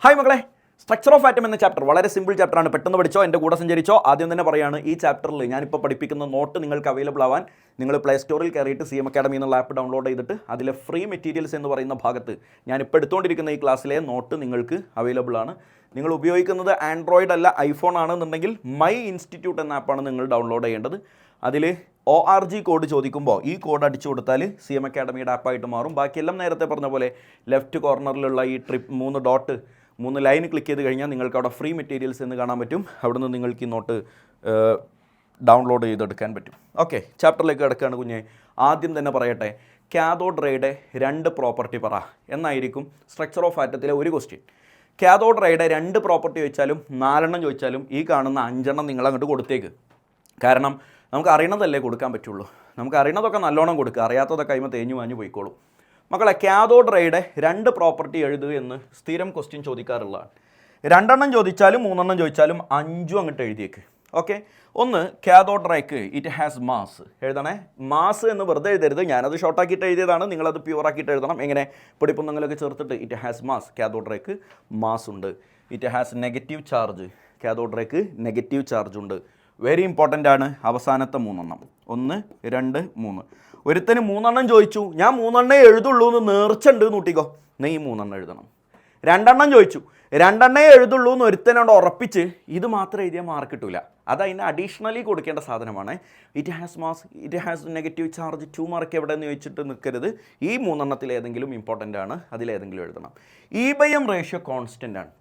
Hi മക്കളെ, structure of atom എന്ന chapter വളരെ സിമ്പിൾ ചാപ്റ്ററാണ്. പെട്ടെന്ന് പഠിച്ചോ, എൻ്റെ കൂടെ സഞ്ചരിച്ചോ. ആദ്യം തന്നെ പറയുകയാണ്, ഈ ചാപ്റ്ററിൽ ഞാനിപ്പോൾ പഠിപ്പിക്കുന്ന നോട്ട് നിങ്ങൾക്ക് അവൈലബിൾ ആവാൻ നിങ്ങൾ പ്ലേ സ്റ്റോറിൽ കയറിയിട്ട് CM Academy എന്നുള്ള ആപ്പ് ഡൗൺലോഡ് ചെയ്തിട്ട് അതിലെ ഫ്രീ മെറ്റീരിയൽസ് എന്ന് പറയുന്ന ഭാഗത്ത് ഞാനിപ്പോൾ എടുത്തുകൊണ്ടിരിക്കുന്ന ഈ ക്ലാസ്സിലെ നോട്ട് നിങ്ങൾക്ക് അവൈലബിൾ ആണ്. നിങ്ങൾ ഉപയോഗിക്കുന്നത് ആൻഡ്രോയിഡ് അല്ല ഐഫോൺ ആണെന്നുണ്ടെങ്കിൽ മൈ ഇൻസ്റ്റിറ്റ്യൂട്ട് എന്ന ആപ്പാണ് നിങ്ങൾ ഡൗൺലോഡ് ചെയ്യേണ്ടത്. അതിൽ ORG കോഡ് ചോദിക്കുമ്പോൾ ഈ കോഡ് അടിച്ചു കൊടുത്താൽ CM Academyയുടെ ആപ്പായിട്ട് മാറും. ബാക്കിയെല്ലാം നേരത്തെ പറഞ്ഞ പോലെ ലെഫ്റ്റ് കോർണറിലുള്ള ഈ മൂന്ന് ലൈൻ ക്ലിക്ക് ചെയ്ത് കഴിഞ്ഞാൽ നിങ്ങൾക്ക് അവിടെ ഫ്രീ മെറ്റീരിയൽസ് എന്ന് കാണാൻ പറ്റും. അവിടുന്ന് നിങ്ങൾക്ക് ഈ നോട്ട് ഡൗൺലോഡ് ചെയ്തെടുക്കാൻ പറ്റും. ഓക്കെ, ചാപ്റ്ററിലേക്ക് കിടക്കുകയാണ് കുഞ്ഞെ. ആദ്യം തന്നെ പറയട്ടെ, കാഥോഡ് റേയുടെ 2 പ്രോപ്പർട്ടി പറ എന്നായിരിക്കും സ്ട്രക്ചർ ഓഫ് ആറ്റത്തിലെ ഒരു ക്വസ്റ്റ്യൻ. കാഥോഡ് റേയുടെ 2 പ്രോപ്പർട്ടി ചോദിച്ചാലും 4 ചോദിച്ചാലും ഈ കാണുന്ന 5 നിങ്ങൾ അങ്ങോട്ട് കൊടുത്തേക്ക്. കാരണം നമുക്ക് അറിയണതല്ലേ കൊടുക്കാൻ പറ്റുള്ളൂ. നമുക്ക് അറിയണതൊക്കെ നല്ലോണം കൊടുക്കുക, അറിയാത്തതൊക്കെ കഴിയുമ്പോൾ തേഞ്ഞു മാഞ്ഞു പോയിക്കോളും. മക്കളെ, കാഥോഡ് റേയുടെ 2 പ്രോപ്പർട്ടി എഴുതുക എന്ന് സ്ഥിരം ക്വസ്റ്റ്യൻ ചോദിക്കാറുള്ളതാണ്. 2 ചോദിച്ചാലും 3 ചോദിച്ചാലും 5 അങ്ങോട്ട് എഴുതിയേക്ക്. ഓക്കെ, ഒന്ന്, കാഥോഡ് റേക്ക് ഇറ്റ് ഹാസ് മാസ് എഴുതണേ. മാസ് എന്ന് വെറുതെ എഴുതരുത്, ഞാനത് ഷോർട്ടാക്കിയിട്ട് എഴുതിയതാണ്, നിങ്ങളത് പ്യൂറാക്കിയിട്ട് എഴുതണം. എങ്ങനെ? പൊടിപ്പൊന്നങ്ങളൊക്കെ ചേർത്തിട്ട് ഇറ്റ് ഹാസ് മാസ്, കാഥോഡ് റേക്ക് മാസ് ഉണ്ട്. It has negative charge, cathode റേക്ക് നെഗറ്റീവ് ചാർജ് ഉണ്ട്. വെരി ഇമ്പോർട്ടൻ്റ് ആണ് അവസാനത്തെ 3. 1, 2, 3. ഒരുത്തന് 3 ചോദിച്ചു, ഞാൻ 3 എഴുതുള്ളൂ എന്ന് നേർച്ചുണ്ട് കൂട്ടിക്കോ, നീ 3 എഴുതണം. 2 ചോദിച്ചു, 2 എഴുതുള്ളൂ എന്ന് ഒരുത്തനോട് ഉറപ്പിച്ച് ഇത് മാത്രം എഴുതിയാൽ മാർക്ക് കിട്ടില്ല. അത് അതിന് അഡീഷണലി കൊടുക്കേണ്ട സാധനമാണ്. It has mass, it has negative charge, 2 mark എവിടെയെന്ന് ചോദിച്ചിട്ട് നിൽക്കരുത്. ഈ 3 ഏതെങ്കിലും ഇമ്പോർട്ടൻ്റ് ആണ്, അതിലേതെങ്കിലും എഴുതണം. E/m റേഷ്യോ കോൺസ്റ്റൻ്റ് ആണ്.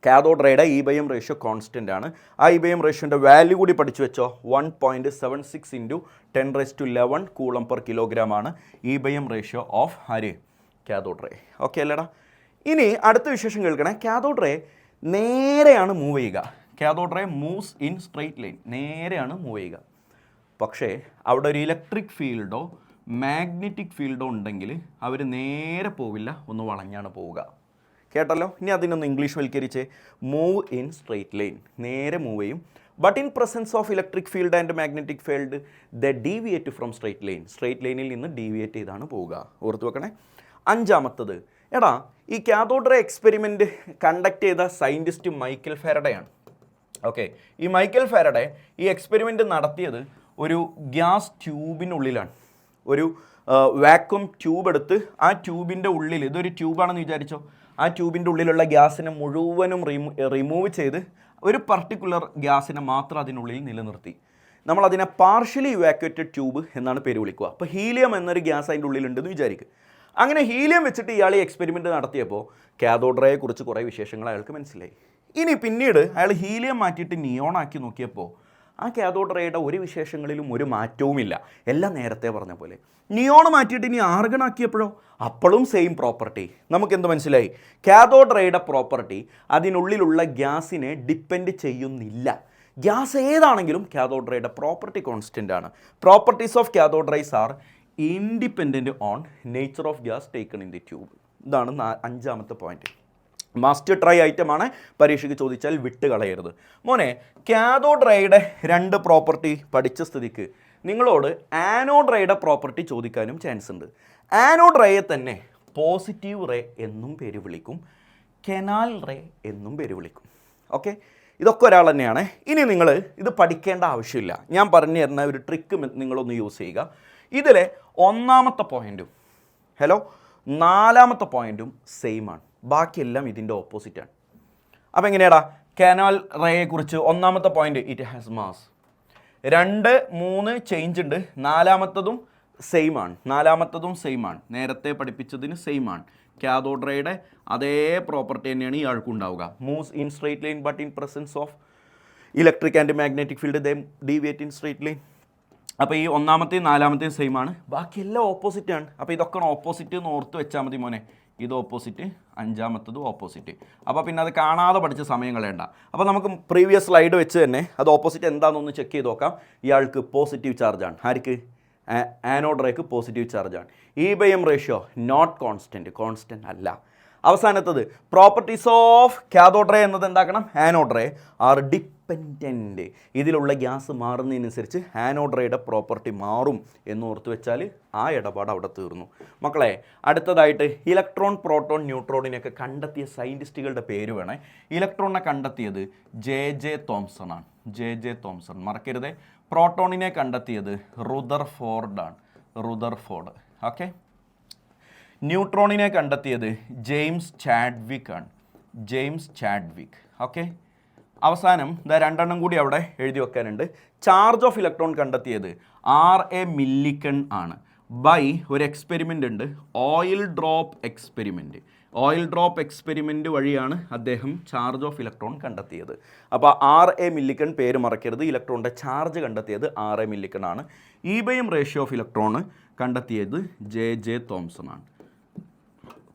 കാഥോഡ് റേയുടെ E/m റേഷ്യോ കോൺസ്റ്റൻ്റ് ആണ്. ആ E/m റേഷ്യോൻ്റെ വാല്യൂ കൂടി പഠിച്ചു വെച്ചോ. 1.76 × 10⁻11 കൂളം പെർ കിലോഗ്രാം ആണ് E/m ratio of cathode ray. Okay അല്ലേടാ? ഇനി അടുത്ത വിശേഷം കേൾക്കണേ. കാഥോഡ് റേ നേരെയാണ് മൂവ് ചെയ്യുക. Cathode ray moves in straight line, നേരെയാണ് മൂവ് ചെയ്യുക. പക്ഷേ അവിടെ ഒരു ഇലക്ട്രിക് ഫീൽഡോ മാഗ്നറ്റിക് ഫീൽഡോ ഉണ്ടെങ്കിൽ അവർ നേരെ പോവില്ല, ഒന്ന് വളഞ്ഞാണ് പോവുക. കേട്ടല്ലോ? ഇനി അതിനൊന്ന് ഇംഗ്ലീഷ് വൽക്കരിച്ച്, മൂവ് ഇൻ സ്ട്രെയിറ്റ് ലൈൻ, നേരെ മൂവ് ചെയ്യും. But in presence of electric field and magnetic field the deviate from straight line, straight ലൈനിൽ നിന്ന് ഡീവിയേറ്റ് ചെയ്താണ് പോവുക. ഓർത്ത് വെക്കണേ. 5, എടാ, ഈ കാഥോഡ് റേ എക്സ്പെരിമെൻറ്റ് കണ്ടക്ട് ചെയ്ത സയൻറ്റിസ്റ്റ് മൈക്കൽ ഫാരഡേ ആണ്. ഓക്കെ, ഈ മൈക്കൽ ഫാരഡേ ഈ എക്സ്പെരിമെൻറ്റ് നടത്തിയത് ഒരു ഗ്യാസ് ട്യൂബിനുള്ളിലാണ്. ഒരു വാക്വം ട്യൂബ് എടുത്ത് ആ ട്യൂബിൻ്റെ ഉള്ളിൽ, ഇതൊരു ട്യൂബാണെന്ന് വിചാരിച്ചോ, ആ ട്യൂബിൻ്റെ ഉള്ളിലുള്ള ഗ്യാസിനെ മുഴുവനും റിമൂവ് ചെയ്ത് ഒരു പർട്ടിക്കുലർ ഗ്യാസിനെ മാത്രം അതിനുള്ളിൽ നിലനിർത്തി. നമ്മളതിനെ പാർഷ്യലി ഇവാക്യുവേറ്റഡ് ട്യൂബ് എന്നാണ് പേര് വിളിക്കുക. അപ്പോൾ ഹീലിയം എന്നൊരു ഗ്യാസ് അതിൻ്റെ ഉള്ളിലുണ്ടെന്ന് വിചാരിക്കുക. അങ്ങനെ ഹീലിയം വെച്ചിട്ട് ഇയാൾ ഈ എക്സ്പെരിമെൻറ്റ് നടത്തിയപ്പോൾ കാഥോഡ് റേയെ കുറിച്ച് കുറേ വിശേഷങ്ങൾ അയാൾക്ക് മനസ്സിലായി. ഇനി പിന്നീട് അയാൾ ഹീലിയം മാറ്റിയിട്ട് നിയോൺ ആക്കി നോക്കിയപ്പോൾ ആ കാഥോഡ് റേയുടെ ഒരു വിശേഷങ്ങളിലും ഒരു മാറ്റവുമില്ല, എല്ലാം നേരത്തെ പറഞ്ഞ പോലെ. നിയോൺ മാറ്റിയിട്ട് ഇനി ആർഗൺ ആക്കിയപ്പോഴോ അപ്പോഴും സെയിം പ്രോപ്പർട്ടി. നമുക്കെന്ത് മനസ്സിലായി? കാഥോഡ് റേയുടെ പ്രോപ്പർട്ടി അതിനുള്ളിലുള്ള ഗ്യാസിനെ ഡിപ്പെൻഡ് ചെയ്യുന്നില്ല. ഗ്യാസ് ഏതാണെങ്കിലും കാഥോഡ് റേയുടെ പ്രോപ്പർട്ടി കോൺസ്റ്റൻ്റ് ആണ്. Properties of cathode rays R independent on nature of gas taken in the tube. ഇതാണ് 5ാമത്തെ പോയിന്റ്. മസ്റ്റ് ട്രൈ ഐറ്റമാണ്, പരീക്ഷയ്ക്ക് ചോദിച്ചാൽ വിട്ട് കളയരുത്. മോനെ, കാഥോഡ് റേയുടെ 2 പ്രോപ്പർട്ടി പഠിച്ച സ്ഥിതിക്ക് നിങ്ങളോട് ആനോഡ് റേയുടെ പ്രോപ്പർട്ടി ചോദിക്കാനും ചാൻസ് ഉണ്ട്. ആനോഡ് റേയെ തന്നെ പോസിറ്റീവ് റേ എന്നും പേര് വിളിക്കും, കെനാൽ റേ എന്നും പേര് വിളിക്കും. ഓക്കെ, ഇതൊക്കെ ഒരാൾ തന്നെയാണ്. ഇനി നിങ്ങൾ ഇത് പഠിക്കേണ്ട ആവശ്യമില്ല, ഞാൻ പറഞ്ഞു തരുന്ന ഒരു ട്രിക്ക് നിങ്ങളൊന്ന് യൂസ് ചെയ്യുക. ഇതിലെ 1ാമത്തെ പോയിൻറ്റും 4ാമത്തെ പോയിൻറ്റും സെയിം ആണ്, ബാക്കിയെല്ലാം ഇതിൻ്റെ ഓപ്പോസിറ്റാണ്. അപ്പോൾ എങ്ങനെയാടാ? കനാൽ റേയെക്കുറിച്ച് 1ാമത്തെ point it has mass, 2, 3 change ഉണ്ട്, 4ാമത്തതും സെയിം ആണ്, നേരത്തെ പഠിപ്പിച്ചതിന് സെയിം ആണ്. കാഥോഡ് റേയുടെ അതേ പ്രോപ്പർട്ടി തന്നെയാണ് ഇയാൾക്കും ഉണ്ടാവുക. Moves in straight line but in presence of electric and magnetic field they deviate in straight line. അപ്പോൾ ഈ 1ാമത്തെയും 4ാമത്തെയും സെയിം ആണ്, ബാക്കിയെല്ലാം ഓപ്പോസിറ്റാണ്. അപ്പോൾ ഇതൊക്കെ ഓപ്പോസിറ്റ് എന്ന് ഓർത്ത് വെച്ചാൽ മതി മോനെ. ഇത് ഓപ്പോസിറ്റ്, 5ാമത്തതും ഓപ്പോസിറ്റ്. അപ്പോൾ പിന്നെ അത് കാണാതെ പഠിച്ച സമയം കളയണ്ട. അപ്പോൾ നമുക്ക് പ്രീവിയസ് സ്ലൈഡ് വെച്ച് തന്നെ അത് ഓപ്പോസിറ്റ് എന്താണെന്നൊന്ന് ചെക്ക് ചെയ്ത് നോക്കാം. ഇയാൾക്ക് പോസിറ്റീവ് ചാർജാണ്. ആർക്ക്? ആനോഡ് റേക്ക് പോസിറ്റീവ് ചാർജാണ്. E/m റേഷ്യോ നോട്ട് കോൺസ്റ്റൻറ്റ് അല്ല. അവസാനത്തത് പ്രോപ്പർട്ടീസ് ഓഫ് കാഥോഡ് റേ എന്നത് എന്താക്കണം? Anode ray are dependent. ഇതിലുള്ള ഗ്യാസ് മാറുന്നതിനനുസരിച്ച് ആനോഡ് റേയുടെ പ്രോപ്പർട്ടി മാറും എന്ന് ഓർത്ത് വെച്ചാൽ ആ ഇടപാട് അവിടെ തീർന്നു. മക്കളെ, അടുത്തതായിട്ട് ഇലക്ട്രോൺ, പ്രോട്ടോൺ, ന്യൂട്രോണിനെയൊക്കെ കണ്ടെത്തിയ സയൻറ്റിസ്റ്റുകളുടെ പേര് വേണേ. ഇലക്ട്രോണിനെ കണ്ടെത്തിയത് ജെ തോംസൺ ആണ്. ജെ തോംസൺ മറക്കരുതേ. പ്രോട്ടോണിനെ കണ്ടെത്തിയത് റുദർഫോർഡാണ്. റുദർഫോർഡ്. ഓക്കെ. ന്യൂട്രോണിനെ കണ്ടെത്തിയത് ജെയിംസ് ചാഡ്വിക് ആണ്. James Chadwick. ഓക്കെ. അവസാനം രണ്ടെണ്ണം കൂടി അവിടെ എഴുതി വെക്കാനുണ്ട്. ചാർജ് ഓഫ് ഇലക്ട്രോൺ കണ്ടെത്തിയത് R.A. മില്ലിക്കൺ ആണ്. ബൈ ഒരു എക്സ്പെരിമെൻ്റ് ഉണ്ട്, oil drop experiment. Oil drop experiment വഴിയാണ് അദ്ദേഹം ചാർജ് ഓഫ് ഇലക്ട്രോൺ കണ്ടെത്തിയത്. അപ്പോൾ R.A. മില്ലിക്കൺ പേര് മറക്കരുത്. ഇലക്ട്രോണിൻ്റെ ചാർജ് കണ്ടെത്തിയത് R.A. മില്ലിക്കൺ ആണ്. ഈബയും റേഷ്യോ ഓഫ് ഇലക്ട്രോൺ കണ്ടെത്തിയത് ജെ തോംസൺ ആണ്.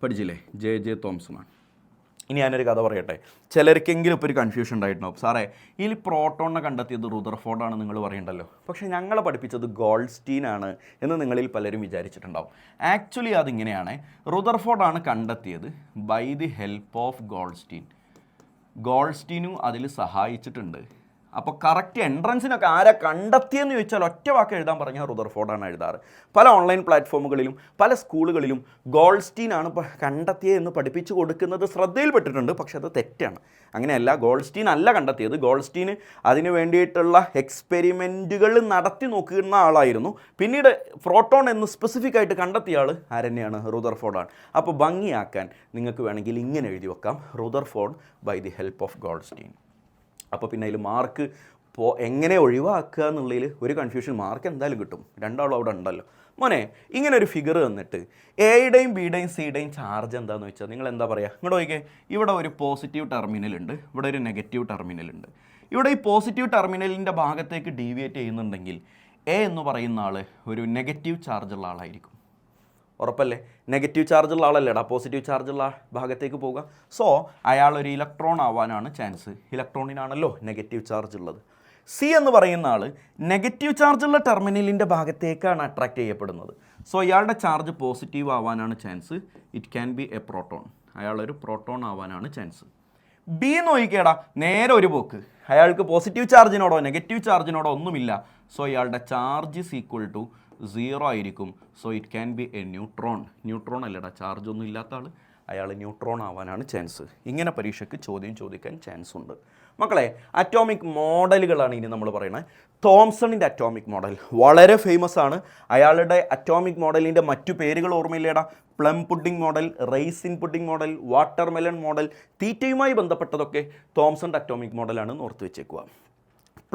പഠിച്ചില്ലേ? ജെ തോംസൺ ആണ്. ഇനി ഞാനൊരു കഥ പറയട്ടെ. ചിലർക്കെങ്കിലും ഇപ്പോൾ ഒരു കൺഫ്യൂഷൻ ഉണ്ടായിട്ടുണ്ടാവും. സാറേ, ഈ പ്രോട്ടോണിനെ കണ്ടെത്തിയത് റുദർഫോർഡാണ് നിങ്ങൾ പറയണ്ടല്ലോ, പക്ഷേ ഞങ്ങളെ പഠിപ്പിച്ചത് ഗോൾഡ്സ്റ്റീൻ ആണ് എന്ന് നിങ്ങളിൽ പലരും വിചാരിച്ചിട്ടുണ്ടാവും. ആക്ച്വലി അതിങ്ങനെയാണ്. റുദർഫോർഡാണ് കണ്ടെത്തിയത് ബൈ ദി ഹെൽപ്പ് ഓഫ് ഗോൾഡ്സ്റ്റീൻ. ഗോൾഡ്സ്റ്റീനും അതിൽ സഹായിച്ചിട്ടുണ്ട്. അപ്പോൾ കറക്റ്റ് എൻട്രൻസിനൊക്കെ ആരാ കണ്ടെത്തിയെന്ന് ചോദിച്ചാൽ ഒറ്റ വാക്ക് എഴുതാൻ പറഞ്ഞാൽ റുദർഫോർഡാണ് എഴുതാറ്. പല ഓൺലൈൻ പ്ലാറ്റ്ഫോമുകളിലും പല സ്കൂളുകളിലും ഗോൾഡ്സ്റ്റീനാണ് കണ്ടെത്തിയതെന്ന് പഠിപ്പിച്ചു കൊടുക്കുന്നത് ശ്രദ്ധയിൽപ്പെട്ടിട്ടുണ്ട്. പക്ഷെ അത് തെറ്റാണ്. അങ്ങനെയല്ല, ഗോൾഡ്സ്റ്റീൻ അല്ല കണ്ടെത്തിയത്. ഗോൾഡ്സ്റ്റീൻ അതിന് വേണ്ടിയിട്ടുള്ള എക്സ്പെരിമെൻറ്റുകൾ നടത്തി നോക്കുന്ന ആളായിരുന്നു. പിന്നീട് പ്രോട്ടോൺ എന്ന് സ്പെസിഫിക് ആയിട്ട് കണ്ടെത്തിയ ആൾ ആരെന്നെയാണ്? റുദർഫോർഡാണ്. അപ്പോൾ ഭംഗിയാക്കാൻ നിങ്ങൾക്ക് വേണമെങ്കിൽ ഇങ്ങനെ എഴുതി വെക്കാം: Rutherford by the help of Goldstein. അപ്പോൾ പിന്നെ അതിൽ മാർക്ക് എങ്ങനെ ഒഴിവാക്കുക എന്നുള്ളതിൽ ഒരു കൺഫ്യൂഷൻ. മാർക്ക് എന്തായാലും കിട്ടും, രണ്ടാളും അവിടെ ഉണ്ടല്ലോ. മോനെ, ഇങ്ങനെ ഒരു ഫിഗർ തന്നിട്ട് എയുടെയും ബിയുടെയും സിയുടെയും ചാർജ് എന്താണെന്ന് വെച്ചാൽ നിങ്ങൾ എന്താ പറയുക? ഇങ്ങോട്ട് നോക്കിക്കേ. ഇവിടെ ഒരു പോസിറ്റീവ് ടെർമിനൽ ഉണ്ട്, ഇവിടെ ഒരു നെഗറ്റീവ് ടെർമിനൽ ഉണ്ട്. ഇവിടെ ഈ പോസിറ്റീവ് ടെർമിനലിൻ്റെ ഭാഗത്തേക്ക് ഡീവിയേറ്റ് ചെയ്യുന്നുണ്ടെങ്കിൽ എ എന്ന് പറയുന്ന ആൾ ഒരു നെഗറ്റീവ് ചാർജുള്ള ആളായിരിക്കും. ഉറപ്പല്ലേ? നെഗറ്റീവ് ചാർജുള്ള ആളല്ലേടാ പോസിറ്റീവ് ചാർജുള്ള ഭാഗത്തേക്ക് പോവുക. സോ അയാൾ ഒരു ഇലക്ട്രോൺ ആവാനാണ് ചാൻസ്. ഇലക്ട്രോണിനാണല്ലോ നെഗറ്റീവ് ചാർജ് ഉള്ളത്. സി എന്ന് പറയുന്ന ആൾ നെഗറ്റീവ് ചാർജുള്ള ടെർമിനലിൻ്റെ ഭാഗത്തേക്കാണ് അട്രാക്റ്റ് ചെയ്യപ്പെടുന്നത്. സോ ഇയാളുടെ ചാർജ് പോസിറ്റീവ് ആവാനാണ് chance. It can be a proton. അയാളൊരു പ്രോട്ടോൺ ആവാനാണ് ചാൻസ്. ബി എന്ന് നോക്കിക്കേടാ, നേരെ ഒരു പോക്ക്. അയാൾക്ക് പോസിറ്റീവ് ചാർജിനോടോ നെഗറ്റീവ് ചാർജിനോടോ ഒന്നുമില്ല. സോ ഇയാളുടെ ചാർജ് ഈസ് ഈക്വൽ ടു 0 ആയിരിക്കും. So it can be A neutron. Neutron അല്ലടാ, ചാർജ് ഒന്നും ഇല്ലാത്ത ആൾ. അയാൾ ന്യൂട്രോൺ ആവാനാണ് ചാൻസ്. ഇങ്ങനെ പരീക്ഷയ്ക്ക് ചോദ്യം ചോദിക്കാൻ ചാൻസ് ഉണ്ട്. മക്കളെ, അറ്റോമിക് മോഡലുകളാണ് ഇനി നമ്മൾ പറയുന്നത്. തോംസണിൻ്റെ അറ്റോമിക് മോഡൽ വളരെ ഫേമസ് ആണ്. അയാളുടെ അറ്റോമിക് മോഡലിൻ്റെ മറ്റു പേരുകൾ ഓർമ്മയില്ലേടാ? Plum pudding model, raisin pudding model, watermelon model. തീറ്റയുമായി ബന്ധപ്പെട്ടതൊക്കെ തോംസണിൻ്റെ അറ്റോമിക് മോഡലാണെന്ന് ഓർത്ത് വെച്ചേക്കുക.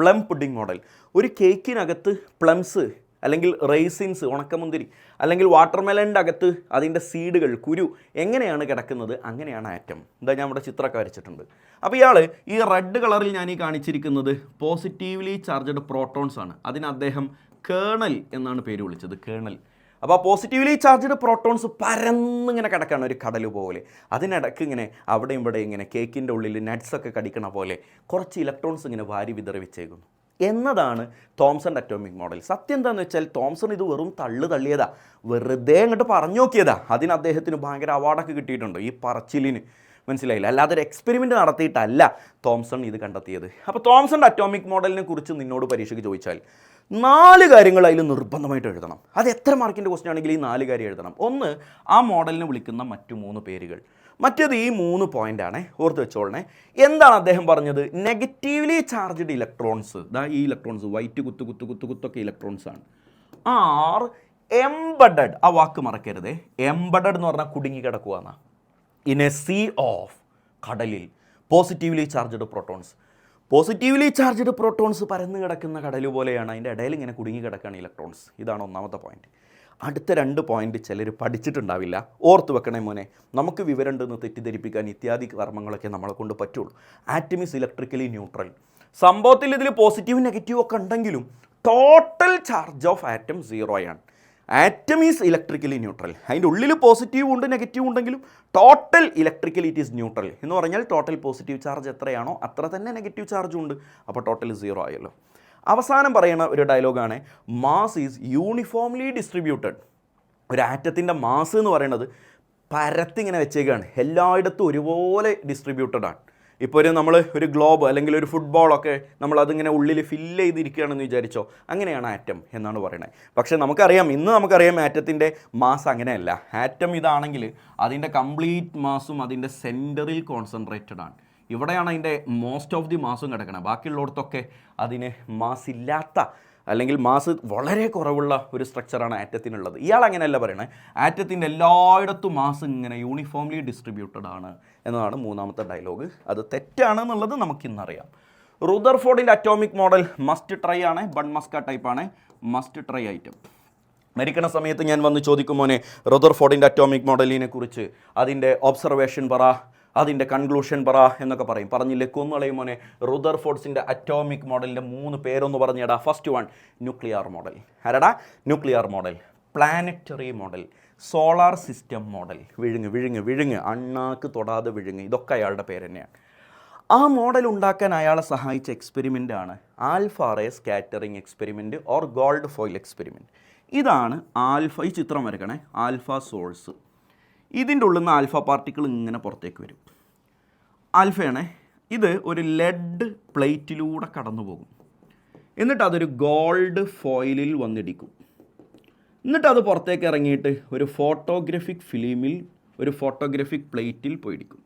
പ്ലം പുഡിംഗ് മോഡൽ, ഒരു കേക്കിനകത്ത് പ്ലംസ് അല്ലെങ്കിൽ റൈസിൻസ്, ഉണക്കമുന്തിരി, അല്ലെങ്കിൽ വാട്ടർമെലൻ്റെ അകത്ത് അതിൻ്റെ സീഡുകൾ, കുരു എങ്ങനെയാണ് കിടക്കുന്നത്, അങ്ങനെയാണ് ആറ്റം. എന്താ, ഞാൻ ഇവിടെ ചിത്രമൊക്കെ വരച്ചിട്ടുണ്ട്. അപ്പോൾ ഇയാൾ ഈ റെഡ് കളറിൽ ഞാൻ ഈ കാണിച്ചിരിക്കുന്നത് പോസിറ്റീവ്ലി ചാർജഡ് പ്രോട്ടോൺസ് ആണ്. അതിന് അദ്ദേഹം കേണൽ എന്നാണ് പേര് വിളിച്ചത്, കേണൽ. അപ്പോൾ പോസിറ്റീവ്ലി ചാർജഡ് പ്രോട്ടോൺസ് പരന്നിങ്ങനെ കിടക്കുകയാണ് ഒരു കടൽ പോലെ. അതിനിടയ്ക്ക് ഇങ്ങനെ അവിടെയും ഇവിടെ ഇങ്ങനെ കേക്കിൻ്റെ ഉള്ളിൽ നട്ട്സൊക്കെ കടിക്കണ പോലെ കുറച്ച് ഇലക്ട്രോൺസ് ഇങ്ങനെ വാരി വിതറി വെച്ചേക്കുന്നു എന്നതാണ് തോംസൺ അറ്റോമിക് മോഡൽ. സത്യം എന്താണെന്ന് വെച്ചാൽ തോംസൺ ഇത് വെറും തള്ളിയതാ, വെറുതെ അങ്ങോട്ട് പറഞ്ഞു നോക്കിയതാ. അതിന് അദ്ദേഹത്തിന് ഭയങ്കര അവാർഡൊക്കെ കിട്ടിയിട്ടുണ്ട് ഈ പറച്ചിലിന്. മനസ്സിലായില്ല? അല്ലാതെ ഒരു എക്സ്പെരിമെൻറ്റ് നടത്തിയിട്ടല്ല തോംസൺ ഇത് കണ്ടെത്തിയത്. അപ്പോൾ തോംസൺ അറ്റോമിക് മോഡലിനെ കുറിച്ച് നിന്നോട് പരീക്ഷയ്ക്ക് ചോദിച്ചാൽ 4 കാര്യങ്ങൾ അതിൽ നിർബന്ധമായിട്ട് എഴുതണം. അത് എത്ര മാർക്കിൻ്റെ ക്വസ്റ്റ്യൻ ആണെങ്കിൽ ഈ 4 കാര്യം എഴുതണം. ഒന്ന്, ആ മോഡലിനെ വിളിക്കുന്ന മറ്റു 3 പേരുകൾ. മറ്റേത് ഈ 3 പോയിൻ്റാണ്, ഓർത്ത് വെച്ചോളണേ. എന്താണ് അദ്ദേഹം പറഞ്ഞത്? നെഗറ്റീവ്ലി ചാർജ്ഡ് ഇലക്ട്രോൺസ്, ഈ ഇലക്ട്രോൺസ് വൈറ്റ് കുത്തൊക്കെ ഇലക്ട്രോൺസ് ആണ്, ആർ എംബഡഡ്. ആ വാക്ക് മറക്കരുതേ. എംബഡഡ് എന്ന് പറഞ്ഞാൽ കുടുങ്ങി കിടക്കുക എന്നാ. ഇൻ എ സീ ഓഫ്, കടലിൽ positively charged protons. Positively charged protons പരന്നു കിടക്കുന്ന കടൽ പോലെയാണ്. അതിൻ്റെ ഇടയിൽ ഇങ്ങനെ കുടുങ്ങി കിടക്കുകയാണ് ഇലക്ട്രോൺസ്. ഇതാണ് ഒന്നാമത്തെ പോയിന്റ്. അടുത്ത 2 പോയിന്റ് ചിലർ പഠിച്ചിട്ടുണ്ടാവില്ല, ഓർത്ത് വെക്കണേ മോനെ. നമുക്ക് വിവരമുണ്ടെന്ന് തെറ്റിദ്ധരിപ്പിക്കാൻ ഇത്യാദി കർമ്മങ്ങളൊക്കെ നമ്മളെ കൊണ്ട് പറ്റുള്ളൂ. Atom is electrically neutral. സംഭവത്തിൽ ഇതിൽ പോസിറ്റീവ് നെഗറ്റീവ് ഒക്കെ ഉണ്ടെങ്കിലും ടോട്ടൽ ചാർജ് ഓഫ് ആറ്റം 0 ആണ്. Atom is electrically neutral. അതിൻ്റെ ഉള്ളിൽ പോസിറ്റീവ് ഉണ്ട് നെഗറ്റീവ് ഉണ്ടെങ്കിലും total electrically it is neutral എന്ന് പറഞ്ഞാൽ ടോട്ടൽ പോസിറ്റീവ് ചാർജ് എത്രയാണോ അത്ര തന്നെ നെഗറ്റീവ് ചാർജും ഉണ്ട്. അപ്പോൾ ടോട്ടൽ 0 ആയല്ലോ. അവസാനം പറയുന്ന ഒരു ഡയലോഗാണ് മാസ് ഈസ് യൂണിഫോംലി ഡിസ്ട്രിബ്യൂട്ടഡ്. ഒരു ആറ്റത്തിൻ്റെ മാസ് എന്ന് പറയുന്നത് പരത്തിങ്ങനെ വെച്ചേക്കാണ്, എല്ലായിടത്തും ഒരുപോലെ ഡിസ്ട്രിബ്യൂട്ടഡ് ആണ്. ഇപ്പോൾ നമ്മൾ ഒരു ഗ്ലോബ് അല്ലെങ്കിൽ ഒരു ഫുട്ബോളൊക്കെ നമ്മളതിങ്ങനെ ഉള്ളിൽ ഫില്ല് ചെയ്തിരിക്കുകയാണെന്ന് വിചാരിച്ചോ, അങ്ങനെയാണ് ആറ്റം എന്നാണ് പറയുന്നത്. പക്ഷേ ഇന്ന് നമുക്കറിയാം ആറ്റത്തിൻ്റെ മാസ് അങ്ങനെയല്ല. ആറ്റം ഇതാണെങ്കിൽ അതിൻ്റെ കംപ്ലീറ്റ് മാസും അതിൻ്റെ സെൻറ്ററിൽ കോൺസെൻട്രേറ്റഡ് ആണ്. ഇവിടെയാണ് അതിൻ്റെ മോസ്റ്റ് ഓഫ് ദി മാസും കിടക്കുന്നത്. ബാക്കിയുള്ളിടത്തൊക്കെ അതിന് മാസ് ഇല്ലാത്ത അല്ലെങ്കിൽ മാസ് വളരെ കുറവുള്ള ഒരു സ്ട്രക്ചറാണ് ആറ്റത്തിനുള്ളത്. ഇയാൾ അങ്ങനെയല്ല പറയണേ, ആറ്റത്തിൻ്റെ എല്ലായിടത്തും മാസ് ഇങ്ങനെ യൂണിഫോംലി ഡിസ്ട്രിബ്യൂട്ടഡ് ആണ് എന്നതാണ് മൂന്നാമത്തെ ഡയലോഗ്. അത് തെറ്റാണെന്നുള്ളത് നമുക്കിന്നറിയാം. റുദർഫോർഡിൻ്റെ അറ്റോമിക് മോഡൽ മസ്റ്റ് ട്രൈ ആണ്, ബൺമസ്ക ടൈപ്പാണ്, മസ്റ്റ് ട്രൈ ഐറ്റം. മരിക്കണ സമയത്ത് ഞാൻ വന്ന് ചോദിക്കും, മോനെ റുദർഫോർഡിൻ്റെ അറ്റോമിക് മോഡലിനെ കുറിച്ച് അതിൻ്റെ ഒബ്സർവേഷൻ പറ, അതിൻ്റെ കൺക്ലൂഷൻ പറ എന്നൊക്കെ പറയും. പറഞ്ഞില്ലേ കൊന്നുകളയും മോനെ. റുദർഫോർഡ്സിൻ്റെ അറ്റോമിക് മോഡലിൻ്റെ 3 പേരൊന്ന് പറഞ്ഞേടാ. First one nuclear model. ആരടാ? Nuclear model, planetary model, solar system model. വിഴുങ്ങ് അണ്ണാക്ക് തൊടാതെ വിഴുങ്ങ്, ഇതൊക്കെ അയാളുടെ പേര് തന്നെയാണ്. ആ മോഡൽ ഉണ്ടാക്കാൻ അയാളെ സഹായിച്ച എക്സ്പെരിമെൻ്റ് ആണ് alpha ray scattering experiment or gold foil experiment. ഇതാണ് ആൽഫ. ഈ ചിത്രം വരക്കണേ, ആൽഫ സോഴ്സ്. ഇതിൻ്റെ ഉള്ളിൽ നിന്ന് ആൽഫ പാർട്ടിക്കിൾ ഇങ്ങനെ പുറത്തേക്ക് വരും. ആൽഫയാണേ. ഇത് ഒരു ലെഡ് പ്ലേറ്റിലൂടെ കടന്നു പോകും. എന്നിട്ട് അതൊരു ഗോൾഡ് ഫോയിലിൽ വന്നിടിക്കും. എന്നിട്ട് അത് പുറത്തേക്ക് ഇറങ്ങിയിട്ട് ഒരു ഫോട്ടോഗ്രാഫിക് ഫിലിമിൽ, ഒരു ഫോട്ടോഗ്രാഫിക് പ്ലേറ്റിൽ പോയിടിക്കും.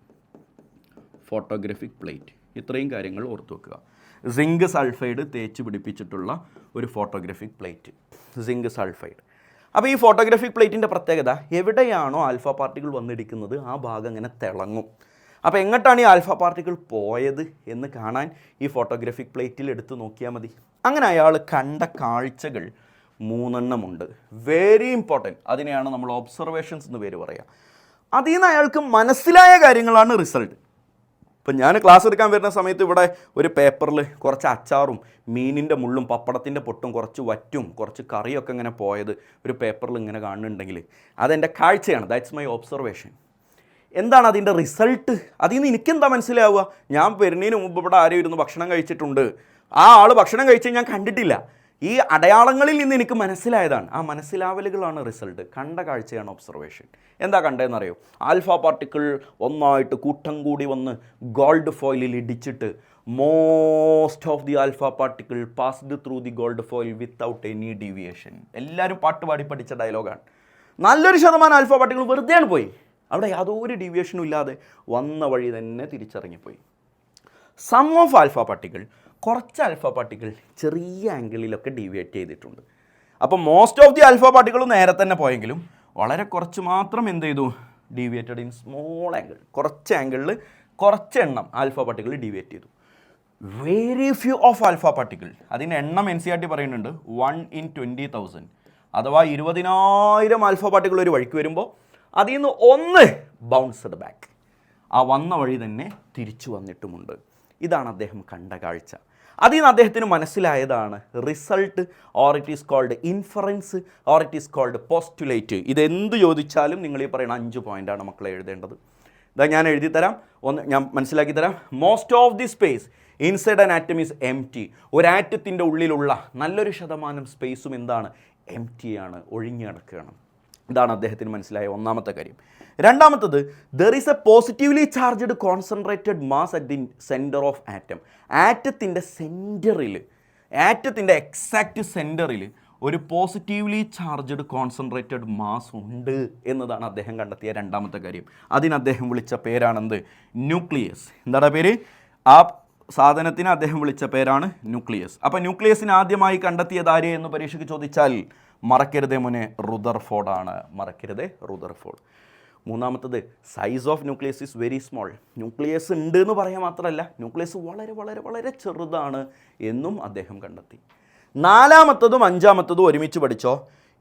Photographic plate. ഇത്രയും കാര്യങ്ങൾ ഓർത്ത് വെക്കുക. സിങ്ക് സൾഫൈഡ് തേച്ച് പിടിപ്പിച്ചിട്ടുള്ള ഒരു ഫോട്ടോഗ്രാഫിക് പ്ലേറ്റ്, സിങ്ക് സൾഫൈഡ്. അപ്പോൾ ഈ ഫോട്ടോഗ്രാഫിക് പ്ലേറ്റിൻ്റെ പ്രത്യേകത, എവിടെയാണോ ആൽഫ പാർട്ടിക്കിൾ വന്നിടിക്കുന്നത് ആ ഭാഗം ഇങ്ങനെ തിളങ്ങും. അപ്പോൾ എങ്ങോട്ടാണ് ഈ ആൽഫ പാർട്ടിക്കിൾ പോയത് എന്ന് കാണാൻ ഈ ഫോട്ടോഗ്രാഫിക് പ്ലേറ്റിൽ എടുത്ത് നോക്കിയാൽ മതി. അങ്ങനെ അയാൾ കണ്ട കാഴ്ചകൾ 3 എണ്ണമുണ്ട്. Very important. അതിനെയാണ് നമ്മൾ ഒബ്സർവേഷൻസ് എന്ന് പേര് പറയുക. അതിൽ നിന്ന് അയാൾക്ക് മനസ്സിലായ കാര്യങ്ങളാണ് റിസൾട്ട്. ഇപ്പം ഞാൻ ക്ലാസ് എടുക്കാൻ വരുന്ന സമയത്ത് ഇവിടെ ഒരു പേപ്പറിൽ കുറച്ച് അച്ചാറും മീനിൻ്റെ മുള്ളും പപ്പടത്തിൻ്റെ പൊട്ടും കുറച്ച് വറ്റും കുറച്ച് കറിയൊക്കെ ഇങ്ങനെ പോയത് ഒരു പേപ്പറിൽ ഇങ്ങനെ കാണുന്നുണ്ടെങ്കിൽ അതെൻ്റെ കാഴ്ചയാണ്. That's my observation. എന്താണ് അതിൻ്റെ റിസൾട്ട്? അതിൽ നിന്ന് എനിക്കെന്താ മനസ്സിലാവുക? ഞാൻ വരുന്നതിന് മുമ്പ് ഇവിടെ ആരും ഇരുന്ന് ഭക്ഷണം കഴിച്ചിട്ടുണ്ട്, ആ ആൾ ഭക്ഷണം കഴിച്ച് ഞാൻ കണ്ടിട്ടില്ല. ഈ അടയാളങ്ങളിൽ നിന്ന് എനിക്ക് മനസ്സിലായതാണ്. ആ മനസ്സിലാവലുകളാണ് റിസൾട്ട്. കണ്ട കാഴ്ചയാണ് ഒബ്സർവേഷൻ. എന്താ കണ്ടതെന്നറിയോ? ആൽഫ പാർട്ടിക്കിൾ ഒന്നായിട്ട് കൂട്ടം കൂടി വന്ന് ഗോൾഡ് ഫോയിലിൽ ഇടിച്ചിട്ട് most of the alpha particle passed through the gold foil without any deviation. എല്ലാവരും പാട്ടുപാടി പഠിച്ച ഡയലോഗാണ്. നല്ലൊരു ശതമാനം ആൽഫ പാർട്ടിക്കിൾ വെറുതെയാണ് പോയി. അവിടെ യാതൊരു ഡീവിയേഷനും ഇല്ലാതെ വന്ന വഴി തന്നെ തിരിച്ചിറങ്ങിപ്പോയി. സം ഓഫ് ആൽഫ പാർട്ടിക്കിൾ, കുറച്ച് ആൽഫ പാർട്ടിക്കിൾ ചെറിയ ആംഗിളിലൊക്കെ ഡീവിയേറ്റ് ചെയ്തിട്ടുണ്ട്. അപ്പോൾ most of the alpha particle നേരെ തന്നെ പോയെങ്കിലും വളരെ കുറച്ച് മാത്രം എന്ത് ചെയ്തു? Deviated in small angle. കുറച്ച് ആംഗിളിൽ കുറച്ച് എണ്ണം ആൽഫ പാർട്ടിക്കിൾ ഡീവിയേറ്റ് ചെയ്തു. Very few of alpha particle, അതിൻ്റെ എണ്ണം NCERT പറയുന്നുണ്ട് 1 in 20,000. അഥവാ 20,000 ആൽഫ പാർട്ടിക്കിൾ ഒരു വഴിക്ക് വരുമ്പോൾ അതിൽ നിന്ന് 1 ബൗൺസ്ഡ് ബാക്ക്. ആ വന്ന വഴി തന്നെ തിരിച്ചു വന്നിട്ടുമുണ്ട്. ഇതാണ് അദ്ദേഹം കണ്ട കാഴ്ച. അതിൽ നിന്ന് അദ്ദേഹത്തിന് മനസ്സിലായതാണ് result, or it is called inference, or it is called postulate. ഇതെന്ത് ചോദിച്ചാലും നിങ്ങൾ ഈ പറയുന്ന 5 പോയിൻ്റാണ് മക്കളെ എഴുതേണ്ടത്. ഇതാ ഞാൻ എഴുതി തരാം, ഞാൻ മനസ്സിലാക്കി തരാം. Most of the space inside an atom is empty. ഒരു ആറ്റത്തിൻ്റെ ഉള്ളിലുള്ള നല്ലൊരു ശതമാനം സ്പേസും എന്താണ്? എംപ്റ്റിയാണ്, ഒഴിഞ്ഞു കിടക്കുകയാണ്. ഇതാണ് അദ്ദേഹത്തിന് മനസ്സിലായ ഒന്നാമത്തെ കാര്യം. രണ്ടാമത്തത്, there is a positively charged concentrated mass at the centre of atom. ആറ്റത്തിൻ്റെ സെൻറ്ററിൽ, ആറ്റത്തിൻ്റെ എക്സാക്റ്റ് സെൻറ്ററിൽ ഒരു പോസിറ്റീവ്ലി ചാർജ്ഡ് കോൺസെൻട്രേറ്റഡ് മാസ് ഉണ്ട് എന്നതാണ് അദ്ദേഹം കണ്ടെത്തിയ രണ്ടാമത്തെ കാര്യം. അതിന് അദ്ദേഹം വിളിച്ച പേരാണെന്ത്? ന്യൂക്ലിയസ്. എന്താണ് പേര്? ആ സാധനത്തിന് അദ്ദേഹം വിളിച്ച പേരാണ് ന്യൂക്ലിയസ്. അപ്പോൾ ന്യൂക്ലിയസിന് ആദ്യമായി കണ്ടെത്തിയത് ആര് എന്ന് പരീക്ഷയ്ക്ക് ചോദിച്ചാൽ മറക്കരുതേ മോനെ, റുദർഫോർഡ് ആണ്. മറക്കരുതേ, റുദർഫോർഡ്. മൂന്നാമത്തത്, size of nucleus is very small. Nucleus ഉണ്ട് എന്ന് പറയാൻ മാത്രമല്ല, ന്യൂക്ലിയസ് വളരെ വളരെ വളരെ ചെറുതാണ് എന്നും അദ്ദേഹം കണ്ടെത്തി. നാലാമത്തതും അഞ്ചാമത്തതും ഒരുമിച്ച് പഠിച്ചോ.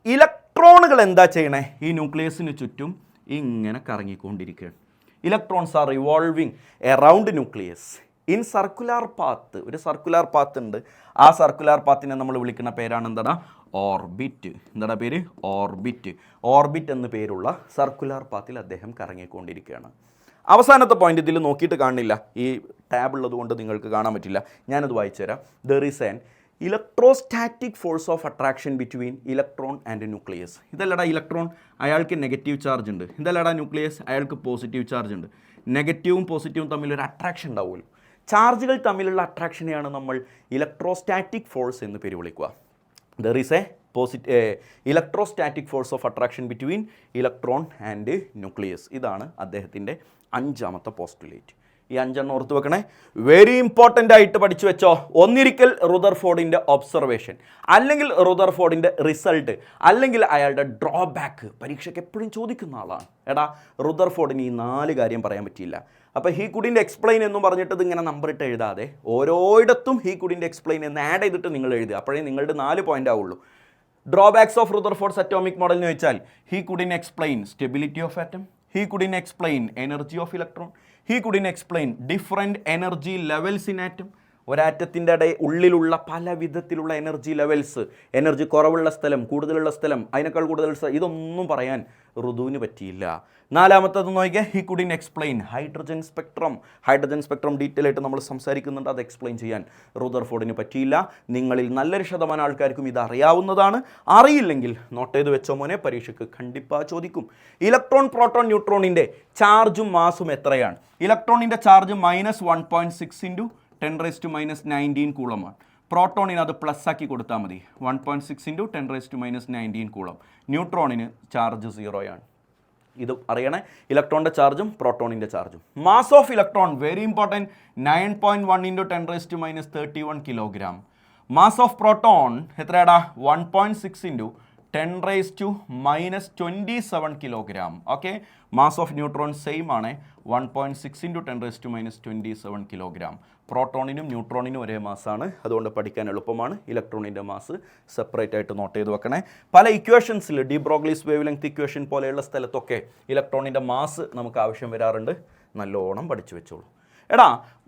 ഇലക്ട്രോണുകൾ എന്താ ചെയ്യണേ? ഈ ന്യൂക്ലിയസിന് ചുറ്റും ഇങ്ങനെ കറങ്ങിക്കൊണ്ടിരിക്കുകയാണ്. Electrons are revolving around nucleus in circular path. ഒരു സർക്കുലാർ പാത്ത് ഉണ്ട്. ആ സർക്കുലാർ പാത്തിനെ നമ്മൾ വിളിക്കുന്ന പേരാണ് എന്താണ്? ഓർബിറ്റ്. എന്താണ് പേര്? ഓർബിറ്റ്. ഓർബിറ്റ് എന്ന് പേരുള്ള സർക്കുലാർ പാത്തിൽ അദ്ദേഹം കറങ്ങിക്കൊണ്ടിരിക്കുകയാണ്. അവസാനത്തെ പോയിന്റ് ഇതിൽ നോക്കിയിട്ട് കാണില്ല, ഈ ടാബ് ഉള്ളത് കൊണ്ട് നിങ്ങൾക്ക് കാണാൻ പറ്റില്ല. ഞാനത് വായിച്ചു തരാം. There is an electrostatic force of attraction between electron and nucleus. ഇതല്ലടാ ഇലക്ട്രോൺ, അയാൾക്ക് നെഗറ്റീവ് ചാർജ് ഉണ്ട്. ഇതല്ലടാ ന്യൂക്ലിയസ്, അയാൾക്ക് പോസിറ്റീവ് ചാർജ് ഉണ്ട്. നെഗറ്റീവും പോസിറ്റീവും തമ്മിലൊരു അട്രാക്ഷൻ ഉണ്ടാവുമല്ലോ. ചാർജുകൾ തമ്മിലുള്ള അട്രാക്ഷനെയാണ് നമ്മൾ ഇലക്ട്രോസ്റ്റാറ്റിക് ഫോഴ്സ് എന്ന് പേര് വിളിക്കുക. There is A electrostatic force of attraction between electron and nucleus. ഇതാണ് അദ്ദേഹത്തിൻ്റെ 5ാമത്തെ പോസ്റ്റുലേറ്റ്. ഈ 5 ഓർത്ത് വെക്കണേ, വെരി ഇമ്പോർട്ടൻ്റ് ആയിട്ട് പഠിച്ചു വെച്ചോ. ഒന്നിരിക്കൽ റുദർഫോർഡിൻ്റെ ഒബ്സർവേഷൻ, അല്ലെങ്കിൽ റുദർഫോർഡിൻ്റെ റിസൾട്ട്, അല്ലെങ്കിൽ അയാളുടെ ഡ്രോബാക്ക് പരീക്ഷയ്ക്ക് എപ്പോഴും ചോദിക്കുന്ന ആളാണ്. എടാ റുദർഫോർഡിന് ഈ 4 കാര്യം പറയാൻ പറ്റിയില്ല. അപ്പോൾ ഹീ കുഡിൻ്റെ എക്സ്പ്ലെയിൻ എന്നും പറഞ്ഞിട്ട് ഇങ്ങനെ നമ്പർ ഇട്ട് എഴുതാതെ ഓരോയിടത്തും ഹീ കുഡിൻ്റെ എക്സ്പ്ലെയിൻ എന്ന് ആഡ് ചെയ്തിട്ട് നിങ്ങൾ എഴുതുക. അപ്പോഴേ നിങ്ങളുടെ 4 പോയിൻ്റ് ആവുള്ളൂ. Drawbacks of Rutherford's atomic model എന്ന് വെച്ചാൽ he couldn't explain stability of atom, he couldn't explain energy of electron, he couldn't explain different energy levels in atom. ഒരാറ്റത്തിൻ്റെ ഉള്ളിലുള്ള പല വിധത്തിലുള്ള എനർജി ലെവൽസ്, എനർജി കുറവുള്ള സ്ഥലം, കൂടുതലുള്ള സ്ഥലം, അതിനേക്കാൾ കൂടുതൽ ഇതൊന്നും പറയാൻ ഋതുവിന് പറ്റിയില്ല. 4ാമത്തേത് നോക്കിയാൽ he couldn't explain hydrogen spectrum. Hydrogen spectrum detail ആയിട്ട് നമ്മൾ സംസാരിക്കുന്നുണ്ട്, അത് എക്സ്പ്ലെയിൻ ചെയ്യാൻ റുദർഫോർഡിന് പറ്റിയില്ല. നിങ്ങളിൽ നല്ലൊരു ശതമാനം ആൾക്കാർക്കും ഇത് അറിയാവുന്നതാണ്. അറിയില്ലെങ്കിൽ നോട്ട് ചെയ്ത് വെച്ചോ മോനെ, പരീക്ഷയ്ക്ക് കണ്ടിപ്പാ ചോദിക്കും. ഇലക്ട്രോൺ, പ്രോട്ടോൺ, ന്യൂട്രോണിൻ്റെ ചാർജും മാസും എത്രയാണ്? ഇലക്ട്രോണിൻ്റെ ചാർജ് -1.6 × 10⁻⁻19 കൂളമാണ്. പ്രോട്ടോണിന് അത് പ്ലസ് ആക്കി കൊടുത്താൽ മതി, 1.6 × 10⁻⁻19 കൂളം. ന്യൂട്രോണിന് ചാർജ് 0 ഇത് അറിയണേ, ഇലക്ട്രോണിൻ്റെ ചാർജും പ്രോട്ടോണിൻ്റെ ചാർജും. Mass of electron very important, 9.1 × 10⁻31 kilogram. Mass of proton എത്രയാടാ? 1.6 × 10⁻27 kilogram. Okay, mass of neutron same ആണ്, 1.6 × 10⁻27 കിലോഗ്രാം. പ്രോട്ടോണിനും ന്യൂട്രോണിനും ഒരേ മാസാണ്, അതുകൊണ്ട് പഠിക്കാൻ എളുപ്പമാണ്. ഇലക്ട്രോണിൻ്റെ മാസ് സെപ്പറേറ്റ് ആയിട്ട് നോട്ട് ചെയ്ത് വെക്കണേ. പല ഇക്വേഷൻസിൽ de Broglie's wavelength equation പോലെയുള്ള സ്ഥലത്തൊക്കെ ഇലക്ട്രോണിൻ്റെ മാസ് നമുക്ക് ആവശ്യം വരാറുണ്ട്. നല്ലോണം പഠിച്ചു വെച്ചോളൂ. എടാ,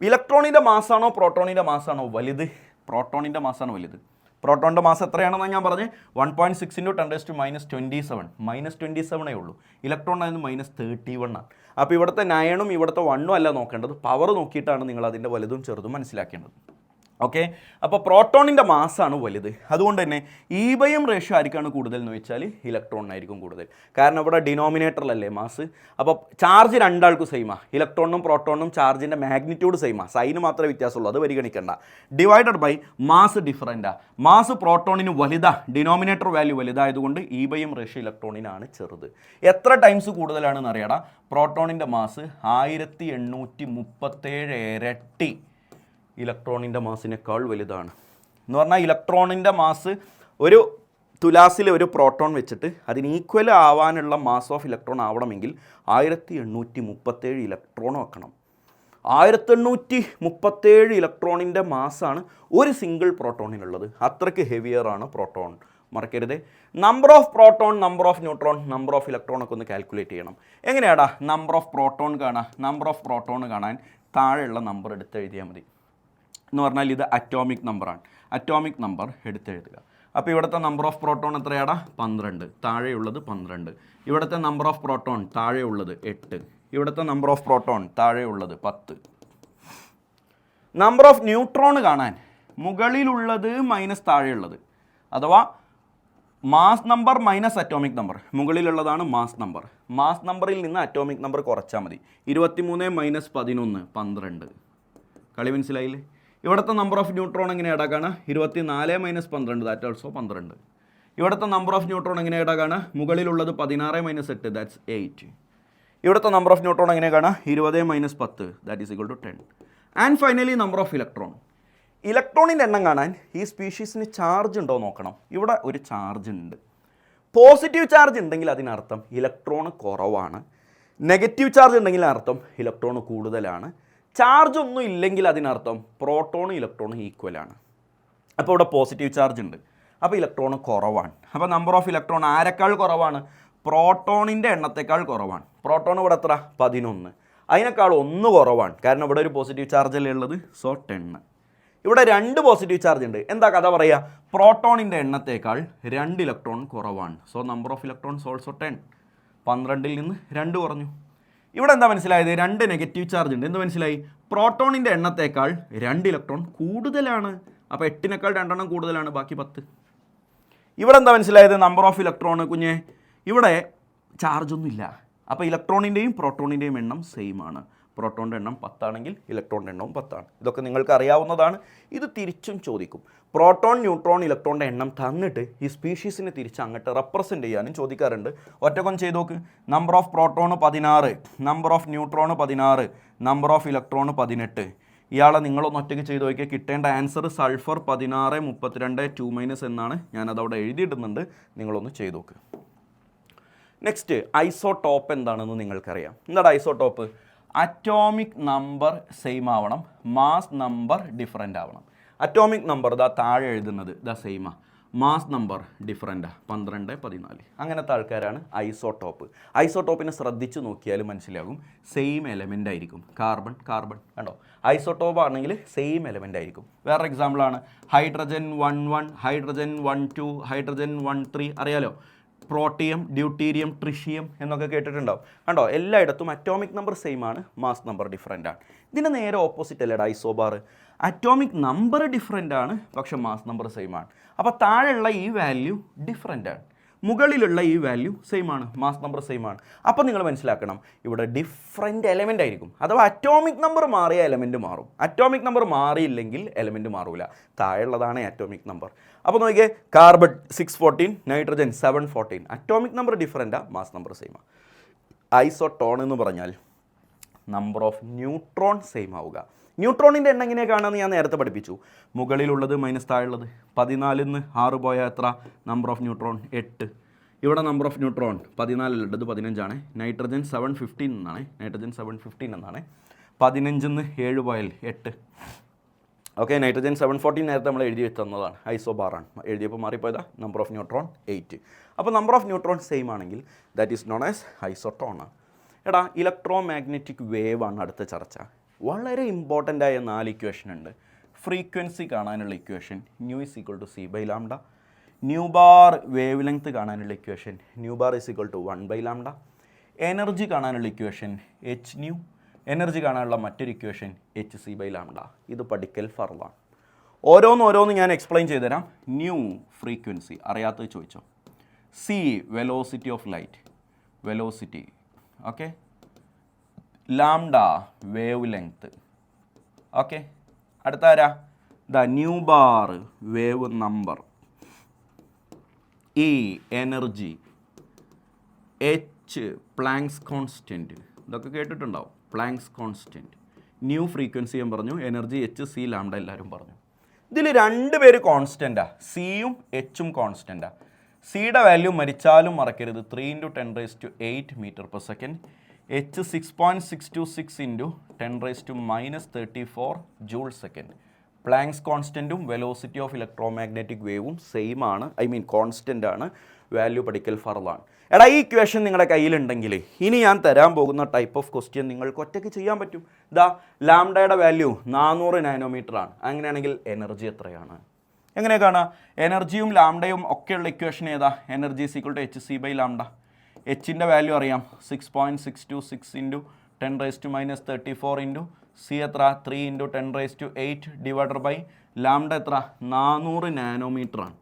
ഇലക്ട്രോണിൻ്റെ മാസാണോ പ്രോട്ടോണിൻ്റെ മാസാണോ വലുത്? പ്രോട്ടോണിൻ്റെ മാസാണ് വലുത്. പ്രോട്ടോണിൻ്റെ മാസ് എത്രയാണെന്ന് ഞാൻ പറഞ്ഞ് 1.6 × 10⁻27 -27 ഉള്ളൂ. ഇലക്ട്രോണിന് -31 ആണ്. അപ്പോൾ ഇവിടുത്തെ 9ഉം ഇവിടുത്തെ 1ഉം അല്ല നോക്കേണ്ടത്, പവർ നോക്കിയിട്ടാണ് നിങ്ങൾ അതിൻ്റെ വലുതും ചെറുതും മനസ്സിലാക്കേണ്ടത്. ഓക്കെ, അപ്പോൾ പ്രോട്ടോണിൻ്റെ മാസാണ് വലുത്. അതുകൊണ്ട് തന്നെ ഈബയും റേഷ്യോ ആയിരിക്കാണ് കൂടുതൽ എന്ന് വെച്ചാൽ ഇലക്ട്രോണിനായിരിക്കും കൂടുതൽ. കാരണം ഇവിടെ ഡിനോമിനേറ്ററിലല്ലേ മാസ്. അപ്പോൾ ചാർജ് രണ്ടാൾക്കും സെയിമാണ്. ഇലക്ട്രോണും പ്രോട്ടോണും ചാർജിൻ്റെ മാഗ്നിറ്റ്യൂഡ് സെയിമാണ്, സൈന് മാത്രമേ വ്യത്യാസമുള്ളൂ, അത് പരിഗണിക്കേണ്ട. ഡിവൈഡഡ് ബൈ മാസ് ഡിഫറൻറ്റാണ്. മാസ് പ്രോട്ടോണിന് വലുതാണ്, ഡിനോമിനേറ്റർ വാല്യൂ വലുതായതുകൊണ്ട് ഈബയും റേഷ്യോ ഇലക്ട്രോണിനാണ് ചെറുത്. എത്ര ടൈംസ് കൂടുതലാണെന്ന് അറിയാടാ? പ്രോട്ടോണിൻ്റെ മാസ് 1837 ഇരട്ടി ഇലക്ട്രോണിൻ്റെ മാസിനേക്കാൾ വലുതാണ്. എന്ന് പറഞ്ഞാൽ ഇലക്ട്രോണിൻ്റെ മാസ് ഒരു തുലാസിൽ ഒരു പ്രോട്ടോൺ വെച്ചിട്ട് അതിന് ഈക്വൽ ആവാനുള്ള മാസ് ഓഫ് ഇലക്ട്രോൺ ആവണമെങ്കിൽ 1837 ഇലക്ട്രോൺ വെക്കണം. 1837 ഇലക്ട്രോണിൻ്റെ മാസാണ് ഒരു സിംഗിൾ പ്രോട്ടോണിനുള്ളത്. അത്രയ്ക്ക് ഹെവിയറാണ് പ്രോട്ടോൺ. മറക്കരുത്. Number of proton, number of neutron, number of electron ഒക്കെ ഒന്ന് കാൽക്കുലേറ്റ് ചെയ്യണം. എങ്ങനെയാടാ നമ്പർ ഓഫ് പ്രോട്ടോൺ കാണാം? നമ്പർ ഓഫ് പ്രോട്ടോൺ കാണാൻ താഴെയുള്ള നമ്പർ എടുത്ത് എഴുതിയാൽ മതി. എന്ന് പറഞ്ഞാൽ ഇത് അറ്റോമിക് നമ്പറാണ്. അറ്റോമിക് നമ്പർ എടുത്തെഴുതുക. അപ്പോൾ ഇവിടുത്തെ നമ്പർ ഓഫ് പ്രോട്ടോൺ എത്രയാടാ? 12. താഴെയുള്ളത് 12. ഇവിടുത്തെ നമ്പർ ഓഫ് പ്രോട്ടോൺ താഴെയുള്ളത് 8. ഇവിടുത്തെ നമ്പർ ഓഫ് പ്രോട്ടോൺ താഴെയുള്ളത് 10. നമ്പർ ഓഫ് ന്യൂട്രോൺ കാണാൻ മുകളിലുള്ളത് മൈനസ് താഴെയുള്ളത്, അഥവാ mass number minus atomic number. മുകളിലുള്ളതാണ് മാസ് നമ്പർ. മാസ് നമ്പറിൽ നിന്ന് അറ്റോമിക് നമ്പർ കുറച്ചാൽ മതി. 23 - 11 12. കളി മനസ്സിലായില്ലേ? ഇവിടുത്തെ നമ്പർ ഓഫ് ന്യൂട്രോൺ എങ്ങനെ ഇടാക്കാണ്? 24 - 12 ദാറ്റ് ഓൾസോ 12. ഇവിടുത്തെ നമ്പർ ഓഫ് ന്യൂട്രോൺ എങ്ങനെ ഇടാക്കാണ്? മുകളിലുള്ളത് 16 - 8 ദാറ്റ്സ് 8. ഇവിടുത്തെ നമ്പർ ഓഫ് ന്യൂട്രോൺ എങ്ങനെ കാണാം? 20 - 10 that is equal to 10. And finally number of electron. ഇലക്ട്രോണിൻ്റെ എണ്ണം കാണാൻ ഈ സ്പീഷീസിന് ചാർജ് ഉണ്ടോ നോക്കണം. ഇവിടെ ഒരു ചാർജ് ഉണ്ട്. പോസിറ്റീവ് ചാർജ് ഉണ്ടെങ്കിൽ അതിനർത്ഥം ഇലക്ട്രോൺ കുറവാണ്. നെഗറ്റീവ് ചാർജ് ഉണ്ടെങ്കിൽ അർത്ഥം ഇലക്ട്രോൺ കൂടുതലാണ്. ചാർജ് ഒന്നും ഇല്ലെങ്കിൽ അതിനർത്ഥം പ്രോട്ടോണും ഇലക്ട്രോണും ഈക്വലാണ്. അപ്പോൾ ഇവിടെ പോസിറ്റീവ് ചാർജ് ഉണ്ട്, അപ്പോൾ ഇലക്ട്രോൺ കുറവാണ്. അപ്പോൾ നമ്പർ ഓഫ് ഇലക്ട്രോൺ ആരെക്കാൾ കുറവാണ്? പ്രോട്ടോണിൻ്റെ എണ്ണത്തേക്കാൾ കുറവാണ്. പ്രോട്ടോൺ ഇവിടെ എത്ര? 11. അതിനേക്കാൾ 1 കുറവാണ്, കാരണം ഇവിടെ ഒരു പോസിറ്റീവ് ചാർജ് അല്ലേ ഉള്ളത്. സോ 10. ഇവിടെ 2 പോസിറ്റീവ് ചാർജ് ഉണ്ട്. എന്താ കഥ പറയുക? പ്രോട്ടോണിൻ്റെ എണ്ണത്തേക്കാൾ 2 ഇലക്ട്രോൺ കുറവാണ്. So number of electrons also 10. 12ൽ നിന്ന് 2 കുറഞ്ഞു. ഇവിടെ എന്താ മനസ്സിലായത്? 2 നെഗറ്റീവ് ചാർജ് ഉണ്ട്. എന്ത് മനസ്സിലായി? പ്രോട്ടോണിൻ്റെ എണ്ണത്തേക്കാൾ 2 ഇലക്ട്രോൺ കൂടുതലാണ്. അപ്പോൾ 8നേക്കാൾ 2 കൂടുതലാണ്, ബാക്കി 10. ഇവിടെ എന്താ മനസ്സിലായത്? നമ്പർ ഓഫ് ഇലക്ട്രോൺ കുഞ്ഞെ, ഇവിടെ ചാർജൊന്നുമില്ല. അപ്പോൾ ഇലക്ട്രോണിൻ്റെയും പ്രോട്ടോണിൻ്റെയും എണ്ണം സെയിം ആണ്. പ്രോട്ടോണിൻ്റെ എണ്ണം 10 ആണെങ്കിൽ ഇലക്ട്രോണിൻ്റെ എണ്ണവും 10 ആണ്. ഇതൊക്കെ നിങ്ങൾക്ക് അറിയാവുന്നതാണ്. ഇത് തിരിച്ചും ചോദിക്കും. പ്രോട്ടോൺ, ന്യൂട്രോൺ, ഇലക്ട്രോണിൻ്റെ എണ്ണം തന്നിട്ട് ഈ സ്പീഷീസിനെ തിരിച്ച് അങ്ങോട്ട് റെപ്രസെൻ്റ് ചെയ്യാനും ചോദിക്കാറുണ്ട്. ഒറ്റക്കൊന്ന് ചെയ്ത് നോക്ക്. Number of proton 16, number of neutron 16, number of electron 18. ഇയാളെ നിങ്ങളൊന്ന് ഒറ്റയ്ക്ക് ചെയ്ത് നോക്കിയാൽ കിട്ടേണ്ട ആൻസർ സൾഫർ 16, 32, 2- എന്നാണ്. ഞാനതവിടെ എഴുതിയിടുന്നുണ്ട്, നിങ്ങളൊന്ന് ചെയ്ത് നോക്ക്. നെക്സ്റ്റ്, ഐസോടോപ്പ് എന്താണെന്ന് നിങ്ങൾക്കറിയാം. എന്താണ് ഐസോടോപ്പ്? അറ്റോമിക് നമ്പർ സെയിം ആവണം, മാസ് നമ്പർ ഡിഫറൻ്റ് ആവണം. അറ്റോമിക് നമ്പർ ഇതാ താഴെ എഴുതുന്നത് ഇതാ സെയിമാ, മാസ് നമ്പർ ഡിഫറൻ്റാ, 12, 14. അങ്ങനത്തെ ആൾക്കാരാണ് ഐസോടോപ്പ്. ഐസോടോപ്പിനെ ശ്രദ്ധിച്ച് നോക്കിയാൽ മനസ്സിലാകും, സെയിം എലമെൻ്റ് ആയിരിക്കും. കാർബൺ കാർബൺ കണ്ടോ, ഐസോടോപ്പ് ആണെങ്കിൽ സെയിം എലമെൻ്റ് ആയിരിക്കും. വേറെ എക്സാമ്പിളാണ് ഹൈഡ്രജൻ 1,1, ഹൈഡ്രജൻ 1,2, ഹൈഡ്രജൻ 1,3. അറിയാലോ, പ്രോട്ടിയം, ഡ്യൂട്ടീരിയം, ട്രിഷിയം എന്നൊക്കെ കേട്ടിട്ടുണ്ടാവും. കണ്ടോ, എല്ലായിടത്തും അറ്റോമിക് നമ്പർ സെയിം ആണ്, മാസ് നമ്പർ ഡിഫറൻ്റ് ആണ്. ഇതിന് നേരെ ഓപ്പോസിറ്റ് അല്ലേടാ ഐസോബാർ. അറ്റോമിക് നമ്പർ ഡിഫറൻ്റ് ആണ്, പക്ഷേ മാസ് നമ്പർ സെയിം ആണ്. അപ്പോൾ താഴെയുള്ള ഈ വാല്യൂ ഡിഫറൻ്റ് ആണ്, മുകളിലുള്ള ഈ വാല്യൂ സെയിം ആണ്, മാസ് നമ്പർ സെയിം ആണ്. അപ്പോൾ നിങ്ങൾ മനസ്സിലാക്കണം, ഇവിടെ ഡിഫറെൻ്റ് എലമെൻ്റ് ആയിരിക്കും. അഥവാ അറ്റോമിക് നമ്പർ മാറിയ എലമെൻറ്റ് മാറും, അറ്റോമിക് നമ്പർ മാറിയില്ലെങ്കിൽ എലമെൻറ്റ് മാറില്ല. താഴെയുള്ളതാണ് അറ്റോമിക് നമ്പർ. അപ്പോൾ നോക്കിയേ, കാർബൺ 614, നൈട്രജൻ 714. അറ്റോമിക് നമ്പർ ഡിഫറൻ്റാ, മാസ് നമ്പർ സെയിമാണ്. ഐസോട്ടോൺ എന്ന് പറഞ്ഞാൽ നമ്പർ ഓഫ് ന്യൂട്രോൺ സെയിം ആവുക. ന്യൂട്രോണിൻ്റെ എണ്ണം എങ്ങനെയാണ് കാണുമെന്ന് ഞാൻ നേരത്തെ പഠിപ്പിച്ചു. മുകളിലുള്ളത് മൈനസ് താഴെയുള്ളത്. 14 6 പോയാൽ എത്ര? Number of neutron 8. ഇവിടെ നമ്പർ ഓഫ് ന്യൂട്രോൺ 14 ഇത് 15 ആണ്. നൈട്രജൻ 715 എന്നാണ്, നൈട്രജൻ 715 എന്നാണ്. 15 7 പോയാൽ 8. ഓക്കെ, നൈട്രജൻ 714 നേരത്തെ നമ്മൾ എഴുതി തന്നതാണ്, ഐസോബാറാണ്. എഴുതിയപ്പോൾ മാറിപ്പോയതാ, നമ്പർ ഓഫ് ന്യൂട്രോൺ 8. അപ്പോൾ നമ്പർ ഓഫ് ന്യൂട്രോൺ സെയിം ആണെങ്കിൽ that is known as isotone. എടാ, ഇലക്ട്രോ മാഗ്നറ്റിക് വേവ് ആണ് അടുത്ത ചർച്ച. വളരെ ഇമ്പോർട്ടൻ്റ് ആയ 4 ഇക്വേഷൻ ഉണ്ട്. ഫ്രീക്വൻസി കാണാനുള്ള equation nu is equal to c/λ. Nu bar wavelength കാണാനുള്ള equation nu bar is equal to 1/λ. Energy കാണാനുള്ള ഇക്വേഷൻ h ന്യൂ. എനർജി കാണാനുള്ള മറ്റൊരു ഇക്വേഷൻ hc/λ. ഇത് പഠിക്കൽ ഫർളാണ്. ഓരോന്ന് ഞാൻ എക്സ്പ്ലെയിൻ ചെയ്തുതരാം. ന്യൂ ഫ്രീക്വൻസി അറിയാത്തത് ചോദിച്ചോ. c velocity of light, velocity. Okay, lambda wave length. Okay, അടുത്ത ആരാ? The new bar wave number, E energy, H planks constant. ഇതൊക്കെ കേട്ടിട്ടുണ്ടാവും, പ്ലാങ്ക്സ് കോൺസ്റ്റൻറ്റ്. ന്യൂ ഫ്രീക്വൻസി ഞാൻ പറഞ്ഞു, എനർജി എച്ച് സി ലാംഡ എല്ലാവരും പറഞ്ഞു. ഇതിൽ 2 പേര് കോൺസ്റ്റൻറ്റാണ്, സിയും എച്ചും കോൺസ്റ്റൻറ്റാണ്. സിയുടെ വാല്യൂ മരിച്ചാലും മറക്കരുത്, 3 × 10⁸ m/s. h 6.626 × 10⁻⁻34 J/s. പ്ലാങ്ക്സ് കോൺസ്റ്റൻറ്റും വെലോസിറ്റി ഓഫ് ഇലക്ട്രോമാഗ്നറ്റിക് വേവും സെയിം ആണ്, കോൺസ്റ്റൻ്റ് ആണ്. വാല്യൂ പഠിക്കൽ ഫർളാണ്. എടാ, ഈ ഇക്വേഷൻ നിങ്ങളുടെ കയ്യിലുണ്ടെങ്കിൽ ഇനി ഞാൻ തരാൻ പോകുന്ന ടൈപ്പ് ഓഫ് ക്വസ്റ്റ്യൻ നിങ്ങൾക്ക് ഒറ്റയ്ക്ക് ചെയ്യാൻ പറ്റും. ലാംഡയുടെ വാല്യൂ 400 നാനോമീറ്റർ ആണ്. അങ്ങനെയാണെങ്കിൽ എനർജി എത്രയാണ്? എങ്ങനെ കാണാം? എനർജിയും ലാംഡയും ഒക്കെയുള്ള ഇക്വേഷൻ ഏതാ? Energy is equal to hc/λ. എച്ചിൻ്റെ വാല്യൂ അറിയാം, 6.626 × 10⁻⁻34 സി എത്ര? 3 × 10⁸ ഡിവൈഡഡ് ബൈ ലാംഡ എത്ര? 400 നാനോമീറ്റർ ആണ്.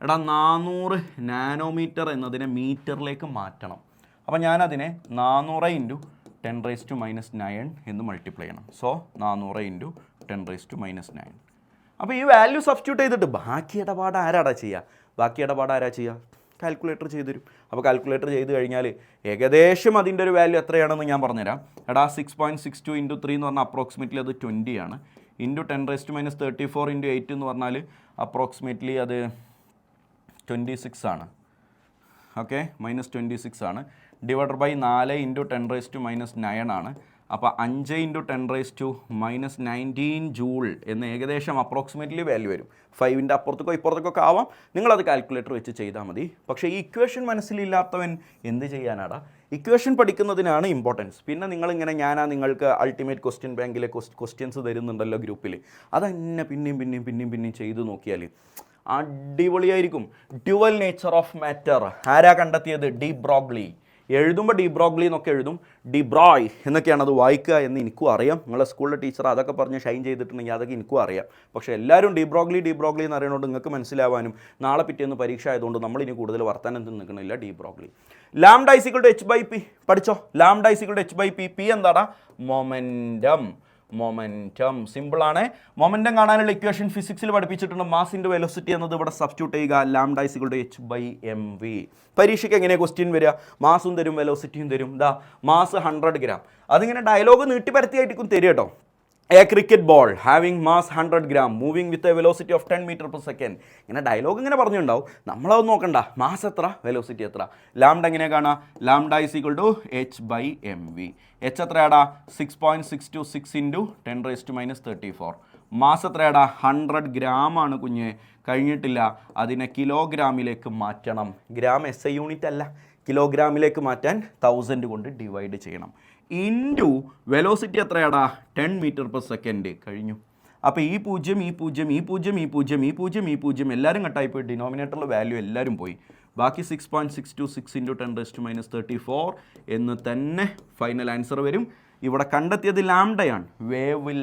എടാ, 400 നാനോമീറ്റർ എന്നതിനെ മീറ്ററിലേക്ക് മാറ്റണം. അപ്പോൾ ഞാനതിനെ 400 × 10⁻⁹ എന്ന് മൾട്ടിപ്ലൈ ചെയ്യണം. സോ 400 × 10⁻⁹. അപ്പോൾ ഈ വാല്യൂ സബ്സ്റ്റിറ്റ്യൂട്ട് ചെയ്തിട്ട് ബാക്കി ഇടപാട് ആരാടാ ചെയ്യുക? കാൽക്കുലേറ്റർ ചെയ്തു തരും. അപ്പോൾ കാൽക്കുലേറ്റർ ചെയ്ത് കഴിഞ്ഞാൽ ഏകദേശം അതിൻ്റെ ഒരു വാല്യൂ എത്രയാണെന്ന് ഞാൻ പറഞ്ഞുതരാം. എടാ, 6.62 × 3 എന്ന് പറഞ്ഞാൽ അപ്രോക്സിമേറ്റ്ലി അത് 20 ആണ്. × 10⁻⁻34 × 8 എന്ന് പറഞ്ഞാൽ അപ്രോക്സിമേറ്റ്ലി അത് 26 ആണ്. ഓക്കെ, -26 ആണ്. ഡിവൈഡഡ് ബൈ 4 × 10⁻⁹ ആണ്. അപ്പോൾ 5 × 10⁻⁻19 ജൂൾ എന്ന് ഏകദേശം അപ്രോക്സിമേറ്റ്ലി വാല്യൂ വരും. 5ൻ്റെ അപ്പുറത്തേക്കോ ഇപ്പുറത്തേക്കൊക്കെ ആവാം, നിങ്ങളത് കാൽക്കുലേറ്റർ വെച്ച് ചെയ്താൽ മതി. പക്ഷേ ഈ ഇക്വേഷൻ മനസ്സിലില്ലാത്തവൻ എന്ത് ചെയ്യാനാടാ? Equation പഠിക്കുന്നതിനാണ് importance. പിന്നെ നിങ്ങളിങ്ങനെ നിങ്ങൾക്ക് അൾട്ടിമേറ്റ് ക്വസ്റ്റ്യൻ ബാങ്കിലെ ക്വസ്റ്റ്യൻസ് തരുന്നുണ്ടല്ലോ ഗ്രൂപ്പിൽ, അതന്നെ പിന്നെയും ചെയ്ത് നോക്കിയാൽ അടിപൊളിയായിരിക്കും. ഡ്യുവൽ നേച്ചർ ഓഫ് മാറ്റർ ആരാ കണ്ടെത്തിയത്? D Broglie. എഴുതുമ്പോൾ ഡിബ്രോഗ്ലി എന്നൊക്കെ എഴുതും, ഡിബ്രോയ് എന്നൊക്കെയാണ് അത് വായിക്കുക എന്ന് എനിക്കും അറിയാം. നിങ്ങളെ സ്കൂളിലെ ടീച്ചർ അതൊക്കെ പറഞ്ഞ് ഷൈൻ ചെയ്തിട്ടുണ്ടെങ്കിൽ അതൊക്കെ എനിക്കും അറിയാം. പക്ഷേ എല്ലാവരും ഡിബ്രോഗ്ലി എന്ന് അറിയണോണ്ട് നിങ്ങൾക്ക് മനസ്സിലാവാനും നാളെ പിറ്റേന്ന് പരീക്ഷ ആയതുകൊണ്ട് നമ്മളിനി കൂടുതൽ വർത്താനം നിൽക്കണില്ല. De Broglie. Lambda equal to h by P പഠിച്ചോ. Lambda equal to h by P. P എന്താടാ? മൊമെൻറ്റം. സിമ്പിളാണ്. മൊമെൻറ്റം കാണാനുള്ള ഇക്വേഷൻ ഫിസിക്സിൽ പഠിപ്പിച്ചിട്ടുണ്ട്. മാസ് ഇൻറ്റു വെലോസിറ്റി എന്നത് ഇവിടെ സബ്സ്റ്റിറ്റ്യൂട്ട് ചെയ്യുക. Lambda equal to h by M V. പരീക്ഷയ്ക്ക് എങ്ങനെയാണ് ക്വസ്റ്റ്യൻ വരിക? മാസും തരും വെലോസിറ്റിയും തരും. Mass 100 gram. അതിങ്ങനെ ഡയലോഗ് നീട്ടിപ്പരത്തിയായിരിക്കും തരിക കേട്ടോ. A cricket ball having mass 100 gram moving with a velocity of 10 metre per second. ഇങ്ങനെ ഡയലോഗ് ഇങ്ങനെ പറഞ്ഞിട്ടുണ്ടാവും. നമ്മളത് നോക്കണ്ട. മാസ് എത്ര, വെലോസിറ്റി എത്ര. ലാംഡ എങ്ങനെ കാണാം? Lambda is equal to h by M V. H എത്രയാടാ? 6.626 ഇൻറ്റു 10⁻34. മാസ് എത്രയാടാ? 100 ഗ്രാം ആണ് കുഞ്ഞ്. കഴിഞ്ഞിട്ടില്ല. അതിനെ കിലോഗ്രാമിലേക്ക് മാറ്റണം. ഗ്രാം SI യൂണിറ്റ് അല്ല, കിലോഗ്രാമിലേക്ക് മാറ്റാൻ 1000 കൊണ്ട് ഡിവൈഡ് ചെയ്യണം. ഇൻറ്റു വെലോസിറ്റി എത്രയാടാ? 10 മീറ്റർ പെർ സെക്കൻഡ്. കഴിഞ്ഞു. അപ്പോൾ ഈ 0 എല്ലാവരും കട്ടായി പോയി. ഡിനോമിനേറ്ററിലെ വാല്യൂ എല്ലാവരും പോയി. ബാക്കി 6.626 ഇൻറ്റു 10⁻34 എന്ന് തന്നെ ഫൈനൽ ആൻസർ വരും. ഇവിടെ കണ്ടെത്തിയത് ലാംഡയാണ്. വേവ്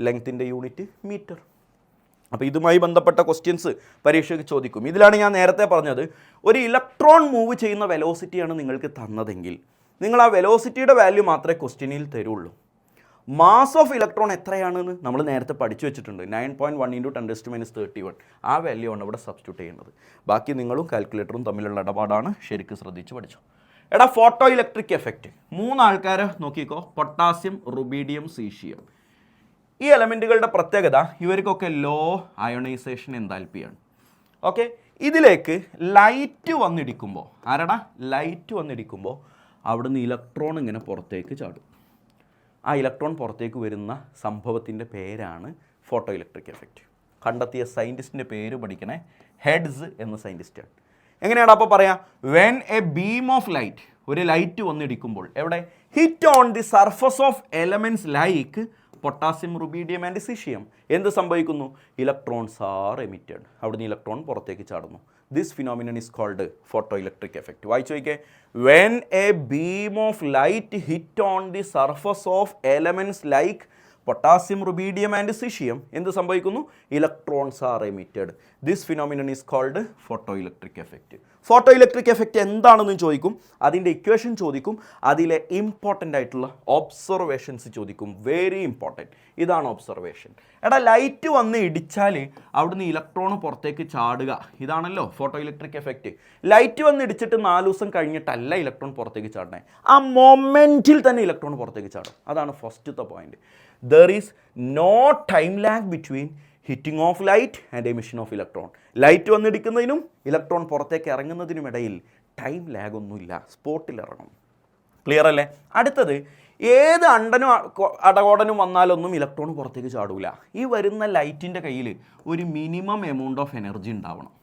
ലെങ്ത്തിൻ്റെ യൂണിറ്റ് മീറ്റർ. അപ്പോൾ ഇതുമായി ബന്ധപ്പെട്ട ക്വസ്റ്റ്യൻസ് പരീക്ഷയ്ക്ക് ചോദിക്കും. ഇതിലാണ് ഞാൻ നേരത്തെ പറഞ്ഞത്, ഒരു ഇലക്ട്രോൺ മൂവ് ചെയ്യുന്ന വെലോസിറ്റിയാണ് നിങ്ങൾക്ക് തന്നതെങ്കിൽ നിങ്ങൾ ആ വെലോസിറ്റിയുടെ വാല്യൂ മാത്രമേ ക്വസ്റ്റ്യനിൽ തരുള്ളൂ. മാസ് ഓഫ് ഇലക്ട്രോൺ എത്രയാണെന്ന് നമ്മൾ നേരത്തെ പഠിച്ചു വെച്ചിട്ടുണ്ട്. 9.1 ഇൻറ്റു 10⁻31. ആ വാല്യൂ ആണ് ഇവിടെ സബ്സ്റ്റിറ്റ്യൂട്ട് ചെയ്യുന്നത്. ബാക്കി നിങ്ങളും കാൽക്കുലേറ്ററും തമ്മിലുള്ള ഇടപാടാണ്. ശരിക്കും ശ്രദ്ധിച്ച് പഠിച്ചോ. എടാ, ഫോട്ടോ ഇലക്ട്രിക് എഫക്റ്റ് 3 ആൾക്കാരെ നോക്കിക്കോ. Potassium, rubidium, caesium. ഈ എലമെൻറ്റുകളുടെ പ്രത്യേകത ഇവർക്കൊക്കെ ലോ അയോണൈസേഷൻ എൻതാൽപ്പിയാണ്. ഓക്കെ, ഇതിലേക്ക് ലൈറ്റ് വന്നിടിക്കുമ്പോൾ, ലൈറ്റ് വന്നിടിക്കുമ്പോൾ അവിടുന്ന് ഇലക്ട്രോൺ ഇങ്ങനെ പുറത്തേക്ക് ചാടും. ആ ഇലക്ട്രോൺ പുറത്തേക്ക് വരുന്ന സംഭവത്തിൻ്റെ പേരാണ് ഫോട്ടോ ഇലക്ട്രിക് എഫക്റ്റ്. കണ്ടെത്തിയ സയൻറ്റിസ്റ്റിൻ്റെ പേര് പഠിക്കണേ. ഹെഡ്സ് എന്ന സയൻറ്റിസ്റ്റാണ്. എങ്ങനെയാണ് അപ്പോൾ പറയാം? When a beam of light, ഒരു ലൈറ്റ് വന്നിടിക്കുമ്പോൾ എവിടെ? Hit on the surface of elements like potassium, rubidium and caesium. എന്ത് സംഭവിക്കുന്നു? Electrons are emitted. അവിടുന്ന് ഇലക്ട്രോൺ പുറത്തേക്ക് ചാടുന്നു. This phenomenon is called photoelectric effect. വായിച്ചു നോക്കിയേ. When a beam of light hit on the surface of elements like potassium, rubidium and caesium, എന്ത് സംഭവിക്കുന്നു? Electrons are emitted. This phenomenon is called photoelectric effect. Photo electric effect എന്താണെന്ന് ചോദിക്കും, അതിൻ്റെ equation ചോദിക്കും, അതിലെ important ആയിട്ടുള്ള observations ചോദിക്കും. Very important. ഇതാണ് ഒബ്സർവേഷൻ. എടാ, ലൈറ്റ് വന്ന് ഇടിച്ചാൽ അവിടുന്ന് ഇലക്ട്രോൺ പുറത്തേക്ക് ചാടുക. ഇതാണല്ലോ ഫോട്ടോ ഇലക്ട്രിക് എഫക്റ്റ്. ലൈറ്റ് വന്ന് ഇടിച്ചിട്ട് 4 ദിവസം കഴിഞ്ഞിട്ടല്ല ഇലക്ട്രോൺ പുറത്തേക്ക് ചാടണേ. ആ മൊമെൻറ്റിൽ തന്നെ ഇലക്ട്രോൺ പുറത്തേക്ക് ചാടും. അതാണ് ഫസ്റ്റത്തെ point. There is no time lag between hitting of light and emission of electron. Light വന്നിടിക്കുന്നതിനും ഇലക്ട്രോൺ പുറത്തേക്ക് ഇറങ്ങുന്നതിനും ഇടയിൽ ടൈം ലാഗ് ഒന്നുമില്ല. സ്പോട്ടിൽ ഇറങ്ങും. ക്ലിയർ അല്ലേ? അടുത്തത്, ഏത് അണ്ടനും അടകോടനും വന്നാലൊന്നും ഇലക്ട്രോൺ പുറത്തേക്ക് ചാടൂല. ഈ വരുന്ന ലൈറ്റിൻ്റെ കയ്യിൽ ഒരു മിനിമം എമൗണ്ട് ഓഫ് എനർജി ഉണ്ടാവണം.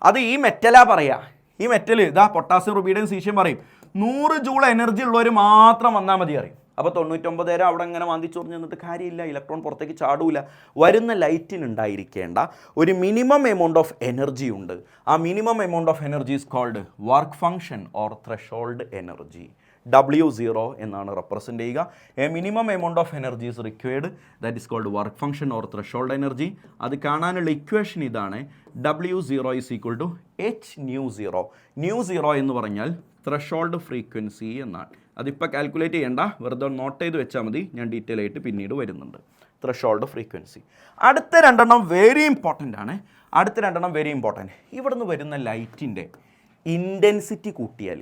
അത് ഈ മെറ്റലാ പറയുക. ഈ മെറ്റൽ പൊട്ടാസ്യം, റുബീഡിയം, സീഷ്യം പറയും 100 ജൂൾ എനർജി ഉള്ളവർ മാത്രം വന്നാൽ മതി അറിയും. അപ്പോൾ 99 അവിടെ ഇങ്ങനെ മാന്തിച്ചോറിഞ്ഞ് നിന്നിട്ട് കാര്യമില്ല, ഇലക്ട്രോൺ പുറത്തേക്ക് ചാടൂല. വരുന്ന ലൈറ്റിനുണ്ടായിരിക്കേണ്ട ഒരു മിനിമം എമൗണ്ട് ഓഫ് എനർജി ഉണ്ട്. ആ minimum amount of energy is called work function or threshold energy. W0 എന്നാണ് റെപ്രസെൻ്റ് ചെയ്യുക. A minimum amount of energy is required, that is called work function or threshold energy. അത് കാണാനുള്ള equation ഇതാണ്. W0 is equal to h nu0. nu0 എന്ന് പറഞ്ഞാൽ threshold frequency എന്നാണ്. അതിപ്പോൾ calculate ചെയ്യേണ്ട, വെറുതെ നോട്ട് ചെയ്ത് വെച്ചാൽ മതി. ഞാൻ ഡീറ്റെയിൽ ആയിട്ട് പിന്നീട് വരുന്നുണ്ട്. Threshold frequency. അടുത്ത 2 വെരി ഇമ്പോർട്ടൻ്റ് ആണ്. ഇവിടുന്ന് വരുന്ന ലൈറ്റിൻ്റെ ഇൻറ്റൻസിറ്റി കൂട്ടിയാൽ,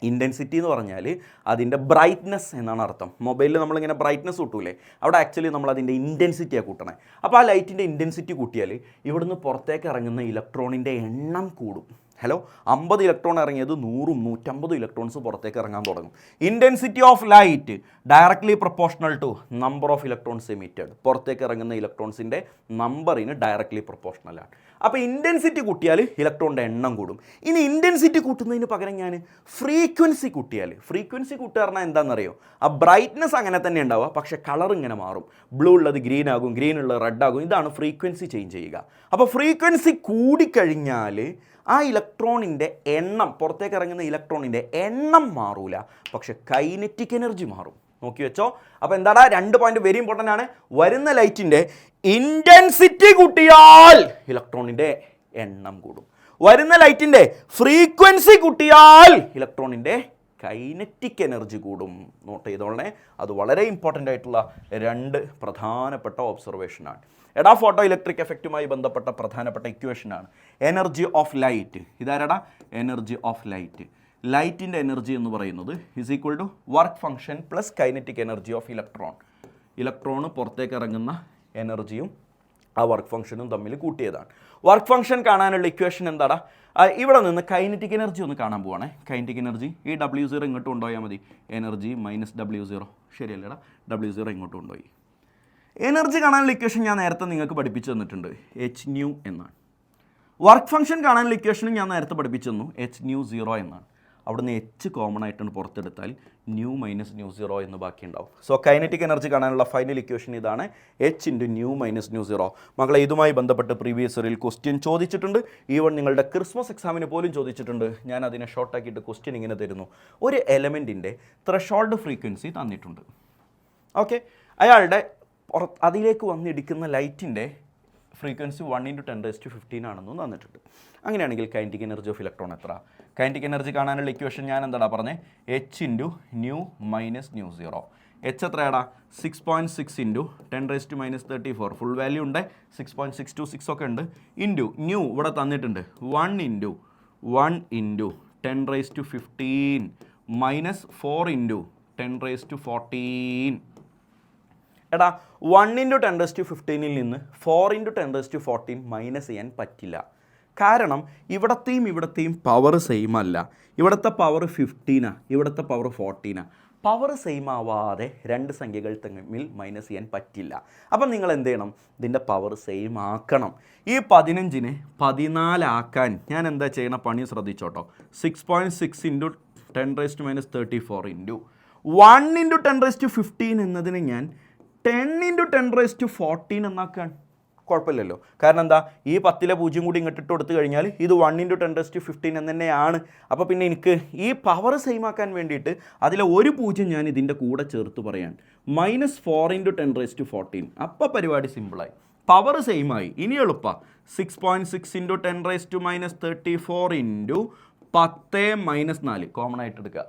ഇൻറ്റൻസിറ്റി എന്ന് പറഞ്ഞാൽ അതിൻ്റെ ബ്രൈറ്റ്നസ് എന്നാണ് അർത്ഥം. മൊബൈലിൽ നമ്മളിങ്ങനെ ബ്രൈറ്റ്നസ് കൂട്ടൂലേ, അവിടെ ആക്ച്വലി നമ്മൾ അതിൻ്റെ ഇൻറ്റൻസിറ്റിയാണ് കൂട്ടണേ. അപ്പോൾ ആ ലൈറ്റിൻ്റെ ഇൻറ്റൻസിറ്റി കൂട്ടിയാൽ ഇവിടുന്ന് പുറത്തേക്ക് ഇറങ്ങുന്ന ഇലക്ട്രോണിൻ്റെ എണ്ണം കൂടും. 50 ഇലക്ട്രോൺ ഇറങ്ങിയത് 100, 150 ഇലക്ട്രോൺസ് പുറത്തേക്ക് ഇറങ്ങാൻ തുടങ്ങും. Intensity of light directly proportional to number of electrons emitted. പുറത്തേക്ക് ഇറങ്ങുന്ന ഇലക്ട്രോൺസിൻ്റെ നമ്പറിന് ഡയറക്ട്ലി പ്രൊപ്പോർഷണലാണ്. അപ്പോൾ ഇൻറ്റൻസിറ്റി കൂട്ടിയാൽ ഇലക്ട്രോണിൻ്റെ എണ്ണം കൂടും. ഇനി ഇൻറ്റൻസിറ്റി കൂട്ടുന്നതിന് പകരം ഞാൻ ഫ്രീക്വൻസി കൂട്ടിയാൽ, ഫ്രീക്വൻസി കൂട്ടുക പറഞ്ഞാൽ എന്താണെന്നറിയോ, ആ ബ്രൈറ്റ്നസ് അങ്ങനെ തന്നെ ഉണ്ടാവുക, പക്ഷേ കളർ ഇങ്ങനെ മാറും. ബ്ലൂ ഉള്ളത് ഗ്രീൻ ആകും, ഗ്രീൻ ഉള്ളത് റെഡ് ആകും. ഇതാണ് ഫ്രീക്വൻസി ചേഞ്ച് ചെയ്യുക. അപ്പോൾ ഫ്രീക്വൻസി കൂടിക്കഴിഞ്ഞാൽ ആ ഇലക്ട്രോണിൻ്റെ എണ്ണം, പുറത്തേക്ക് ഇറങ്ങുന്ന ഇലക്ട്രോണിൻ്റെ എണ്ണം മാറൂല, പക്ഷെ കൈനറ്റിക് എനർജി മാറും. നോക്കി വെച്ചോ. അപ്പോൾ എന്താടാ, 2 പോയിന്റ് വെരി ഇമ്പോർട്ടൻ്റ് ആണ്. വരുന്ന ലൈറ്റിൻ്റെ ഇൻറ്റൻസിറ്റി കൂട്ടിയാൽ ഇലക്ട്രോണിൻ്റെ എണ്ണം കൂടും. വരുന്ന ലൈറ്റിൻ്റെ ഫ്രീക്വൻസി കൂട്ടിയാൽ ഇലക്ട്രോണിൻ്റെ കൈനറ്റിക് എനർജി കൂടും. നോട്ട് ചെയ്തോളണേ, അത് വളരെ ഇമ്പോർട്ടൻ്റ് ആയിട്ടുള്ള 2 പ്രധാനപ്പെട്ട ഒബ്സർവേഷനാണ്. എടാ, ഫോട്ടോ ഇലക്ട്രിക് എഫക്റ്റുമായി ബന്ധപ്പെട്ട പ്രധാനപ്പെട്ട ഇക്വേഷനാണ് എനർജി ഓഫ് ലൈറ്റ്. ഇതാരടാ, എനർജി ഓഫ് ലൈറ്റ്. ലൈറ്റിൻ്റെ എനർജി എന്ന് പറയുന്നത് is equal to work function plus kinetic energy of electron. Electron പുറത്തേക്ക് ഇറങ്ങുന്ന എനർജിയും ആ വർക്ക് ഫംഗ്ഷനും തമ്മിൽ കൂട്ടിയതാണ്. വർക്ക് ഫംഗ്ഷൻ കാണാനുള്ള ഇക്വേഷൻ എന്താടാ, ഇവിടെ നിന്ന് കൈനറ്റിക് എനർജി ഒന്ന് കാണാൻ പോവാണേ. കൈനറ്റിക് എനർജി ഈ W0 ഇങ്ങോട്ട് കൊണ്ടുപോയാൽ മതി. എനർജി മൈനസ് W0, ശരിയല്ലേടാ, W0 ഇങ്ങോട്ട് കൊണ്ടുപോയി. എനർജി കാണാനുള്ള ഇക്വേഷൻ ഞാൻ നേരത്തെ നിങ്ങൾക്ക് പഠിപ്പിച്ചു തന്നിട്ടുണ്ട്, hν എന്നാണ്. വർക്ക് ഫംഗ്ഷൻ കാണാനുള്ള ഇക്വേഷനും ഞാൻ നേരത്തെ പഠിപ്പിച്ചു തന്നു, hν0 എന്നാണ്. അവിടുന്ന് h കോമൺ ആയിട്ടാണ് പുറത്തെടുത്താൽ ν മൈനസ് ν0 എന്ന് ബാക്കി ഉണ്ടാവും. സോ കൈനറ്റിക് എനർജി കാണാനുള്ള ഫൈനൽ ഇക്വേഷൻ ഇതാണ്, h × ν മൈനസ് ν0. മക്കളെ, ഇതുമായി ബന്ധപ്പെട്ട് പ്രീവിയസ് ഇയറിൽ ക്വസ്റ്റ്യൻ ചോദിച്ചിട്ടുണ്ട്. ഈവൻ നിങ്ങളുടെ ക്രിസ്മസ് എക്സാമിന് പോലും ചോദിച്ചിട്ടുണ്ട്. ഞാൻ അതിനെ ഷോർട്ടാക്കിയിട്ട് ക്വസ്റ്റ്യൻ ഇങ്ങനെ തരുന്നു. ഒരു എലമെൻറ്റിൻ്റെ ത്രഷോൾഡ് ഫ്രീക്വൻസി തന്നിട്ടുണ്ട്. ഓക്കെ, അയാളുടെ അതിലേക്ക് വന്നിടിക്കുന്ന ലൈറ്റിൻ്റെ ഫ്രീക്വൻസി 1 × 10⁻15 ആണെന്നും തന്നിട്ടുണ്ട്. അങ്ങനെയാണെങ്കിൽ കൈനറ്റിക് എനർജി ഓഫ് ഇലക്ട്രോൺ എത്ര? കൈനറ്റിക് എനർജി കാണാനുള്ള ഇക്വേഷൻ ഞാൻ എന്താടാ പറഞ്ഞത്, h × ν മൈനസ് ν0. h എത്രയാടാ, 6.6 × 10⁻34. ഫുൾ വാല്യൂ ഉണ്ട്, 6.626 ഒക്കെ ഉണ്ട്. ഇൻറ്റു ന്യൂ ഇവിടെ തന്നിട്ടുണ്ട് 1 × 10⁻15 മൈനസ് 4 × 10⁻14. എടാ, 1 × 10⁻15 നിന്ന് 4 × 10⁻14 മൈനസ് ചെയ്യാൻ പറ്റില്ല. കാരണം ഇവിടത്തെയും പവർ സെയിം അല്ല. ഇവിടുത്തെ പവർ 15, ഇവിടുത്തെ പവർ 14. പവർ സെയിം ആവാതെ 2 സംഖ്യകൾ തമ്മിൽ മൈനസ് ചെയ്യാൻ പറ്റില്ല. അപ്പം നിങ്ങൾ എന്ത് ചെയ്യണം, ഇതിൻ്റെ പവർ സെയിം ആക്കണം. ഈ 15നെ 14 ആക്കാൻ ഞാൻ എന്താ ചെയ്യണ പണി ശ്രദ്ധിച്ചോട്ടോ. 6.6 × 10⁻34 × 1 × 10⁻15 എന്നതിനെ ഞാൻ 10 × 10⁻14 എന്നാക്കാൻ കുഴപ്പമില്ലല്ലോ. കാരണം എന്താ, ഈ 10ലെ 0 കൂടി ഇങ്ങോട്ട് ഇട്ട് കൊടുത്തു കഴിഞ്ഞാൽ ഇത് 1 × 10⁻15 എന്ന് തന്നെയാണ്. അപ്പോൾ പിന്നെ എനിക്ക് ഈ പവർ സെയിം ആക്കാൻ വേണ്ടിയിട്ട് അതിലെ ഒരു 0 ഞാൻ ഇതിൻ്റെ കൂടെ ചേർത്ത് പറയാൻ, -4 × 10⁻14. അപ്പോൾ പരിപാടി സിമ്പിളായി, പവർ സെയിം ആയി. ഇനി എളുപ്പ 6.6 × 10⁻34 × 10 - 4 കോമൺ ആയിട്ട് എടുക്കുക.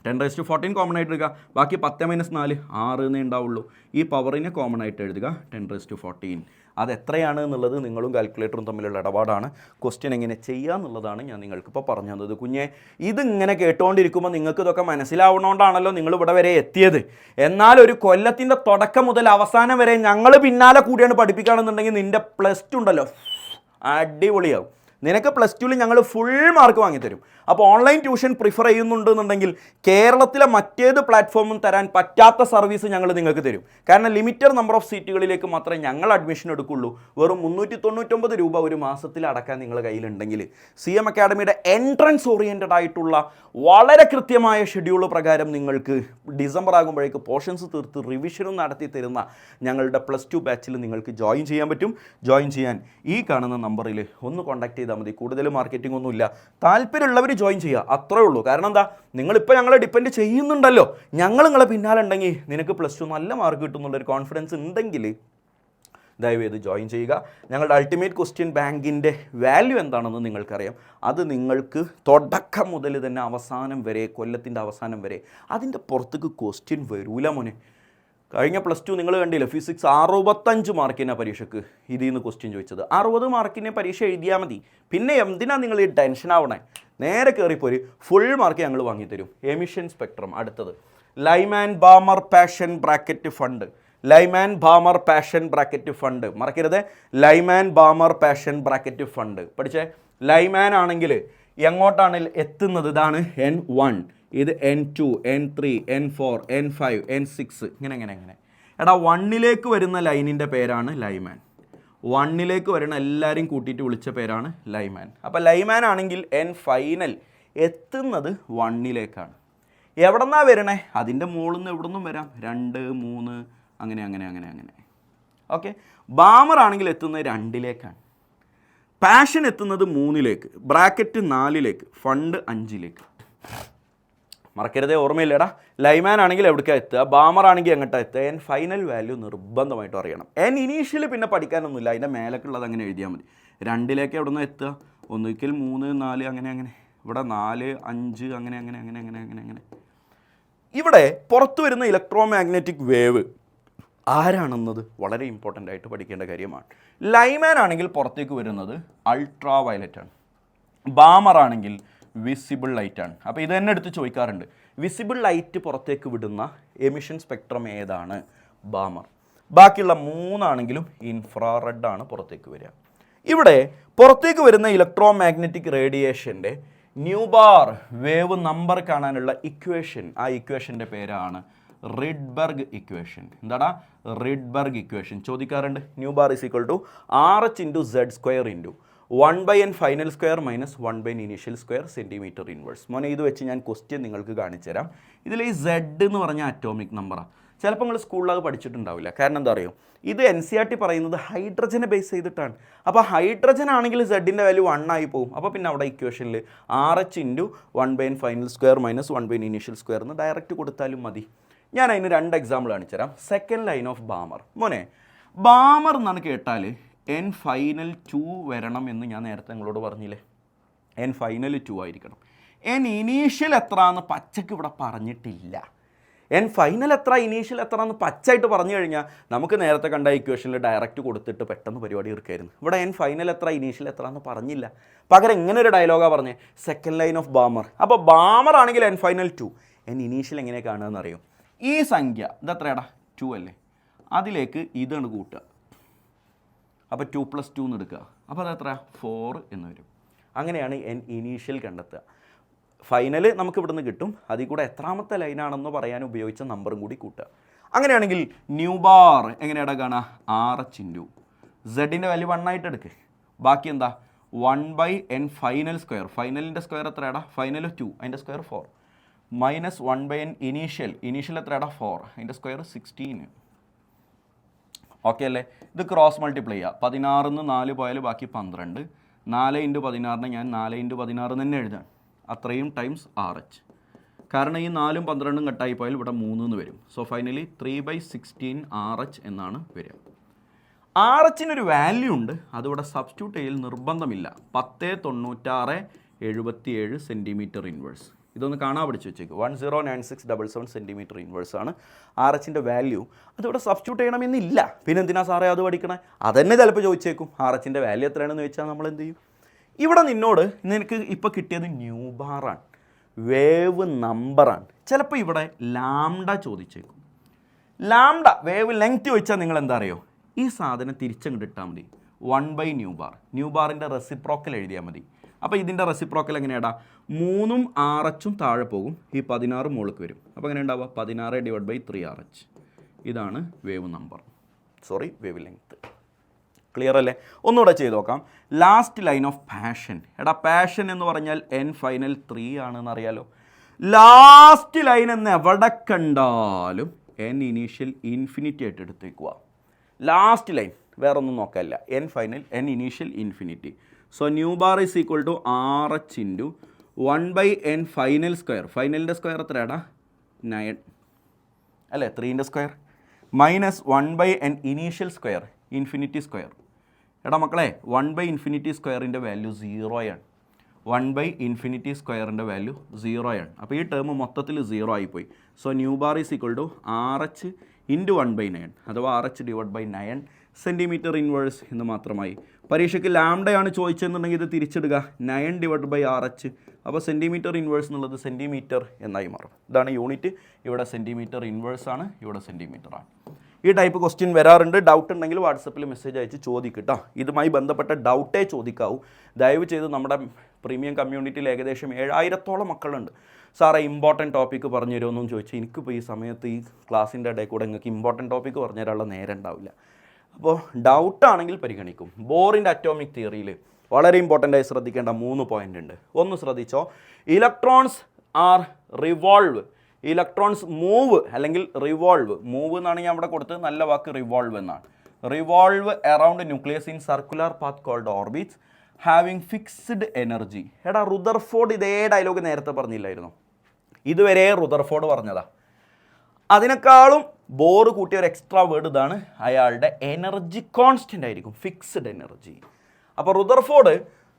10⁻14 കോമൺ ആയിട്ട് എടുക്കുക, ബാക്കി 10 - 4 6 എന്നേ ഉണ്ടാവുള്ളൂ. ഈ പവറിനെ കോമൺ ആയിട്ട് എഴുതുക 10⁻14. അത് എത്രയാണ് എന്നുള്ളത് നിങ്ങളും കാൽക്കുലേറ്ററും തമ്മിലുള്ള ഇടപാടാണ്. ക്വസ്റ്റ്യൻ എങ്ങനെ ചെയ്യുക എന്നുള്ളതാണ് ഞാൻ നിങ്ങൾക്കിപ്പോൾ പറഞ്ഞു തന്നത്. കുഞ്ഞെ, ഇതിങ്ങനെ കേട്ടുകൊണ്ടിരിക്കുമ്പോൾ നിങ്ങൾക്ക് ഇതൊക്കെ മനസ്സിലാവണോണ്ടാണല്ലോ നിങ്ങൾ ഇവിടെ വരെ എത്തിയത്. എന്നാൽ ഒരു കൊല്ലത്തിൻ്റെ തുടക്കം മുതൽ അവസാനം വരെ ഞങ്ങൾ പിന്നാലെ കൂടിയാണ് പഠിപ്പിക്കുകയാണെന്നുണ്ടെങ്കിൽ നിൻ്റെ +2 ഉണ്ടല്ലോ, അടിപൊളിയാവും. നിനക്ക് +2 ഞങ്ങൾ ഫുൾ മാർക്ക് വാങ്ങിത്തരും. അപ്പോൾ ഓൺലൈൻ ട്യൂഷൻ പ്രിഫർ ചെയ്യുന്നുണ്ടെന്നുണ്ടെങ്കിൽ കേരളത്തിലെ മറ്റേത് പ്ലാറ്റ്ഫോമും തരാൻ പറ്റാത്ത സർവീസ് ഞങ്ങൾ നിങ്ങൾക്ക് തരും. കാരണം ലിമിറ്റഡ് നമ്പർ ഓഫ് സീറ്റുകളിലേക്ക് മാത്രമേ ഞങ്ങൾ അഡ്മിഷൻ എടുക്കുള്ളൂ. വെറും 399 രൂപ ഒരു മാസത്തിൽ അടക്കാൻ നിങ്ങളുടെ കയ്യിലുണ്ടെങ്കിൽ CM അക്കാഡമിയുടെ എൻട്രൻസ് ഓറിയൻറ്റഡ് ആയിട്ടുള്ള വളരെ കൃത്യമായ ഷെഡ്യൂൾ പ്രകാരം നിങ്ങൾക്ക് ഡിസംബർ ആകുമ്പോഴേക്ക് പോർഷൻസ് തീർത്ത് റിവിഷനും നടത്തി തരുന്ന ഞങ്ങളുടെ +2 ബാച്ചിൽ നിങ്ങൾക്ക് ജോയിൻ ചെയ്യാൻ പറ്റും. ജോയിൻ ചെയ്യാൻ ഈ കാണുന്ന നമ്പറിൽ ഒന്ന് കോൺടാക്ട് ചെയ്താൽ മതി. കൂടുതൽ മാർക്കറ്റിംഗ് ഒന്നുമില്ല. താല്പര്യമുള്ളവർ ജോയിൻ ചെയ്യുക, അത്രേ ഉള്ളൂ. കാരണം എന്താ, നിങ്ങളിപ്പോൾ ഞങ്ങളെ ഡിപ്പെൻഡ് ചെയ്യുന്നുണ്ടല്ലോ, ഞങ്ങൾ നിങ്ങളെ പിന്നാലെ ഉണ്ടെങ്കിൽ നിനക്ക് +2 നല്ല മാർക്ക് കിട്ടുന്നുള്ളൊരു കോൺഫിഡൻസ് ഉണ്ടെങ്കിൽ ദയവേത് ജോയിൻ ചെയ്യുക. ഞങ്ങളുടെ അൾട്ടിമേറ്റ് ക്വസ്റ്റ്യൻ ബാങ്കിൻ്റെ വാല്യൂ എന്താണെന്ന് നിങ്ങൾക്കറിയാം. അത് നിങ്ങൾക്ക് തുടക്കം മുതൽ തന്നെ അവസാനം വരെ, കൊല്ലത്തിൻ്റെ അവസാനം വരെ അതിൻ്റെ പുറത്തേക്ക് ക്വസ്റ്റ്യൻ വരൂല മോനെ. കഴിഞ്ഞ +2 നിങ്ങൾ കണ്ടില്ല, ഫിസിക്സ് 65 മാർക്കിനാ പരീക്ഷയ്ക്ക് ഇതിൽ നിന്ന് ക്വസ്റ്റ്യൻ ചോദിച്ചത്. 60 മാർക്കിനെ പരീക്ഷ എഴുതിയാൽ മതി. പിന്നെ എന്തിനാ നിങ്ങൾ ഈ ടെൻഷൻ ആവണേ? നേരെ കയറിപ്പോയി ഫുൾ മാർക്ക് ഞങ്ങൾ വാങ്ങിത്തരും. Emission spectrum. അടുത്തത് Lyman Balmer Paschen Brackett Pfund. Lyman Balmer Paschen Brackett Pfund മറക്കരുത്. Lyman Balmer Paschen Brackett Pfund പഠിച്ചേ. ലൈമാൻ ആണെങ്കിൽ എങ്ങോട്ടാണ് എത്തുന്നത്? ഇതാണ് N1, ഇത് N2, N3, N4, N5, N6 ഇങ്ങനെ. എടാ, 1ലേക്ക് വരുന്ന ലൈനിൻ്റെ പേരാണ് ലൈമാൻ. 1ലേക്ക് വരുന്ന എല്ലാവരെയും കൂട്ടിയിട്ട് വിളിച്ച പേരാണ് ലൈമാൻ. അപ്പോൾ ലൈമാൻ ആണെങ്കിൽ എൻ ഫൈനൽ എത്തുന്നത് 1ലേക്കാണ്. എവിടെ നിന്നാണ് വരണേ? അതിൻ്റെ മുകളിൽ നിന്ന് എവിടെ നിന്നും വരാം, 2, 3 അങ്ങനെ അങ്ങനെ അങ്ങനെ അങ്ങനെ. ഓക്കെ. ബാമർ ആണെങ്കിൽ എത്തുന്നത് 2ലേക്കാണ്. പാഷൻ എത്തുന്നത് 3ലേക്ക്, ബ്രാക്കറ്റ് 4ലേക്ക്, ഫണ്ട് 5ലേക്ക്. മറക്കരുതേ, ഓർമ്മയില്ലടാ. ലൈമാൻ ആണെങ്കിൽ എവിടേക്കാണ് എത്തുക, ബാമർ ആണെങ്കിൽ എങ്ങോട്ടാണ് എത്തുക, എൻ ഫൈനൽ വാല്യൂ നിർബന്ധമായിട്ടും അറിയണം. എൻ ഇനീഷ്യൽ പിന്നെ പഠിക്കാനൊന്നുമില്ല, അതിൻ്റെ മേലേക്കുള്ളത് അങ്ങനെ എഴുതിയാൽ മതി. 2ലേക്ക് എവിടെ നിന്ന് എത്തുക, 1, 3, 4 അങ്ങനെ അങ്ങനെ, ഇവിടെ 4, 5 അങ്ങനെ അങ്ങനെ അങ്ങനെ അങ്ങനെ അങ്ങനെ അങ്ങനെ. ഇവിടെ പുറത്തു വരുന്ന ഇലക്ട്രോ മാഗ്നറ്റിക് വേവ് ആരാണെന്നത് വളരെ ഇമ്പോർട്ടൻ്റ് ആയിട്ട് പഠിക്കേണ്ട കാര്യമാണ്. ലൈമാൻ ആണെങ്കിൽ പുറത്തേക്ക് വരുന്നത് അൾട്രാ വയലറ്റ് ആണ്, ബാമർ ആണെങ്കിൽ വിസിബിൾ ലൈറ്റ് ആണ്. അപ്പോൾ ഇത് തന്നെ എടുത്ത് ചോദിക്കാറുണ്ട്, വിസിബിൾ ലൈറ്റ് പുറത്തേക്ക് വിടുന്ന എമിഷൻ സ്പെക്ട്രം ഏതാണ്? ബാമർ. ബാക്കിയുള്ള 3 ആണെങ്കിലും ഇൻഫ്രാറെഡ് ആണ് പുറത്തേക്ക് വരിക. ഇവിടെ പുറത്തേക്ക് വരുന്ന ഇലക്ട്രോ മാഗ്നറ്റിക് റേഡിയേഷൻ്റെ ന്യൂബാർ വേവ് നമ്പർ കാണാനുള്ള ഇക്വേഷൻ, ആ ഇക്വേഷൻ്റെ പേരാണ് റിഡ്ബർഗ് ഇക്വേഷൻ. എന്താടാ? റിഡ്ബർഗ് ഇക്വേഷൻ ചോദിക്കാറുണ്ട്. Nu bar is equal to RH into Z² into 1/n final square minus 1/n initial square centimetre inverse. മോനെ ഇത് വെച്ച് ഞാൻ ക്വസ്റ്റ്യൻ നിങ്ങൾക്ക് കാണിച്ചു തരാം. ഇതിൽ ഈ Z എന്ന് പറഞ്ഞ അറ്റോമിക് നമ്പറാണ്. ചിലപ്പോൾ നിങ്ങൾ സ്കൂളിൽ അത് പഠിച്ചിട്ടുണ്ടാവില്ല. കാരണം എന്താ അറിയോ, ഇത് NCERT പറയുന്നത് ഹൈഡ്രജനെ ബേസ് ചെയ്തിട്ടാണ്. അപ്പോൾ ഹൈഡ്രജൻ ആണെങ്കിൽ Z-ൻ്റെ വാല്യൂ 1 ആയി പോകും. അപ്പോൾ പിന്നെ അവിടെ ഇക്വേഷനിൽ RH into 1/n final square minus 1/n initial square എന്ന് ഡയറക്റ്റ് കൊടുത്താലും മതി. ഞാൻ അതിന് 2 എക്സാമ്പിൾ കാണിച്ചു തരാം. Second line of Balmer. മോനെ, ബാമർ എന്നാണ് കേട്ടാൽ എൻ ഫൈനൽ 2 വരണം എന്ന് ഞാൻ നേരത്തെ നിങ്ങളോട് പറഞ്ഞില്ലേ. എൻ ഫൈനൽ 2 ആയിരിക്കണം. എൻ ഇനീഷ്യൽ എത്ര എന്ന് പച്ചക്ക് ഇവിടെ പറഞ്ഞിട്ടില്ല. എൻ ഫൈനൽ എത്ര, ഇനീഷ്യൽ എത്ര എന്ന് പച്ചയായിട്ട് പറഞ്ഞു കഴിഞ്ഞാൽ നമുക്ക് നേരത്തെ കണ്ട ഇക്വേഷനിൽ ഡയറക്റ്റ് കൊടുത്തിട്ട് പെട്ടെന്ന് പരിപാടി തീർക്കായിരുന്നു. ഇവിടെ എൻ ഫൈനൽ എത്ര, ഇനീഷ്യൽ എത്ര എന്ന് പറഞ്ഞില്ല. പകരം ഇങ്ങനെ ഒരു ഡയലോഗാണ് പറഞ്ഞത്, സെക്കൻഡ് ലൈൻ ഓഫ് ബാമർ. അപ്പോൾ ബാമർ ആണെങ്കിൽ എൻ ഫൈനൽ 2, എൻ ഇനീഷ്യൽ എങ്ങനെ കാണുകയെന്ന് അറിയും. ഈ സംഖ്യ ഇതെത്രയാടാ, 2 അല്ലേ, അതിലേക്ക് ഇതാണ് കൂട്ടുക. അപ്പോൾ 2 + 2 എന്ന് എടുക്കുക. അപ്പോൾ അത് എത്ര, 4 എന്ന് വരും. അങ്ങനെയാണ് എൻ ഇനീഷ്യൽ കണ്ടെത്തുക. ഫൈനൽ നമുക്ക് ഇവിടുന്ന് കിട്ടും, അതിൽ കൂടെ എത്രാമത്തെ ലൈനാണെന്ന് പറയാൻ ഉപയോഗിച്ച നമ്പറും കൂടി കൂട്ടുക. അങ്ങനെയാണെങ്കിൽ ന്യൂബാർ എങ്ങനെയാണ് കാണുക, RH ഇൻറ്റു Z-ൻ്റെ വാല്യൂ 1 ആയിട്ട് എടുക്കുക. ബാക്കി എന്താ, 1/n ഫൈനൽ സ്ക്വയർ. ഫൈനലിൻ്റെ സ്ക്വയർ എത്രയാടാ, ഫൈനൽ 2, അതിൻ്റെ square 4 minus 1/n initial. Initial എത്രയാടാ, 4, അതിൻ്റെ സ്ക്വയർ 16. ഓക്കെ അല്ലേ? ഇത് ക്രോസ് മൾട്ടിപ്ലൈ ചെയ്യുക. 16 4 പോയാൽ ബാക്കി 12. 4 × 16 ഞാൻ 4 × 16 തന്നെ എഴുതാം. അത്രയും ടൈംസ് RH. കാരണം ഈ 4ഉം 12ഉം കട്ടായി പോയാൽ ഇവിടെ 3 എന്ന് വരും. സോ ഫൈനലി 3/16 RH എന്നാണ് വരിക. RH-നൊരു വാല്യൂ ഉണ്ട്, അതിവിടെ സബ്സ്റ്റിറ്റ്യൂട്ട് ചെയ്യൽ നിർബന്ധമില്ല. 1096/77 സെൻറ്റിമീറ്റർ ഇൻവേഴ്സ്. ഇതൊന്ന് കാണാൻ പഠിച്ചു വെച്ചേക്ക്. 109677 സെൻറ്റിമീറ്റർ ഇൻവേഴ്സ് ആണ് RH-ൻ്റെ വാല്യൂ. അതിവിടെ സബ്സ്റ്റിറ്റ്യൂട്ട് ചെയ്യണമെന്നില്ല. പിന്നെ എന്തിനാ സാറേ അത് പഠിക്കണേ? അതന്നെ ചിലപ്പോൾ ചോദിച്ചേക്കും. RH-ൻ്റെ വാല്യൂ എത്രയാണെന്ന് ചോദിച്ചാൽ നമ്മൾ എന്ത് ചെയ്യും? ഇവിടെ നിനക്ക് ഇപ്പോൾ കിട്ടിയത് ന്യൂബാറാണ്, വേവ് നമ്പറാണ്. ചിലപ്പോൾ ഇവിടെ ലാംഡ ചോദിച്ചേക്കും. ലാംഡ വേവ് ലെങ്ത് ചോദിച്ചാൽ നിങ്ങൾ എന്താ അറിയോ, ഈ സാധനം തിരിച്ചങ്ങോട്ട് ഇട്ടാൽ മതി. 1/ന്യൂബാർ. ന്യൂബാറിൻ്റെ റെസിപ്രോക്കൽ എഴുതിയാൽ മതി. അപ്പോൾ ഇതിൻ്റെ റെസിപ്രോക്കൽ എങ്ങനെയാടാ, 3ഉം RH-ഉം താഴെ പോകും, ഈ 16 മുകളിലേക്ക് വരും. അപ്പോൾ എങ്ങനെ ഉണ്ടാവുക, 16/3RH. ഇതാണ് wave number, wave length. Clear അല്ലേ? ഒന്നുകൂടെ ചെയ്ത് നോക്കാം. Last line of passion. എടാ, പാഷൻ എന്ന് പറഞ്ഞാൽ എൻ ഫൈനൽ 3 ആണെന്ന് അറിയാലോ. ലാസ്റ്റ് ലൈൻ എന്ന് എവിടെ കണ്ടാലും എൻ ഇനീഷ്യൽ ഇൻഫിനിറ്റി ആയിട്ട് എടുത്തേക്കുക. ലാസ്റ്റ് ലൈൻ വേറെ ഒന്നും നോക്കാനില്ല, N final N initial infinity. So nu bar is equal to RH into 1/n final square. ഫൈനലിൻ്റെ സ്ക്വയർ എത്രയാടാ, 9 അല്ലേ, 3ൻ്റെ square minus 1/n initial square, infinity square. എടാ മക്കളെ, 1/∞ സ്ക്വയറിൻ്റെ വാല്യൂ 0 ആണ്. 1/∞ സ്ക്വയറിൻ്റെ വാല്യൂ 0 ആണ്. അപ്പോൾ ഈ ടേം മൊത്തത്തിൽ 0 ആയിപ്പോയി. So nu bar is equal to RH into 1/9 അഥവാ RH/9 സെൻറ്റിമീറ്റർ ഇൻവേഴ്സ് എന്ന് മാത്രമായി. പരീക്ഷയ്ക്ക് ലാംഡയാണ് ചോദിച്ചെന്നുണ്ടെങ്കിൽ ഇത് തിരിച്ചിടുക, 9/RH. അപ്പോൾ സെൻറ്റിമീറ്റർ ഇൻവേഴ്സ് എന്നുള്ളത് സെൻറ്റിമീറ്റർ എന്നായി മാറും. ഇതാണ് യൂണിറ്റ്. ഇവിടെ സെൻറ്റിമീറ്റർ ഇൻവേഴ്സ് ആണ്, ഇവിടെ സെൻറ്റിമീറ്റർ ആണ്. ഈ ടൈപ്പ് ക്വസ്റ്റ്യൻ വരാറുണ്ട്. ഡൗട്ട് ഉണ്ടെങ്കിൽ വാട്സപ്പിൽ മെസ്സേജ് അയച്ച് ചോദിക്കട്ടോ. ഇതുമായി ബന്ധപ്പെട്ട ഡൗട്ടേ ചോദിക്കാവൂ. ദയവ് ചെയ്ത് നമ്മുടെ പ്രീമിയം കമ്മ്യൂണിറ്റിയിൽ ഏകദേശം 7000-ഓളം മക്കളുണ്ട്. സാറേ ഇമ്പോർട്ടൻറ്റ് ടോപ്പിക്ക് പറഞ്ഞു തരുമെന്നും ചോദിച്ചു. എനിക്കിപ്പോൾ ഈ സമയത്ത് ഈ ക്ലാസ്സിൻ്റെ ഇടയിൽ കൂടെ നിങ്ങൾക്ക് ഇമ്പോർട്ടൻറ്റ് ടോപ്പിക്ക് പറഞ്ഞു തരാനുള്ള നേരം ഉണ്ടാവില്ല. അപ്പോൾ ഡൗട്ടാണെങ്കിൽ പരിഗണിക്കും. ബോറിൻ്റെ അറ്റോമിക് തിയറിയിൽ വളരെ ഇമ്പോർട്ടൻ്റ് ആയി ശ്രദ്ധിക്കേണ്ട 3 പോയിൻ്റ് ഉണ്ട്. ഒന്ന് ശ്രദ്ധിച്ചോ, electrons are revolve, electrons move അല്ലെങ്കിൽ റിവോൾവ്, മൂവ് എന്നാണ് ഞാൻ ഇവിടെ കൊടുത്തത്, നല്ല വാക്ക് റിവോൾവ് എന്നാണ്. Revolve around nucleus in circular path called orbits having fixed energy. എടാ റുദർഫോർഡ് ഇതേ ഡയലോഗ് നേരത്തെ പറഞ്ഞില്ലായിരുന്നു? ഇതുവരെ റുദർഫോർഡ് പറഞ്ഞതാ. അതിനേക്കാളും ബോർ കൂട്ടിയ ഒരു എക്സ്ട്രാ വേർഡ് ഇതാണ്, അയാളുടെ എനർജി കോൺസ്റ്റൻ്റ് ആയിരിക്കും, ഫിക്സ്ഡ് എനർജി. അപ്പോൾ റുദർഫോർഡ്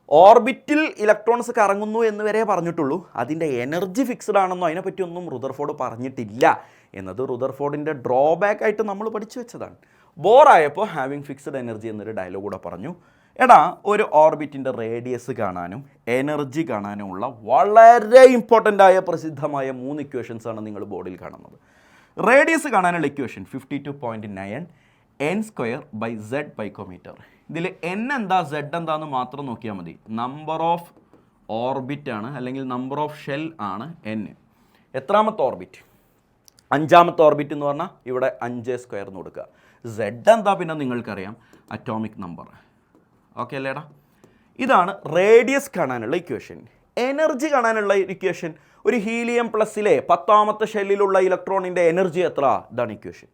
ഓർബിറ്റിൽ ഇലക്ട്രോൺസ് കറങ്ങുന്നു എന്ന് വരെ പറഞ്ഞിട്ടുള്ളൂ, അതിൻ്റെ എനർജി ഫിക്സ്ഡ് ആണെന്നോ അതിനെപ്പറ്റിയൊന്നും റുദർഫോർഡ് പറഞ്ഞിട്ടില്ല എന്നത് റുദർഫോർഡിൻ്റെ ഡ്രോബാക്ക് ആയിട്ട് നമ്മൾ പഠിച്ചു വെച്ചതാണ്. ബോറായപ്പോൾ ഹാവിങ് ഫിക്സ്ഡ് എനർജി എന്നൊരു ഡയലോഗ് കൂടെ പറഞ്ഞു. എടാ ഒരു ഓർബിറ്റിൻ്റെ റേഡിയസ് കാണാനും എനർജി കാണാനുമുള്ള വളരെ ഇമ്പോർട്ടൻ്റ് ആയ പ്രസിദ്ധമായ 3 ഇക്വേഷൻസാണ് നിങ്ങൾ ബോർഡിൽ കാണുന്നത്. റേഡിയസ് കാണാനുള്ള ഇക്വേഷൻ 52.9 n² π/z. ഇതിൽ n എന്താ z എന്താന്ന് മാത്രം നോക്കിയാൽ മതി. നമ്പർ ഓഫ് ഓർബിറ്റ് ആണ്, അല്ലെങ്കിൽ നമ്പർ ഓഫ് ഷെൽ ആണ് n. എത്രാമത്തെ ഓർബിറ്റ്? 5ാമത്തെ ഓർബിറ്റ് എന്ന് പറഞ്ഞാൽ ഇവിടെ 5² എന്ന് കൊടുക്കുക. z എന്താ പിന്നെ നിങ്ങൾക്കറിയാം, അറ്റോമിക് നമ്പർ. ഓക്കെ അല്ലേടാ? ഇതാണ് റേഡിയസ് കാണാനുള്ള ഇക്വേഷൻ. എനർജി കാണാനുള്ള ഇക്വേഷൻ, ഒരു ഹീലിയം പ്ലസ്സിലെ 10ാമത്തെ ഷെല്ലിലുള്ള ഇലക്ട്രോണിൻ്റെ എനർജി എത്ര? ഇതാണ് ഇക്വേഷൻ.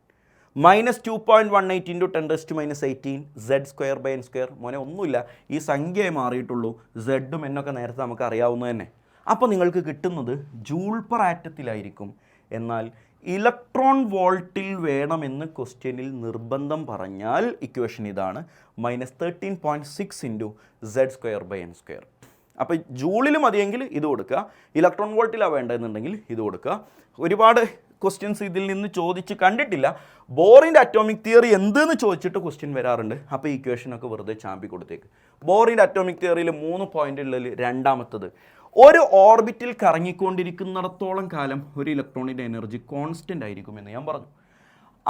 -2.18 × 10⁻⁻18 z²/n². മോനെ ഒന്നുമില്ല, ഈ സംഖ്യയെ മാറിയിട്ടുള്ളൂ, സെഡും എന്നൊക്കെ നേരത്തെ നമുക്ക് അറിയാവുന്നത് തന്നെ. അപ്പോൾ നിങ്ങൾക്ക് കിട്ടുന്നത് ജൂൾ പെർ ആറ്റത്തിലായിരിക്കും. എന്നാൽ ഇലക്ട്രോൺ വോൾട്ടിൽ വേണമെന്ന് ക്വസ്റ്റ്യനിൽ നിർബന്ധം പറഞ്ഞാൽ ഇക്വേഷൻ ഇതാണ്, -13.6 × z²/n². അപ്പോൾ ജൂളിൽ മതിയെങ്കിൽ ഇത് കൊടുക്കുക, ഇലക്ട്രോൺ വോൾട്ടിലാണ് വേണ്ടതെന്നുണ്ടെങ്കിൽ ഇത് കൊടുക്കുക. ഒരുപാട് ക്വസ്റ്റ്യൻസ് ഇതിൽ നിന്ന് ചോദിച്ച് കണ്ടിട്ടില്ല. ബോറിൻ്റെ അറ്റോമിക് തിയറി എന്തെന്ന് ചോദിച്ചിട്ട് ക്വസ്റ്റ്യൻ വരാറുണ്ട്. അപ്പോൾ ഈ ഇക്വേഷനൊക്കെ വെറുതെ ചാമ്പി കൊടുത്തേക്ക്. ബോറിൻ്റെ അറ്റോമിക് തിയറിയിൽ 3 പോയിൻ്റുകളിൽ രണ്ടാമത്തത്, ഒരു ഓർബിറ്റിൽ കറങ്ങിക്കൊണ്ടിരിക്കുന്നിടത്തോളം കാലം ഒരു ഇലക്ട്രോണിൻ്റെ എനർജി കോൺസ്റ്റൻ്റ് ആയിരിക്കുമെന്ന് ഞാൻ പറഞ്ഞു.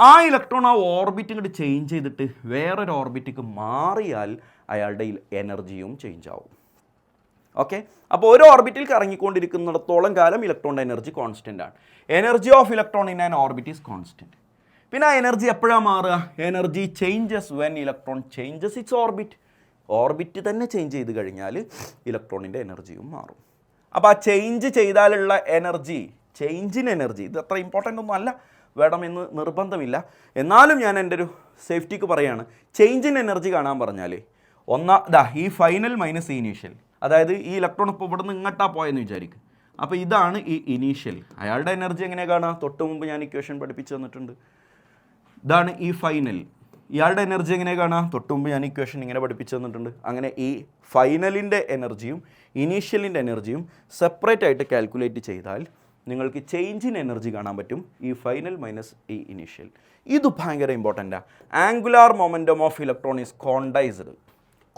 ആ ഇലക്ട്രോൺ ആ ഓർബിറ്റ് ഇങ്ങോട്ട് ചേഞ്ച് ചെയ്തിട്ട് വേറൊരു ഓർബിറ്റിക്ക് മാറിയാൽ അയാളുടെ എനർജിയും ചേഞ്ച് ആവും. ഓക്കെ, അപ്പോൾ ഒരു ഓർബിറ്റിൽ കറങ്ങിക്കൊണ്ടിരിക്കുന്നിടത്തോളം കാലം ഇലക്ട്രോണിൻ്റെ എനർജി കോൺസ്റ്റൻ്റ് ആണ്. Energy of electron in an orbit is constant. പിന്നെ ആ എനർജി എപ്പോഴാണ് മാറുക? Energy changes when electron changes it's orbit. Orbit തന്നെ ചേഞ്ച് ചെയ്ത് കഴിഞ്ഞാൽ ഇലക്ട്രോണിൻ്റെ എനർജിയും മാറും. അപ്പോൾ ആ ചേഞ്ച് ചെയ്താലുള്ള എനർജി, ചേഞ്ചിൻ എനർജി, ഇത് അത്ര ഇമ്പോർട്ടൻ്റ് ഒന്നും അല്ല, വേണമെന്ന് നിർബന്ധമില്ല. എന്നാലും ഞാൻ എൻ്റെ ഒരു സേഫ്റ്റിക്ക് പറയുകയാണ്, ചേഞ്ചിൻ എനർജി കാണാൻ പറഞ്ഞാൽ ഈ ഫൈനൽ മൈനസ് ഇനീഷ്യൽ, അതായത് ഈ ഇലക്ട്രോൺ ഇപ്പോൾ ഇവിടെ നിന്ന് ഇങ്ങോട്ടാ പോയെന്ന് വിചാരിക്കും. അപ്പോൾ ഇതാണ് ഈ ഇനീഷ്യൽ. അയാളുടെ എനർജി എങ്ങനെയാണ് കാണുക? തൊട്ട് മുമ്പ് ഞാൻ ഇക്വേഷൻ പഠിപ്പിച്ചു തന്നിട്ടുണ്ട്. ഇതാണ് ഈ ഫൈനൽ. ഇയാളുടെ എനർജി എങ്ങനെയാണ് കാണുക? തൊട്ട് മുമ്പ് ഞാൻ ഇക്വേഷൻ ഇങ്ങനെ പഠിപ്പിച്ചു തന്നിട്ടുണ്ട്. അങ്ങനെ ഈ ഫൈനലിൻ്റെ എനർജിയും ഇനീഷ്യലിൻ്റെ എനർജിയും സെപ്പറേറ്റ് ആയിട്ട് കാൽക്കുലേറ്റ് ചെയ്താൽ നിങ്ങൾക്ക് ചേഞ്ച് ഇൻ എനർജി കാണാൻ പറ്റും, ഈ ഫൈനൽ മൈനസ് ഈ ഇനീഷ്യൽ. ഇത് ഭയങ്കര ഇമ്പോർട്ടൻ്റാണ്. Angular momentum of electron is quantized.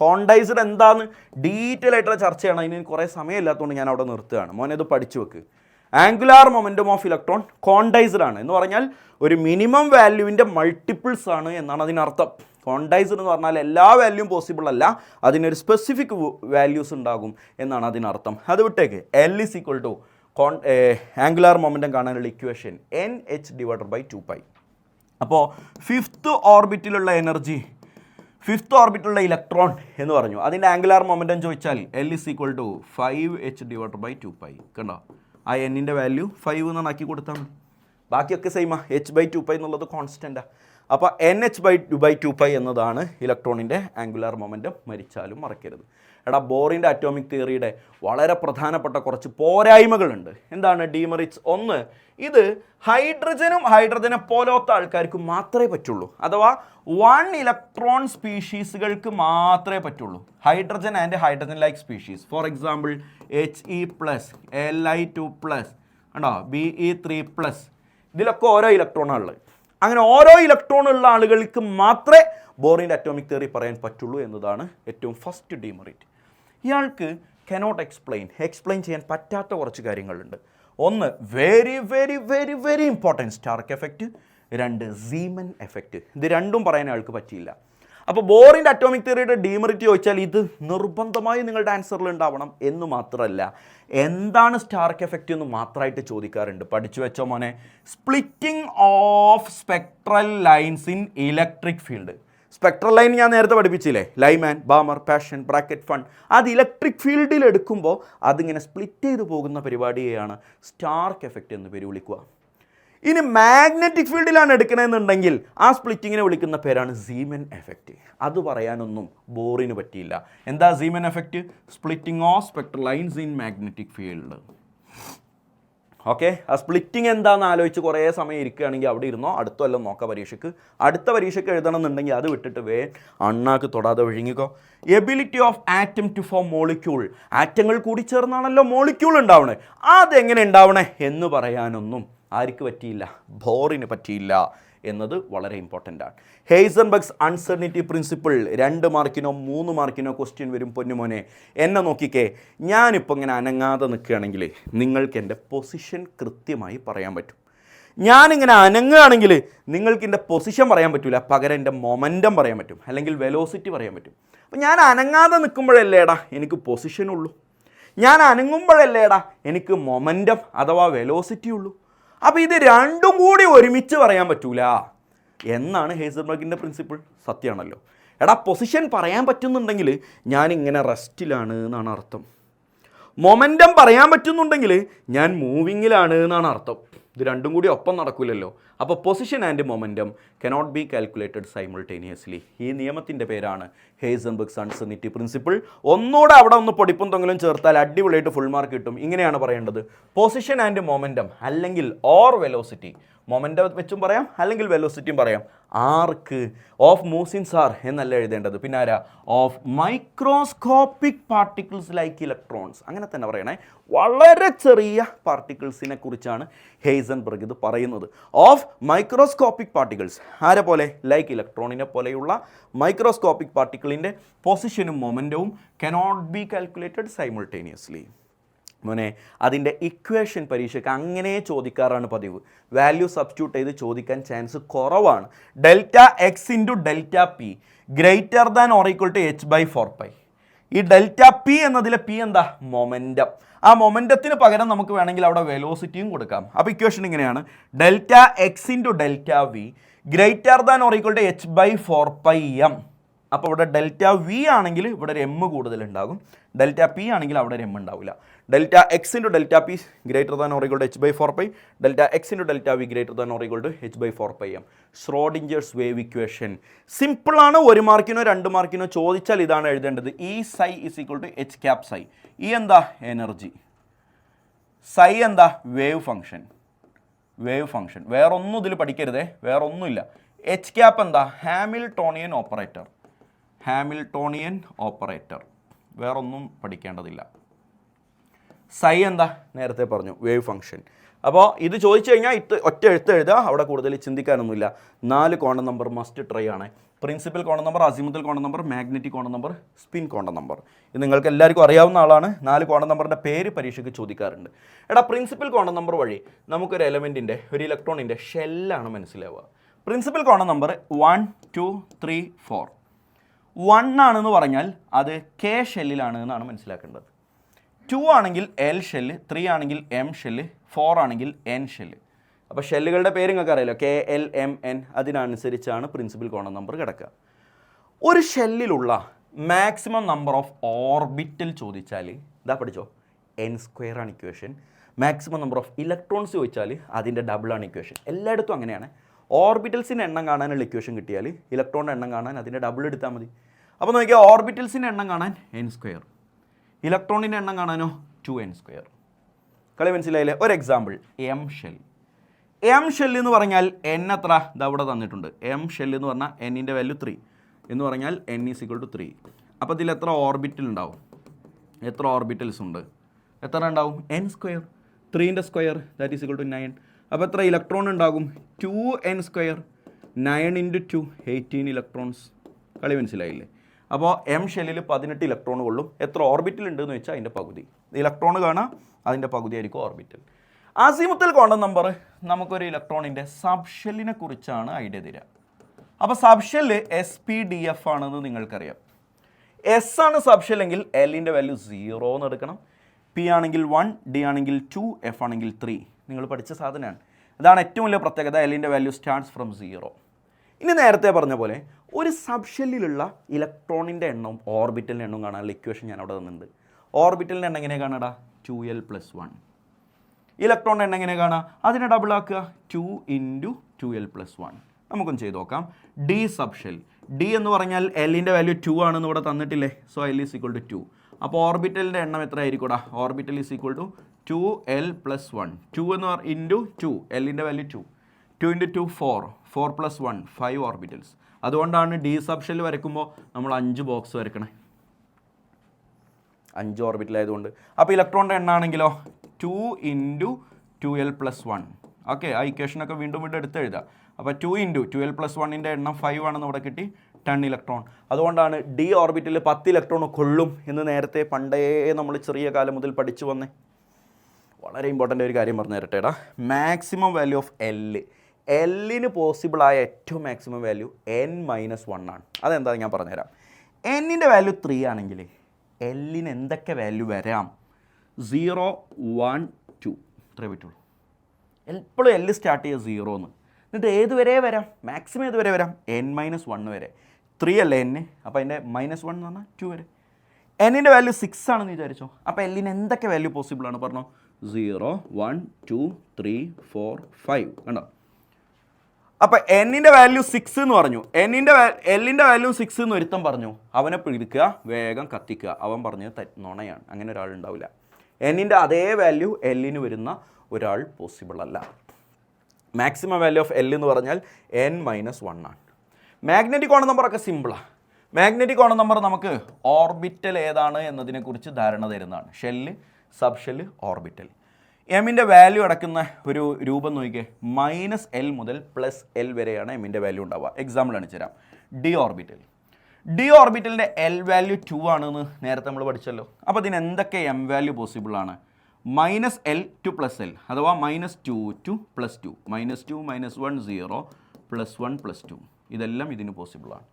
Quantized എന്താന്ന് ഡീറ്റെയിൽ ആയിട്ടുള്ള ചർച്ചയാണ്. അതിന് കുറേ സമയമില്ലാത്തതുകൊണ്ട് ഞാൻ അവിടെ നിർത്തുകയാണ്. മോനെ ഇത് പഠിച്ചു വെക്ക്. Angular momentum of electron quantised ആണ് എന്ന് പറഞ്ഞാൽ ഒരു മിനിമം വാല്യൂവിൻ്റെ മൾട്ടിപ്പിൾസ് ആണ് എന്നാണ് അതിനർത്ഥം. ക്വാണ്ടൈസ്ഡ് എന്ന് പറഞ്ഞാൽ എല്ലാ വാല്യൂവും പോസിബിൾ അല്ല, അതിനൊരു സ്പെസിഫിക് വാല്യൂസ് ഉണ്ടാകും എന്നാണ് അതിനർത്ഥം. അത് വിട്ടേക്ക്. L ആംഗുലാർ മൊമെൻറ്റം കാണാനുള്ള ഇക്വേഷൻ NH/2π. അപ്പോൾ ഫിഫ്ത്ത് ഓർബിറ്റിലുള്ള എനർജി, ഫിഫ്ത്ത് ഓർബിറ്റിലുള്ള ഇലക്ട്രോൺ എന്ന് പറഞ്ഞു, അതിൻ്റെ ആംഗുലാർ മൊമെൻറ്റം ചോദിച്ചാൽ L = 5h/2π. കണ്ടോ? ആ എന്നിൻ്റെ വാല്യൂ 5 എന്നാണ് ആക്കി കൊടുത്താൽ മതി. ബാക്കിയൊക്കെ സെയിമാ. h/2π എന്നുള്ളത് കോൺസ്റ്റൻറ്റാണ്. അപ്പോൾ NH/2π എന്നതാണ് ഇലക്ട്രോണിൻ്റെ ആംഗുലാർ മൊമെൻറ്റം. മരിച്ചാലും മറക്കരുത്. എടാ ബോറിൻ്റെ അറ്റോമിക് തിയറിയുടെ വളരെ പ്രധാനപ്പെട്ട കുറച്ച് പോരായ്മകളുണ്ട്. എന്താണ് ഡീമെറിറ്റ്സ്? ഒന്ന്, ഇത് ഹൈഡ്രജനെ പോലത്തെ ആൾക്കാർക്ക് മാത്രമേ പറ്റുള്ളൂ. അഥവാ 1 ഇലക്ട്രോൺ സ്പീഷീസുകൾക്ക് മാത്രമേ പറ്റുള്ളൂ. Hydrogen and hydrogen like species. For example He+, Li2+, കണ്ടോ, Be3+, ഇതിലൊക്കെ ഓരോ ഇലക്ട്രോണുള്ളത്. അങ്ങനെ ഓരോ ഇലക്ട്രോണുള്ള ആളുകൾക്ക് മാത്രമേ ബോറിൻ്റെ അറ്റോമിക് തിയറി പറയാൻ പറ്റുള്ളൂ എന്നതാണ് ഏറ്റവും ഫസ്റ്റ് ഡീമെറിറ്റ്. ഇയാൾക്ക് കനോട്ട് എക്സ്പ്ലെയിൻ ചെയ്യാൻ പറ്റാത്ത കുറച്ച് കാര്യങ്ങളുണ്ട്. ഒന്ന്, very very very very important Stark effect. 2, Zeeman effect. ഇത് രണ്ടും പറയാൻ ആൾക്ക് പറ്റിയില്ല. അപ്പോൾ ബോറിൻ്റെ അറ്റോമിക് തിയറിയുടെ ഡീമെറിറ്റ് ചോദിച്ചാൽ ഇത് നിർബന്ധമായി നിങ്ങളുടെ ആൻസറിൽ ഉണ്ടാവണം എന്ന് മാത്രമല്ല, എന്താണ് സ്റ്റാർക്ക് എഫക്റ്റ് എന്ന് മാത്രമായിട്ട് ചോദിക്കാറുണ്ട്. പഠിച്ചു വെച്ചോ മോനെ. Splitting of spectral lines in electric field. Spectral line ഞാൻ നേരത്തെ പഠിപ്പിച്ചില്ലേ, Lyman, Balmer, Paschen, Brackett, Pfund. അത് ഇലക്ട്രിക് ഫീൽഡിൽ എടുക്കുമ്പോൾ അതിങ്ങനെ സ്പ്ലിറ്റ് ചെയ്ത് പോകുന്ന പരിപാടിയെയാണ് സ്റ്റാർക്ക് എഫക്റ്റ് എന്ന് പേര് വിളിക്കുക. ഇനി മാഗ്നറ്റിക് ഫീൽഡിലാണ് എടുക്കണമെന്നുണ്ടെങ്കിൽ ആ സ്പ്ലിറ്റിങ്ങിനെ വിളിക്കുന്ന പേരാണ് സീമൻ എഫക്റ്റ്. അത് പറയാനൊന്നും ബോറിന് പറ്റിയില്ല. എന്താ Zeeman effect? Splitting of spectral lines in magnetic field. Okay, ആ സ്പ്ലിറ്റിംഗ് എന്താണെന്ന് ആലോചിച്ച് കുറേ സമയം ഇരിക്കുകയാണെങ്കിൽ അവിടെ ഇരുന്നോ, അടുത്ത വല്ലതും നോക്കാം പരീക്ഷയ്ക്ക്. അടുത്ത പരീക്ഷയ്ക്ക് എഴുതണം എന്നുണ്ടെങ്കിൽ അത് വിട്ടിട്ട് അണ്ണാക്ക് തൊടാതെ വിഴുങ്ങിക്കോ. Ability of atom to form molecule. ആറ്റങ്ങൾ കൂടി ചേർന്നാണല്ലോ മോളിക്യൂൾ ഉണ്ടാവണേ. അതെങ്ങനെ ഉണ്ടാവണേ എന്ന് പറയാനൊന്നും ആർക്ക് പറ്റിയില്ല? ബോറിന് പറ്റിയില്ല എന്നത് വളരെ ഇമ്പോർട്ടൻ്റ് ആണ്. ഹെയ്സൻബർഗ്സ് അൺസർണിറ്റി പ്രിൻസിപ്പിൾ 2 മാർക്കിനോ 3 മാർക്കിനോ ക്വസ്റ്റ്യൻ വരും. പൊന്നുമോനെ എന്നെ നോക്കിക്കേ, ഞാനിപ്പോൾ ഇങ്ങനെ അനങ്ങാതെ നിൽക്കുകയാണെങ്കിൽ നിങ്ങൾക്ക് എൻ്റെ പൊസിഷൻ കൃത്യമായി പറയാൻ പറ്റും. ഞാനിങ്ങനെ അനങ്ങുകയാണെങ്കിൽ നിങ്ങൾക്ക് എൻ്റെ പൊസിഷൻ പറയാൻ പറ്റില്ല, പകരം എൻ്റെ മൊമെൻറ്റം പറയാൻ പറ്റും, അല്ലെങ്കിൽ വെലോസിറ്റി പറയാൻ പറ്റും. അപ്പോൾ ഞാൻ അനങ്ങാതെ നിൽക്കുമ്പോഴല്ലേടാ എനിക്ക് പൊസിഷൻ ഉള്ളൂ, ഞാൻ അനങ്ങുമ്പോഴല്ലേടാ എനിക്ക് മൊമെൻറ്റം അഥവാ വെലോസിറ്റി ഉള്ളൂ. അപ്പോൾ ഇത് രണ്ടും കൂടി ഒരുമിച്ച് പറയാൻ പറ്റൂല എന്നാണ് ഹെയ്സൻബർഗിൻ്റെ പ്രിൻസിപ്പിൾ. സത്യമാണല്ലോ. എടാ പൊസിഷൻ പറയാൻ പറ്റുന്നുണ്ടെങ്കിൽ ഞാനിങ്ങനെ റെസ്റ്റിലാണ് എന്നാണ് അർത്ഥം. മൊമെൻറ്റം പറയാൻ പറ്റുന്നുണ്ടെങ്കിൽ ഞാൻ മൂവിങ്ങിലാണ് എന്നാണ് അർത്ഥം. ഇത് രണ്ടും കൂടി ഒപ്പം നടക്കില്ലല്ലോ. അപ്പോൾ position and momentum cannot be calculated simultaneously. ഈ നിയമത്തിൻ്റെ പേരാണ് ഹെയ്സൻബർഗ്സ് അൺസർണിറ്റി പ്രിൻസിപ്പിൾ. ഒന്നുകൂടെ അവിടെ ഒന്ന് പൊടിപ്പും തൊങ്ങലും ചേർത്താൽ അടിപൊളിയായിട്ട് ഫുൾ മാർക്ക് കിട്ടും. ഇങ്ങനെയാണ് പറയേണ്ടത്: പൊസിഷൻ ആൻഡ് മൊമെൻറ്റം അല്ലെങ്കിൽ ഓർ വെലോസിറ്റി. മൊമെൻറ്റം വെച്ചും പറയാം, അല്ലെങ്കിൽ വെലോസിറ്റിയും പറയാം. ആർക്ക്? ഓഫ് മൂവ്സിൻസ് ആർ എന്നല്ല എഴുതേണ്ടത്. പിന്നെ ആരാ? Of microscopic particles like electrons. അങ്ങനെ തന്നെ പറയണേ. വളരെ ചെറിയ പാർട്ടിക്കിൾസിനെ കുറിച്ചാണ് ഹെയ്സൻബർഗ് ഇത് പറയുന്നത്. Of microscopic particles. ആരെ പോലെ? ലൈക്ക് ഇലക്ട്രോണിനെ പോലെയുള്ള മൈക്രോസ്കോപ്പിക് പാർട്ടിക്കിളിൻ്റെ പൊസിഷനും മൊമെൻറ്റവും കനോട്ട് ബി കാൽക്കുലേറ്റഡ് സൈമിൾട്ടേനിയസ്ലി. മോനെ, അതിൻ്റെ ഇക്വേഷൻ പരീക്ഷയ്ക്ക് അങ്ങനെ ചോദിക്കാറാണ് പതിവ്. വാല്യൂ സബ്സ്റ്റിറ്റ്യൂട്ട് ചെയ്ത് ചോദിക്കാൻ ചാൻസ് കുറവാണ്. Delta X into delta P greater than or equal to h/4π. ഈ ഡെൽറ്റ പി എന്നതിലെ പി എന്താ? മൊമെൻറ്റം. ആ മൊമെൻറ്റത്തിന് പകരം നമുക്ക് വേണമെങ്കിൽ അവിടെ വെലോസിറ്റിയും കൊടുക്കാം. അപ്പോൾ ഇക്വേഷൻ ഇങ്ങനെയാണ്: delta X into delta V greater than or equal to h/4πm. അപ്പോൾ ഇവിടെ ഡെൽറ്റ വി ആണെങ്കിൽ ഇവിടെ ഒരു എം കൂടുതലുണ്ടാകും, ഡെൽറ്റ പി ആണെങ്കിൽ അവിടെ ഒരു എം ഉണ്ടാവില്ല. Delta X into delta P greater than or equal to h/4π, delta X into delta V greater than or equal to h/4πm. Schrodinger's wave equation സിമ്പിളാണ്. 1 മാർക്കിനോ 2 മാർക്കിനോ ചോദിച്ചാൽ ഇതാണ് എഴുതേണ്ടത്: E psi is equal to h cap psi. E എന്താ? Energy. Psi എന്താ? Wave function. Wave function. വേറൊന്നും ഇതിൽ പഠിക്കരുതേ, വേറൊന്നുമില്ല. എച്ച് ക്യാപ്പ് എന്താ? Hamiltonian operator. Hamiltonian operator. വേറൊന്നും പഠിക്കേണ്ടതില്ല. സൈ എന്താ? നേരത്തെ പറഞ്ഞു, വേവ് ഫംഗ്ഷൻ. അപ്പോൾ ഇത് ചോദിച്ചു കഴിഞ്ഞാൽ ഒറ്റ എഴുത്ത് എഴുതുക, അവിടെ കൂടുതൽ ചിന്തിക്കാനൊന്നുമില്ല. 4 കോണ്ടം നമ്പർ മസ്റ്റ് ട്രൈ ആണ്. Principal quantum number, azimuthal condom number, magnetic condom number, spin condom number. ഇത് നിങ്ങൾക്ക് എല്ലാവർക്കും അറിയാവുന്ന ആളാണ്. 4 കോണ്ടം നമ്പറിൻ്റെ പേര് പരീക്ഷയ്ക്ക് ചോദിക്കാറുണ്ട്. എടാ, പ്രിൻസിപ്പൽ കോണ്ടം നമ്പർ വഴി നമുക്കൊരു എലമെൻറ്റിൻ്റെ, ഒരു ഇലക്ട്രോണിൻ്റെ ഷെല്ലാണ് മനസ്സിലാവുക. Principal quantum number 1 2 3 4. 1 ആണെന്ന് പറഞ്ഞാൽ അത് കെ ഷെല്ലിലാണ് എന്നാണ് മനസ്സിലാക്കേണ്ടത്. 2 ആണെങ്കിൽ എൽ ഷെല്ല്, 3 ആണെങ്കിൽ എം ഷെല്ല്, 4 ആണെങ്കിൽ എൻ ഷെല്ല്. അപ്പോൾ ഷെല്ലുകളുടെ പേര് നിങ്ങൾക്ക് അറിയാലോ, കെ എൽ എം എൻ. അതിനനുസരിച്ചാണ് പ്രിൻസിപ്പൽ കോണ്ടം നമ്പർ കിടക്കുക. ഒരു ഷെല്ലിലുള്ള മാക്സിമം നമ്പർ ഓഫ് ഓർബിറ്റൽ ചോദിച്ചാൽ ഇതാ പഠിച്ചോ, n² ആണ് equation. Maximum number of electrons ചോദിച്ചാൽ അതിൻ്റെ ഡബിളാണ് ഇക്വേഷൻ. എല്ലായിടത്തും അങ്ങനെയാണ്. ഓർബിറ്റൽസിൻ്റെ എണ്ണം കാണാനുള്ള ഇക്വേഷൻ കിട്ടിയാൽ ഇലക്ട്രോണിൻ്റെ എണ്ണം കാണാൻ അതിൻ്റെ ഡബിൾ എടുത്താൽ മതി. അപ്പോൾ നോക്കിയാൽ ഓർബിറ്റൽസിൻ്റെ എണ്ണം കാണാൻ n², ഇലക്ട്രോണിൻ്റെ എണ്ണം കാണാനോ 2n². കളി മനസ്സിലായില്ലേ? ഒരു example, M shell. M shell എന്ന് പറഞ്ഞാൽ n എത്ര? ഇതവിടെ തന്നിട്ടുണ്ട്. എം ഷെല്ല് എന്ന് പറഞ്ഞാൽ എന്നിൻ്റെ വാല്യൂ 3 എന്ന് പറഞ്ഞാൽ n = 3. അപ്പോൾ ഇതിൽ എത്ര ഓർബിറ്റൽ ഉണ്ടാവും? എത്ര ഓർബിറ്റൽസ് ഉണ്ട്? എത്ര ഉണ്ടാവും? n². 3ൻ്റെ സ്ക്വയർ ദാറ്റ് ഈസ് = 9. അപ്പോൾ എത്ര ഇലക്ട്രോൺ ഉണ്ടാകും? 2n². 9 × 2 18 ഇലക്ട്രോൺസ്. കളി മനസ്സിലായില്ലേ? അപ്പോൾ എം ഷെല്ലിൽ 18 ഇലക്ട്രോൺ കൊള്ളും. എത്ര ഓർബിറ്റൽ ഉണ്ടെന്ന് വെച്ചാൽ അതിൻ്റെ പകുതി. ഇലക്ട്രോൺ കാണാം, അതിൻ്റെ പകുതി ആയിരിക്കും ഓർബിറ്റൽ. അസിമുത്തൽ കോണ്ടം നമ്പർ നമുക്കൊരു ഇലക്ട്രോണിൻ്റെ സബ് ഷെല്ലിനെ കുറിച്ചാണ് ഐഡിയ തരിക. അപ്പോൾ സബ് ഷെല്ല് SPDF ആണെന്ന് നിങ്ങൾക്കറിയാം. എസ് ആണ് സബ് ഷെല്ലെങ്കിൽ എല്ലിൻ്റെ വാല്യൂ 0 എന്ന് എടുക്കണം. പി ആണെങ്കിൽ 1, ഡി ആണെങ്കിൽ 2, എഫ് ആണെങ്കിൽ 3. നിങ്ങൾ പഠിച്ച സാധനമാണ്. അതാണ് ഏറ്റവും വലിയ പ്രത്യേകത. എല്ലിൻ്റെ വാല്യൂ സ്റ്റാർട്ട്സ് ഫ്രം 0. ഇനി നേരത്തെ പറഞ്ഞ പോലെ ഒരു സബ്ഷെല്ലിലുള്ള ഇലക്ട്രോണിൻ്റെ എണ്ണവും ഓർബിറ്റലിൻ്റെ എണ്ണവും കാണാനുള്ള ഇക്വേഷൻ ഞാൻ അവിടെ തന്നിട്ടുണ്ട്. ഓർബിറ്റലിൻ്റെ എണ്ണം എങ്ങനെ കാണാടാ? 2l+1. ഇലക്ട്രോണിൻ്റെ എണ്ണം എങ്ങനെ കാണാം? അതിനെ ഡബിൾ ആക്കുക, 2 × 2l+1. നമുക്കൊന്ന് ചെയ്ത് നോക്കാം. ഡി സബ്ഷെൽ, ഡി എന്ന് പറഞ്ഞാൽ എല്ലിൻ്റെ വാല്യൂ 2 ആണെന്ന് ഇവിടെ തന്നിട്ടില്ലേ? So L = 2. അപ്പോൾ ഓർബിറ്റലിൻ്റെ എണ്ണം എത്ര ആയിരിക്കൂടാ? Orbital = 2l+1. 2 എന്ന് ഇൻറ്റു 2, എല്ലിൻ്റെ വാല്യൂ 2. 2 × 2 4, 4+1 5 ഓർബിറ്റൽസ്. അതുകൊണ്ടാണ് ഡി സബ്ഷെൽ വരയ്ക്കുമ്പോൾ നമ്മൾ 5 ബോക്സ് വരയ്ക്കണേ, 5 ഓർബിറ്റൽ ആയതുകൊണ്ട്. അപ്പോൾ ഇലക്ട്രോണിൻ്റെ എണ്ണം ആണെങ്കിലോ 2 × 2l+1. ഓക്കെ, ആ ഇക്വേഷനൊക്കെ വീണ്ടും എടുത്ത് എഴുതുക. അപ്പോൾ 2 × 2l+1ൻ്റെ എണ്ണം 5 ആണെന്ന് ഇവിടെ കിട്ടി, 10 ഇലക്ട്രോൺ. അതുകൊണ്ടാണ് ഡി ഓർബിറ്റലിൽ 10 ഇലക്ട്രോൺ കൊള്ളും എന്ന് നേരത്തെ പണ്ടേ നമ്മൾ ചെറിയ കാലം മുതൽ പഠിച്ചു വന്നേ. വളരെ ഇമ്പോർട്ടൻ്റ് ഒരു കാര്യം പറഞ്ഞു തരട്ടേടാ. മാക്സിമം വാല്യൂ ഓഫ് എല്ലിന് പോസിബിളായ ഏറ്റവും മാക്സിമം വാല്യൂ n-1 ആണ്. അതെന്താ ഞാൻ പറഞ്ഞുതരാം. എന്നിൻ്റെ വാല്യൂ 3 ആണെങ്കിൽ എല്ലിന് എന്തൊക്കെ വാല്യൂ വരാം? 0, 1, 2 ഇത്രേ പറ്റുള്ളൂ. എപ്പോഴും എല്ല് സ്റ്റാർട്ട് ചെയ്യുക 0 എന്ന്. എന്നിട്ട് ഏത് വരെ വരാം? മാക്സിമം ഏത് വരെ വരാം? n-1 വരെ. 3 അല്ലേ n, അപ്പോൾ അതിൻ്റെ -1 എന്ന് പറഞ്ഞാൽ 2 വരെ. എന്നിൻ്റെ വാല്യൂ 6 ആണെന്ന് വിചാരിച്ചോ. അപ്പോൾ എല്ലിന് എന്തൊക്കെ വാല്യൂ പോസിബിളാണ് പറഞ്ഞോ? 0, 1, 2, 3, 4, 5 കണ്ടോ? അപ്പോൾ എന്നിൻ്റെ വാല്യൂ 6 എന്ന് പറഞ്ഞു. എല്ലിൻ്റെ വാല്യൂ 6 എന്ന് ഒരുത്തം പറഞ്ഞു. അവനെ പിടിക്കുക, വേഗം കത്തിക്കുക. അവൻ പറഞ്ഞത് നുണയാണ്, അങ്ങനെ ഒരാളുണ്ടാവില്ല. എന്നിൻ്റെ അതേ വാല്യൂ എല്ലിന് വരുന്ന ഒരാൾ പോസിബിൾ അല്ല. മാക്സിമം വാല്യൂ ഓഫ് എൽ എന്ന് പറഞ്ഞാൽ n-1 ആണ്. മാഗ്നറ്റിക് കോണ നമ്പറൊക്കെ സിമ്പിളാണ്. മാഗ്നറ്റിക് കോണ നമ്പർ നമുക്ക് ഓർബിറ്റൽ ഏതാണ് എന്നതിനെക്കുറിച്ച് ധാരണ തരുന്നതാണ്. Shell, sub shell, orbital. എമ്മിൻ്റെ വാല്യൂ അടക്കുന്ന ഒരു രൂപം നോക്കിക്കേ. -L മുതൽ +L വരെയാണ് എമ്മിൻ്റെ വാല്യൂ ഉണ്ടാവുക. എക്സാമ്പിൾ കാണിച്ചു തരാം. D orbital. ഡി ഓർബിറ്റലിൻ്റെ L വാല്യൂ 2 ആണെന്ന് നേരത്തെ നമ്മൾ പഠിച്ചല്ലോ. അപ്പോൾ ഇതിന് എന്തൊക്കെ എം വാല്യൂ പോസിബിളാണ്? -L to +L അഥവാ -2 to +2, -2, -1 0, +1 +2 ഇതെല്ലാം ഇതിന് പോസിബിളാണ്.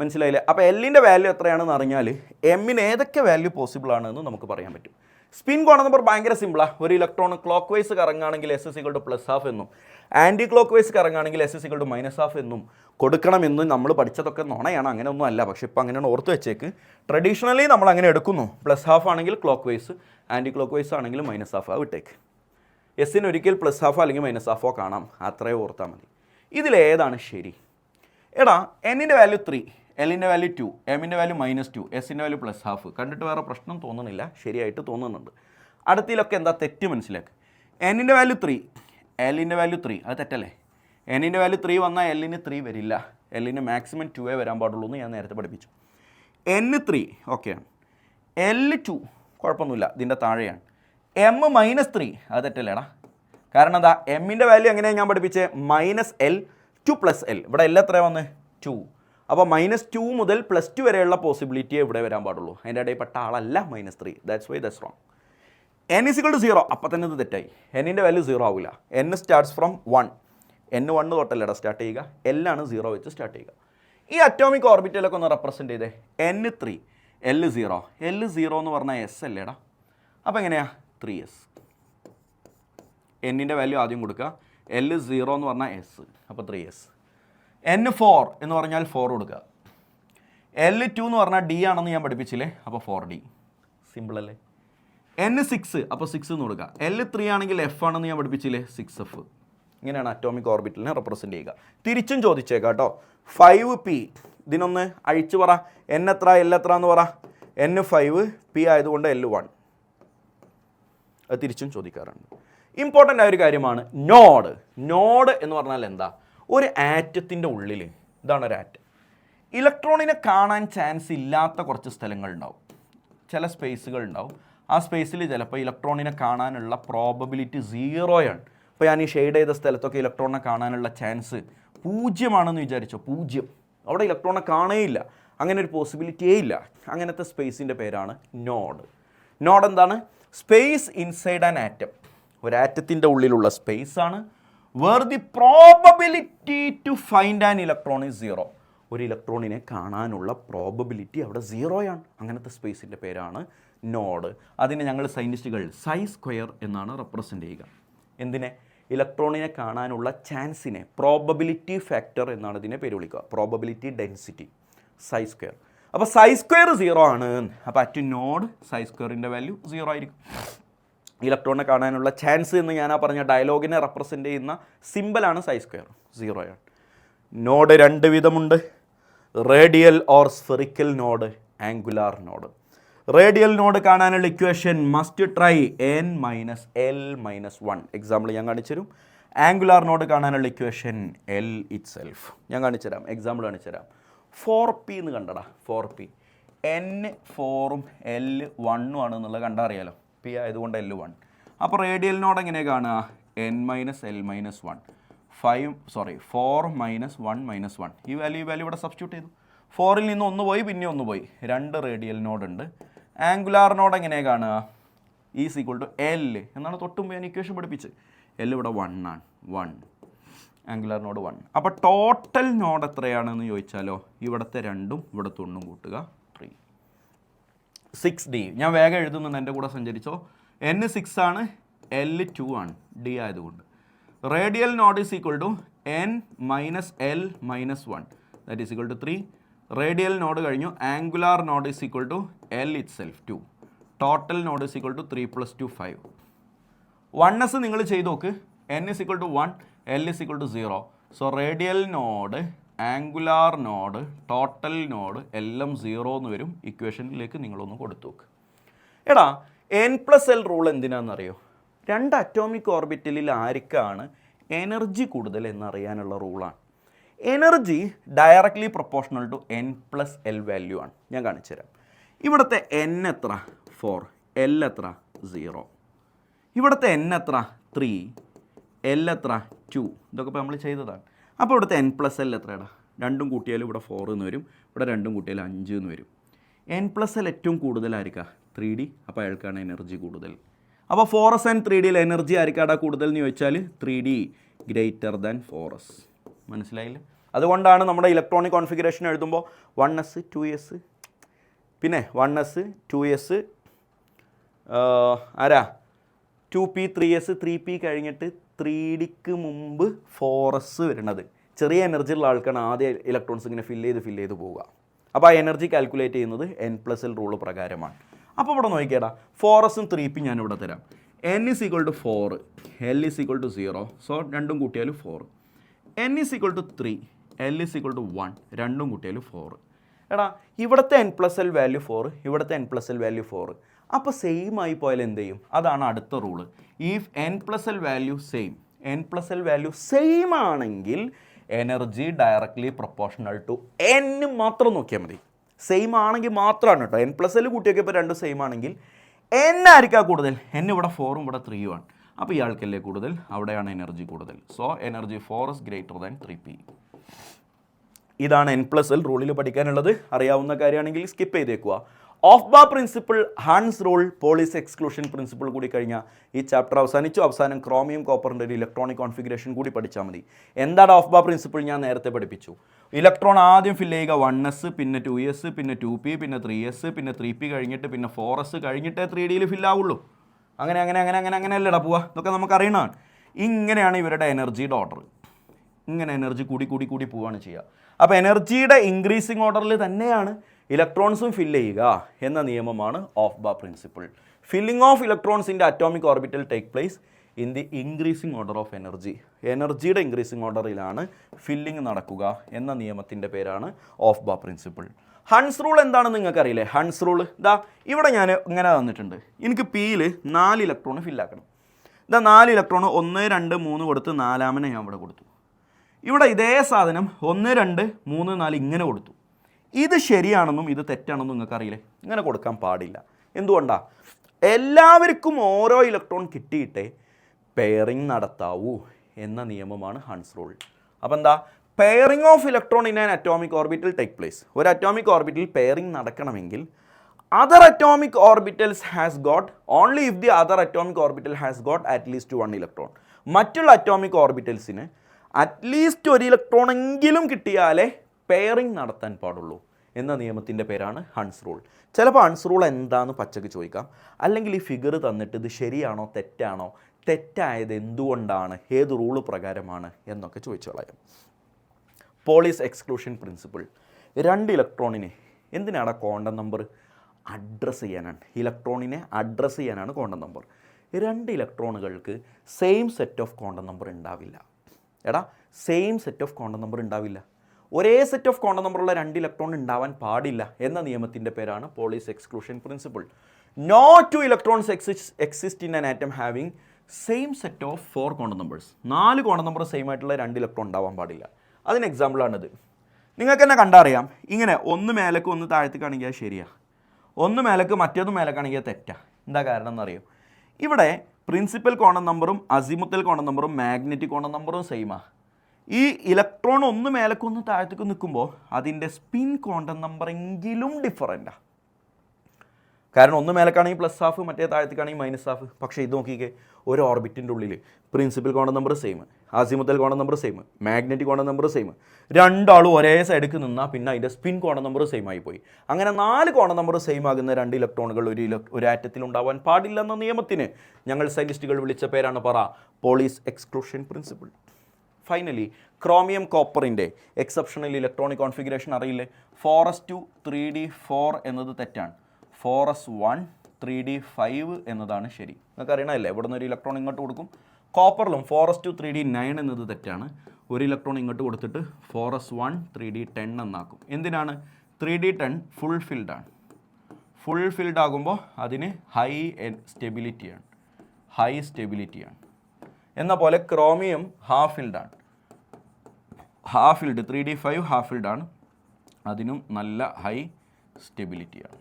മനസ്സിലായില്ലേ? അപ്പോൾ എല്ലിൻ്റെ വാല്യൂ എത്രയാണെന്ന് അറിഞ്ഞാൽ എമ്മിന് ഏതൊക്കെ വാല്യൂ പോസിബിളാണെന്ന് നമുക്ക് പറയാൻ പറ്റും. സ്പിൻ കോണ നമ്പർ ഭയങ്കര സിമ്പിളാണ്. ഒരു ഇലക്ട്രോൺ ക്ലോക്ക് വൈസ് കറങ്ങുകയാണെങ്കിൽ S = +½ എന്നും ആൻറ്റി ക്ലോക്ക് വൈസ് കറങ്ങുകയാണെങ്കിൽ S = -½ എന്നും കൊടുക്കണമെന്ന് നമ്മൾ പഠിച്ചതൊക്കെ നുണയാണ്, അങ്ങനെയൊന്നും അല്ല. പക്ഷേ ഇപ്പോൾ അങ്ങനെയാണ് ഓർത്ത് വെച്ചേക്ക്. ട്രഡീഷണലി നമ്മൾ അങ്ങനെ എടുക്കുന്നു. +½ ആണെങ്കിൽ clockwise, anticlockwise ആണെങ്കിൽ -½ വിട്ടേക്ക്. എസ്സിന് ഒരിക്കൽ +½ അല്ലെങ്കിൽ -½ കാണാം, അത്രയും ഓർത്താൽ മതി. ഇതിലേതാണ് ശരി? എടാ, എന്നിൻ്റെ വാല്യൂ 3, എല്ലിൻ്റെ വാല്യൂ 2, എമ്മിൻ്റെ വാല്യൂ -2, എസിൻ്റെ വാല്യൂ +½ കണ്ടിട്ട് വേറെ പ്രശ്നം തോന്നുന്നില്ല, ശരിയായിട്ട് തോന്നുന്നുണ്ട്. അടുത്തിലൊക്കെ എന്താ തെറ്റ് മനസ്സിലാക്കുക. എന്നിൻ്റെ വാല്യൂ 3, എല്ലിൻ്റെ വാല്യൂ 3, അത് തെറ്റല്ലേ? എന്നിൻ്റെ വാല്യൂ 3 വന്നാൽ എല്ലിന് 3 വരില്ല. എല്ലിന് മാക്സിമം 2 വരാൻ പാടുള്ളൂ എന്ന് ഞാൻ നേരത്തെ പഠിപ്പിച്ചു. n3 ഓക്കെയാണ്. L2 കുഴപ്പമൊന്നുമില്ല, ഇതിൻ്റെ താഴെയാണ്. m-3 അത് തെറ്റല്ലേടാ. കാരണം എന്താ? എമ്മിൻ്റെ വാല്യൂ എങ്ങനെയാണ് ഞാൻ പഠിപ്പിച്ചത്? -L to +L. ഇവിടെ L എത്ര വന്ന്? 2. അപ്പോൾ -2 മുതൽ +2 വരെയുള്ള പോസിബിലിറ്റിയെ ഇവിടെ വരാൻ പാടുള്ളൂ. അതിൻ്റെ ഇടയിൽ പെട്ട ആളല്ല -3. That's why that's wrong. n = 0. അപ്പം തന്നെ ഇത് തെറ്റായി. എന്നിൻ്റെ വാല്യൂ 0 ആവില്ല. n starts from 1. n 1 തൊട്ടല്ലേടാ സ്റ്റാർട്ട് ചെയ്യുക. L ആണ് 0 വെച്ച് സ്റ്റാർട്ട് ചെയ്യുക. ഈ അറ്റോമിക് ഓർബിറ്റലൊക്കെ ഒന്ന് റെപ്രസെൻറ്റ് ചെയ്തേ. n3, L0. L0 എന്ന് പറഞ്ഞാൽ S അല്ലേടാ. അപ്പോൾ എങ്ങനെയാ? 3s. എന്നിൻ്റെ വാല്യൂ ആദ്യം കൊടുക്കുക. L0 എന്ന് പറഞ്ഞാൽ S, അപ്പോൾ 3s. n4 എന്ന് പറഞ്ഞാൽ 4 കൊടുക്കുക. L2 എന്ന് പറഞ്ഞാൽ D ആണെന്ന് ഞാൻ പഠിപ്പിച്ചില്ലേ, അപ്പോൾ 4D. സിമ്പിൾ അല്ലേ? n6 അപ്പോൾ 6 എന്ന് കൊടുക്കുക. L3 ആണെങ്കിൽ F ആണെന്ന് ഞാൻ പഠിപ്പിച്ചില്ലേ, 6f. ഇങ്ങനെയാണ് അറ്റോമിക് ഓർബിറ്റലിനെ റെപ്രസെൻറ്റ് ചെയ്യുക. തിരിച്ചും ചോദിച്ചേക്കാം കേട്ടോ. 5p ഇതിനൊന്ന് അഴിച്ചു പറ. n എത്ര, L എത്ര എന്ന് പറ. n5, p ആയതുകൊണ്ട് L1. അത് തിരിച്ചും ചോദിക്കാറുണ്ട്. ഇമ്പോർട്ടൻ്റ് ആയ ഒരു കാര്യമാണ് നോഡ്. നോഡ് എന്ന് പറഞ്ഞാൽ എന്താ? ഒരു ആറ്റത്തിൻ്റെ ഉള്ളിൽ, ഇതാണ് ഒരു ആറ്റം, ഇലക്ട്രോണിനെ കാണാൻ ചാൻസ് ഇല്ലാത്ത കുറച്ച് സ്ഥലങ്ങളുണ്ടാവും, ചില സ്പേസുകൾ ഉണ്ടാവും. ആ സ്പേസിൽ ചിലപ്പോൾ ഇലക്ട്രോണിനെ കാണാനുള്ള പ്രോബബിലിറ്റി 0 ആണ്. ഇപ്പോൾ ഞാൻ ഈ ഷെയ്ഡ് ചെയ്ത സ്ഥലത്തൊക്കെ ഇലക്ട്രോണിനെ കാണാനുള്ള ചാൻസ് 0 വിചാരിച്ചോ, 0. അവിടെ ഇലക്ട്രോണിനെ കാണേയില്ല, അങ്ങനെ ഒരു പോസിബിലിറ്റിയേ ഇല്ല. അങ്ങനത്തെ സ്പേസിൻ്റെ പേരാണ് നോഡ്. നോഡ് എന്താണ്? Space inside an atom. ഒരു ആറ്റത്തിൻ്റെ ഉള്ളിലുള്ള സ്പേസ് ആണ്. Where the probability to find an electron is 0. ഒരു ഇലക്ട്രോണിനെ കാണാനുള്ള പ്രോബബിലിറ്റി അവിടെ 0 ആണ്. അങ്ങനത്തെ സ്പേസിൻ്റെ പേരാണ് നോഡ്. അതിനെ ഞങ്ങൾ സയൻറ്റിസ്റ്റുകൾ സൈ സ്ക്വയർ എന്നാണ് റെപ്രസെൻ്റ് ചെയ്യുക. എന്തിനെ? ഇലക്ട്രോണിനെ കാണാനുള്ള ചാൻസിനെ പ്രോബബിലിറ്റി ഫാക്ടർ എന്നാണ് ഇതിനെ പേര് വിളിക്കുക. Probability density psi square. അപ്പോൾ സൈ സ്ക്വയർ 0 ആണ്. അപ്പോൾ അറ്റ് നോഡ് സൈ സ്ക്വയറിൻ്റെ വാല്യൂ 0 ആയിരിക്കും. ഇലക്ട്രോണിനെ കാണാനുള്ള ചാൻസ് എന്ന് ഞാൻ ആ പറഞ്ഞ ഡയലോഗിനെ റെപ്രസെൻ്റ് ചെയ്യുന്ന സിമ്പിളാണ് സൈ സ്ക്വയർ. 0 ആണ്. നോഡ് 2 വിധമുണ്ട്. Radial or spherical node, angular node. Radial node കാണാനുള്ള equation must try n-l-1. Example ഞാൻ കാണിച്ചുതരും. ആംഗുലാർ നോഡ് കാണാനുള്ള ഇക്വേഷൻ L itself. ഞാൻ കാണിച്ചുതരാം, എക്സാമ്പിൾ കാണിച്ചുതരാം. 4p എന്ന് കണ്ടടാ, 4p. n 4ഉം l 1ഉം ആണെന്നുള്ളത് കണ്ടറിയാലോ. p ആയതുകൊണ്ട് l1. അപ്പോൾ റേഡിയൽ നോഡ് എങ്ങനെ കാണുക? n-l-1. 4 മൈനസ് 1 ഈ വാല്യൂ ഇവിടെ സബ്സ്റ്റിറ്റ്യൂട്ട് ചെയ്തു. 4ൽ നിന്ന് 1 പോയി, പിന്നെ 1 പോയി. 2 റേഡിയൽ നോഡ് ഉണ്ട്. ആംഗുലാർ നോഡ് എങ്ങനെ കാണുക? ഈസ് ഈക്വൽ ടു L എന്നാണ് തൊട്ടും ഞാൻ ഇക്വേഷൻ പഠിപ്പിച്ച്. L ഇവിടെ 1 ആണ്. 1 ആംഗുലാർ നോഡ് 1. അപ്പോൾ ടോട്ടൽ നോഡ് എത്രയാണെന്ന് ചോദിച്ചാലോ, ഇവിടുത്തെ 2ഉം ഇവിടുത്തെ 1ഉം കൂട്ടുക 3. 6D. ഞാൻ വേഗം എഴുതുന്നുണ്ട്, എൻ്റെ കൂടെ സഞ്ചരിച്ചോ. N 6 ആണ്, L 2 ആണ്, D ആയതുകൊണ്ട്. Radial node is equal to n-l-1, that is equal to 3. Radial node കഴിഞ്ഞു. Angular node is equal to L itself 2. Total node is equal to 3 + 2 5. 1s നിങ്ങൾ ചെയ്ത് നോക്ക്. n is equal to 1, L is equal to 0. So radial node, angular node, total node എല്ലാം 0 എന്ന് വരും. ഇക്വേഷനിലേക്ക് നിങ്ങളൊന്ന് കൊടുത്തു നോക്ക്. എടാ n+l റൂൾ എന്തിനാണെന്നറിയോ? 2 അറ്റോമിക് ഓർബിറ്റലിൽ ആർക്കാണ് എനർജി കൂടുതൽ എന്നറിയാനുള്ള റൂളാണ്. Energy directly proportional to n+l value ആണ്. ഞാൻ കാണിച്ചു തരാം. ഇവിടുത്തെ n എത്ര? 4. L എത്ര? 0. ഇവിടുത്തെ n എത്ര? 3. L എത്ര? 2. ഇതൊക്കെ ഇപ്പോൾ നമ്മൾ ചെയ്തതാണ്. അപ്പോൾ ഇവിടുത്തെ n+l എത്രയാണ്? 2ഉം കൂട്ടിയാലും ഇവിടെ 4 എന്ന് വരും, ഇവിടെ 2ഉം കൂട്ടിയാലും 5 എന്ന് വരും. n+l ഏറ്റവും കൂടുതലായിരിക്കാം 3D. അപ്പോൾ അയാൾക്കാണ് എനർജി കൂടുതൽ. അപ്പോൾ 4s ആൻഡ് 3Dയിൽ എനർജി ആയിരിക്കാടാ കൂടുതൽ എന്ന് ചോദിച്ചാൽ 3D ഗ്രേറ്റർ ദാൻ 4s. മനസ്സിലായില്ല? അതുകൊണ്ടാണ് നമ്മുടെ ഇലക്ട്രോണിക് കോൺഫിഗറേഷൻ എഴുതുമ്പോൾ 1s 2s, പിന്നെ 1s 2s, ആരാ 2p 3s 3p കഴിഞ്ഞിട്ട് 3Dക്ക് മുമ്പ് 4s വരുന്നത്. ചെറിയ എനർജി ഉള്ള ആൾക്കാണ് ആദ്യം ഇലക്ട്രോൺസ് ഇങ്ങനെ ഫില്ല് ചെയ്ത് പോവുക. അപ്പോൾ ആ എനർജി കാൽക്കുലേറ്റ് ചെയ്യുന്നത് n+l റൂള് പ്രകാരമാണ്. അപ്പോൾ ഇവിടെ നോക്കിക്കേടാ, 4sഉം 3p ഞാൻ ഇവിടെ തരാം. n is equal to 4, L is equal to 0. So 2ഉം കൂട്ടിയാലും 4. n is equal to 3, L is equal to 1. 2ഉം കൂട്ടിയാലും 4. എടാ ഇവിടുത്തെ n+l വാല്യൂ 4, ഇവിടുത്തെ n+l വാല്യൂ 4. അപ്പോൾ സെയിം ആയി പോയാൽ എന്ത് ചെയ്യും? അതാണ് അടുത്ത rule. If n+l value same, n+l value same ആണെങ്കിൽ energy directly proportional to n മാത്രം നോക്കിയാൽ മതി. സെയിം ആണെങ്കിൽ മാത്രമാണ് കേട്ടോ. n+l കൂട്ടിയൊക്കെ ഇപ്പോൾ 2 സെയിം ആണെങ്കിൽ n ആയിരിക്കാം കൂടുതൽ. n ഇവിടെ 4ഉം ഇവിടെ 3ഉം ആണ്. അപ്പോൾ ഇയാൾക്കല്ലേ കൂടുതൽ, അവിടെയാണ് എനർജി കൂടുതൽ. So energy 4s greater than 3p. ഇതാണ് n+l റൂളിൽ പഠിക്കാനുള്ളത്. അറിയാവുന്ന കാര്യമാണെങ്കിൽ സ്കിപ്പ് ചെയ്തേക്കുക. Of bar principle, Hund's rule, polis exclusion principle കൂടി കഴിഞ്ഞാൽ ഈ ചാപ്റ്റർ അവസാനിച്ചു. അവസാനം ക്രോമിയം കോപ്പറിൻ്റെ ഒരു ഇലക്ട്രോണിക് കോൺഫിഗറേഷൻ കൂടി പഠിച്ചാൽ മതി. എന്താണ് ഓഫ് ബാർ പ്രിൻസിപ്പിൾ? ഞാൻ നേരത്തെ പഠിപ്പിച്ചു. ഇലക്ട്രോൺ ആദ്യം ഫില്ല് ചെയ്യുക 1s, പിന്നെ 2s, പിന്നെ 2p, പിന്നെ 3s, പിന്നെ 3p കഴിഞ്ഞിട്ട് പിന്നെ 4s കഴിഞ്ഞിട്ടേ 3Dയിൽ ഫില്ലാവുള്ളൂ. അങ്ങനെയല്ലടാ പോവുക. ഇതൊക്കെ നമുക്കറിയണതാണ്. ഇങ്ങനെയാണ് ഇവരുടെ എനർജിയുടെ ഓർഡർ. ഇങ്ങനെ എനർജി കൂടി പോവുകയാണ് ചെയ്യുക. അപ്പോൾ എനർജിയുടെ ഇൻക്രീസിങ് ഓർഡറിൽ തന്നെയാണ് ഇലക്ട്രോൺസും ഫില്ല് ചെയ്യുക എന്ന നിയമമാണ് of bar principle. Filling of electrons in the atomic orbital take place in the increasing order of energy. എനർജിയുടെ ഇൻക്രീസിങ് ഓർഡറിലാണ് ഫില്ലിംഗ് നടക്കുക എന്ന നിയമത്തിൻ്റെ പേരാണ് of bar principle. Hund's rule എന്താണെന്ന് നിങ്ങൾക്ക് അറിയില്ലേ? ഹൺസ് റൂൾ ഇതാ ഇവിടെ ഞാൻ ഇങ്ങനെ തന്നിട്ടുണ്ട്. എനിക്ക് പിയിൽ 4 ഇലക്ട്രോൺ ഫില്ലാക്കണം. ഇതാ 4 ഇലക്ട്രോൺ 1 2 3 കൊടുത്ത് 4ാമനെ ഞാൻ ഇവിടെ കൊടുത്തു. ഇവിടെ ഇതേ സാധനം 1 2 3 4 ഇങ്ങനെ കൊടുത്തു. ഇത് ശരിയാണെന്നും ഇത് തെറ്റാണെന്നും നിങ്ങൾക്ക് അറിയില്ലേ? ഇങ്ങനെ കൊടുക്കാൻ പാടില്ല. എന്തുകൊണ്ടാണ്? എല്ലാവർക്കും ഓരോ ഇലക്ട്രോൺ കിട്ടിയിട്ടേ പെയറിംഗ് നടത്താവൂ എന്ന നിയമമാണ് ഹൺസ് റൂൾ. അപ്പോൾ എന്താ? Pairing of electron in an atomic orbital take place. ഒരു അറ്റോമിക് ഓർബിറ്റൽ പെയറിംഗ് നടക്കണമെങ്കിൽ other atomic orbitals has got only if the other atomic orbital has got at least 1 electron. മറ്റുള്ള atomic ഓർബിറ്റൽസിന് at least 1 electron എങ്കിലും കിട്ടിയാലേ pairing നടത്താൻ പാടുള്ളൂ എന്ന നിയമത്തിൻ്റെ പേരാണ് ഹൺസ് റൂൾ. ചിലപ്പോൾ ഹൺസ് റൂൾ എന്താണെന്ന് പച്ചക്ക് ചോദിക്കാം. അല്ലെങ്കിൽ ഈ ഫിഗർ തന്നിട്ട് ഇത് ശരിയാണോ തെറ്റാണോ തെറ്റായത് എന്തുകൊണ്ടാണ്, ഏത് റൂള് പ്രകാരമാണ് എന്നൊക്കെ ചോദിച്ചു കളയാം. Pauli's exclusion principle. 2 ഇലക്ട്രോണിനെ എന്തിനാണ് ക്വാണ്ടം നമ്പർ അഡ്രസ്സ് ചെയ്യാനാണ്, ഇലക്ട്രോണിനെ അഡ്രസ്സ് ചെയ്യാനാണ് ക്വാണ്ടം നമ്പർ. 2 ഇലക്ട്രോണുകൾക്ക് same set of quantum number ഉണ്ടാവില്ല. Same set of quantum number ഉണ്ടാവില്ല. ഒരേ സെറ്റ് ഓഫ് ക്വാണ്ടം നമ്പറുള്ള 2 ഇലക്ട്രോൺ ഉണ്ടാവാൻ പാടില്ല എന്ന നിയമത്തിൻ്റെ പേരാണ് Pauli's exclusion principle. No 2 electrons exist in an atom having same set of 4 quantum numbers. 4 quantum number same ആയിട്ടുള്ള 2 ഇലക്ട്രോൺ ഉണ്ടാവാൻ പാടില്ല. അതിന് എക്സാമ്പിളാണിത്. നിങ്ങൾക്ക് തന്നെ കണ്ടറിയാം, ഇങ്ങനെ ഒന്ന് മേലേക്ക് ഒന്ന് താഴത്തേക്കാണെങ്കിൽ അത് ശരിയാണ്, ഒന്ന് മേലേക്ക് മറ്റേതും മേലേക്കാണെങ്കിൽ അത് തെറ്റാണ്. എന്താ കാരണം എന്നറിയോ? ഇവിടെ പ്രിൻസിപ്പൽ ക്വാണ്ടം നമ്പറും അസിമുത്തൽ ക്വാണ്ടം നമ്പറും മാഗ്നറ്റിക് ക്വാണ്ടം നമ്പറും സെയിമാണ്. ഈ ഇലക്ട്രോൺ ഒന്ന് മേലേക്ക് ഒന്ന് താഴത്തേക്ക് നിൽക്കുമ്പോൾ അതിൻ്റെ സ്പിൻ ക്വാണ്ടം നമ്പർ എങ്കിലും ഡിഫറൻറ്റാണ്. കാരണം ഒന്ന് മേലേക്കാണെങ്കിൽ +12, മറ്റേ താഴത്തേക്കാണെങ്കിൽ -12. പക്ഷേ ഇത് നോക്കിക്കേ, ഒരു ഓർബിറ്റിൻ്റെ ഉള്ളിൽ principal quantum number same, azimuthal quantum number same, magnetic quantum number same, രണ്ടാളും ഒരേ സൈഡിലേക്ക് നിന്നാൽ പിന്നെ അതിൻ്റെ സ്പിൻ ക്വാണ്ടം നമ്പർ സെയിം ആയിപ്പോയി. അങ്ങനെ 4 ക്വാണ്ടം നമ്പർ സെയിം ആകുന്ന 2 ഇലക്ട്രോണുകൾ ഒരു ആറ്റത്തിൽ ഉണ്ടാവാൻ പാടില്ലെന്ന നിയമത്തിന് ഞങ്ങൾ സയൻറ്റിസ്റ്റുകൾ വിളിച്ച പേരാണ് Pauli's exclusion principle. Finally chromium കോപ്പറിൻ്റെ എക്സെപ്ഷണൽ ഇലക്ട്രോണിക് കോൺഫിഗറേഷൻ അറിയില്ലേ? 4s2 3d4 എന്നത് തെറ്റാണ്. 4s1 3d5 എന്നതാണ് ശരി. നിങ്ങൾക്ക് അറിയണമല്ലേ, ഇവിടെ നിന്ന് ഒരു ഇലക്ട്രോൺ ഇങ്ങോട്ട് കൊടുക്കും. കോപ്പറിലും 4s2 3d9 എന്നത് തെറ്റാണ്. ഒരു ഇലക്ട്രോൺ ഇങ്ങോട്ട് കൊടുത്തിട്ട് 4s1 3d10 എന്നാക്കും. എന്തിനാണ്? 3d10 full ഫിൽഡാണ്. ഫുൾ ഫിൽഡ് ആകുമ്പോൾ അതിന് ഹൈ സ്റ്റെബിലിറ്റിയാണ്. എന്ന പോലെ ക്രോമിയം ഹാഫ് ഫിൽഡാണ്. ഹാഫ് ഫിൽഡ് 3d5 ഹാഫ് ഫിൽഡാണ്, അതിനും നല്ല ഹൈ സ്റ്റെബിലിറ്റിയാണ്.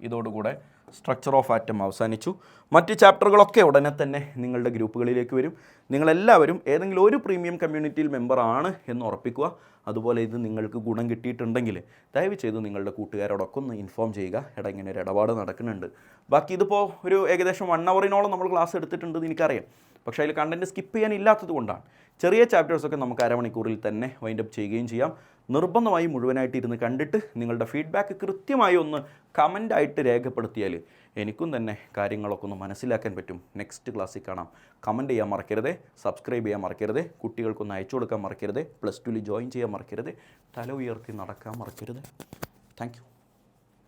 ഇതോടുകൂടെ സ്ട്രക്ചർ ഓഫ് ആറ്റം അവസാനിച്ചു. മറ്റ് ചാപ്റ്ററുകളൊക്കെ ഉടനെ തന്നെ നിങ്ങളുടെ ഗ്രൂപ്പുകളിലേക്ക് വരും. നിങ്ങളെല്ലാവരും ഏതെങ്കിലും ഒരു പ്രീമിയം കമ്മ്യൂണിറ്റിയിൽ മെമ്പർ ആണ് എന്ന് ഉറപ്പിക്കുക. അതുപോലെ ഇത് നിങ്ങൾക്ക് ഗുണം കിട്ടിയിട്ടുണ്ടെങ്കിൽ ദയവ് ചെയ്ത് നിങ്ങളുടെ കൂട്ടുകാരോടൊക്കെ ഒന്ന് ഇൻഫോം ചെയ്യുക, ഇങ്ങനെ ഒരു ഇടപാട് നടക്കുന്നുണ്ട്. ബാക്കി ഇതിപ്പോൾ ഒരു ഏകദേശം 1 അവറിനോളം നമ്മൾ ക്ലാസ് എടുത്തിട്ടുണ്ടെന്ന് എനിക്കറിയാം. പക്ഷേ അതിൽ കണ്ടൻറ്റ് സ്കിപ്പ് ചെയ്യാനില്ലാത്തത് കൊണ്ടാണ്. ചെറിയ ചാപ്റ്റേഴ്സൊക്കെ നമുക്ക് അരമണിക്കൂറിൽ തന്നെ വൈൻഡപ്പ് ചെയ്യുകയും ചെയ്യാം. നിർബന്ധമായി മുഴുവനായിട്ട് ഇരുന്ന് കണ്ടിട്ട് നിങ്ങളുടെ ഫീഡ്ബാക്ക് കൃത്യമായി ഒന്ന് കമൻ്റായിട്ട് രേഖപ്പെടുത്തിയാൽ എനിക്കും തന്നെ കാര്യങ്ങളൊക്കെ ഒന്ന് മനസ്സിലാക്കാൻ പറ്റും. നെക്സ്റ്റ് ക്ലാസ്സിൽ കാണാം. കമൻറ്റ് ചെയ്യാൻ മറക്കരുത്, സബ്സ്ക്രൈബ് ചെയ്യാൻ മറക്കരുത്, കുട്ടികൾക്കൊന്ന് അയച്ചു കൊടുക്കാൻ മറക്കരുത്, +2 ജോയിൻ ചെയ്യാൻ മറക്കരുത്, തല ഉയർത്തി നടക്കാൻ മറക്കരുത്. Thank you.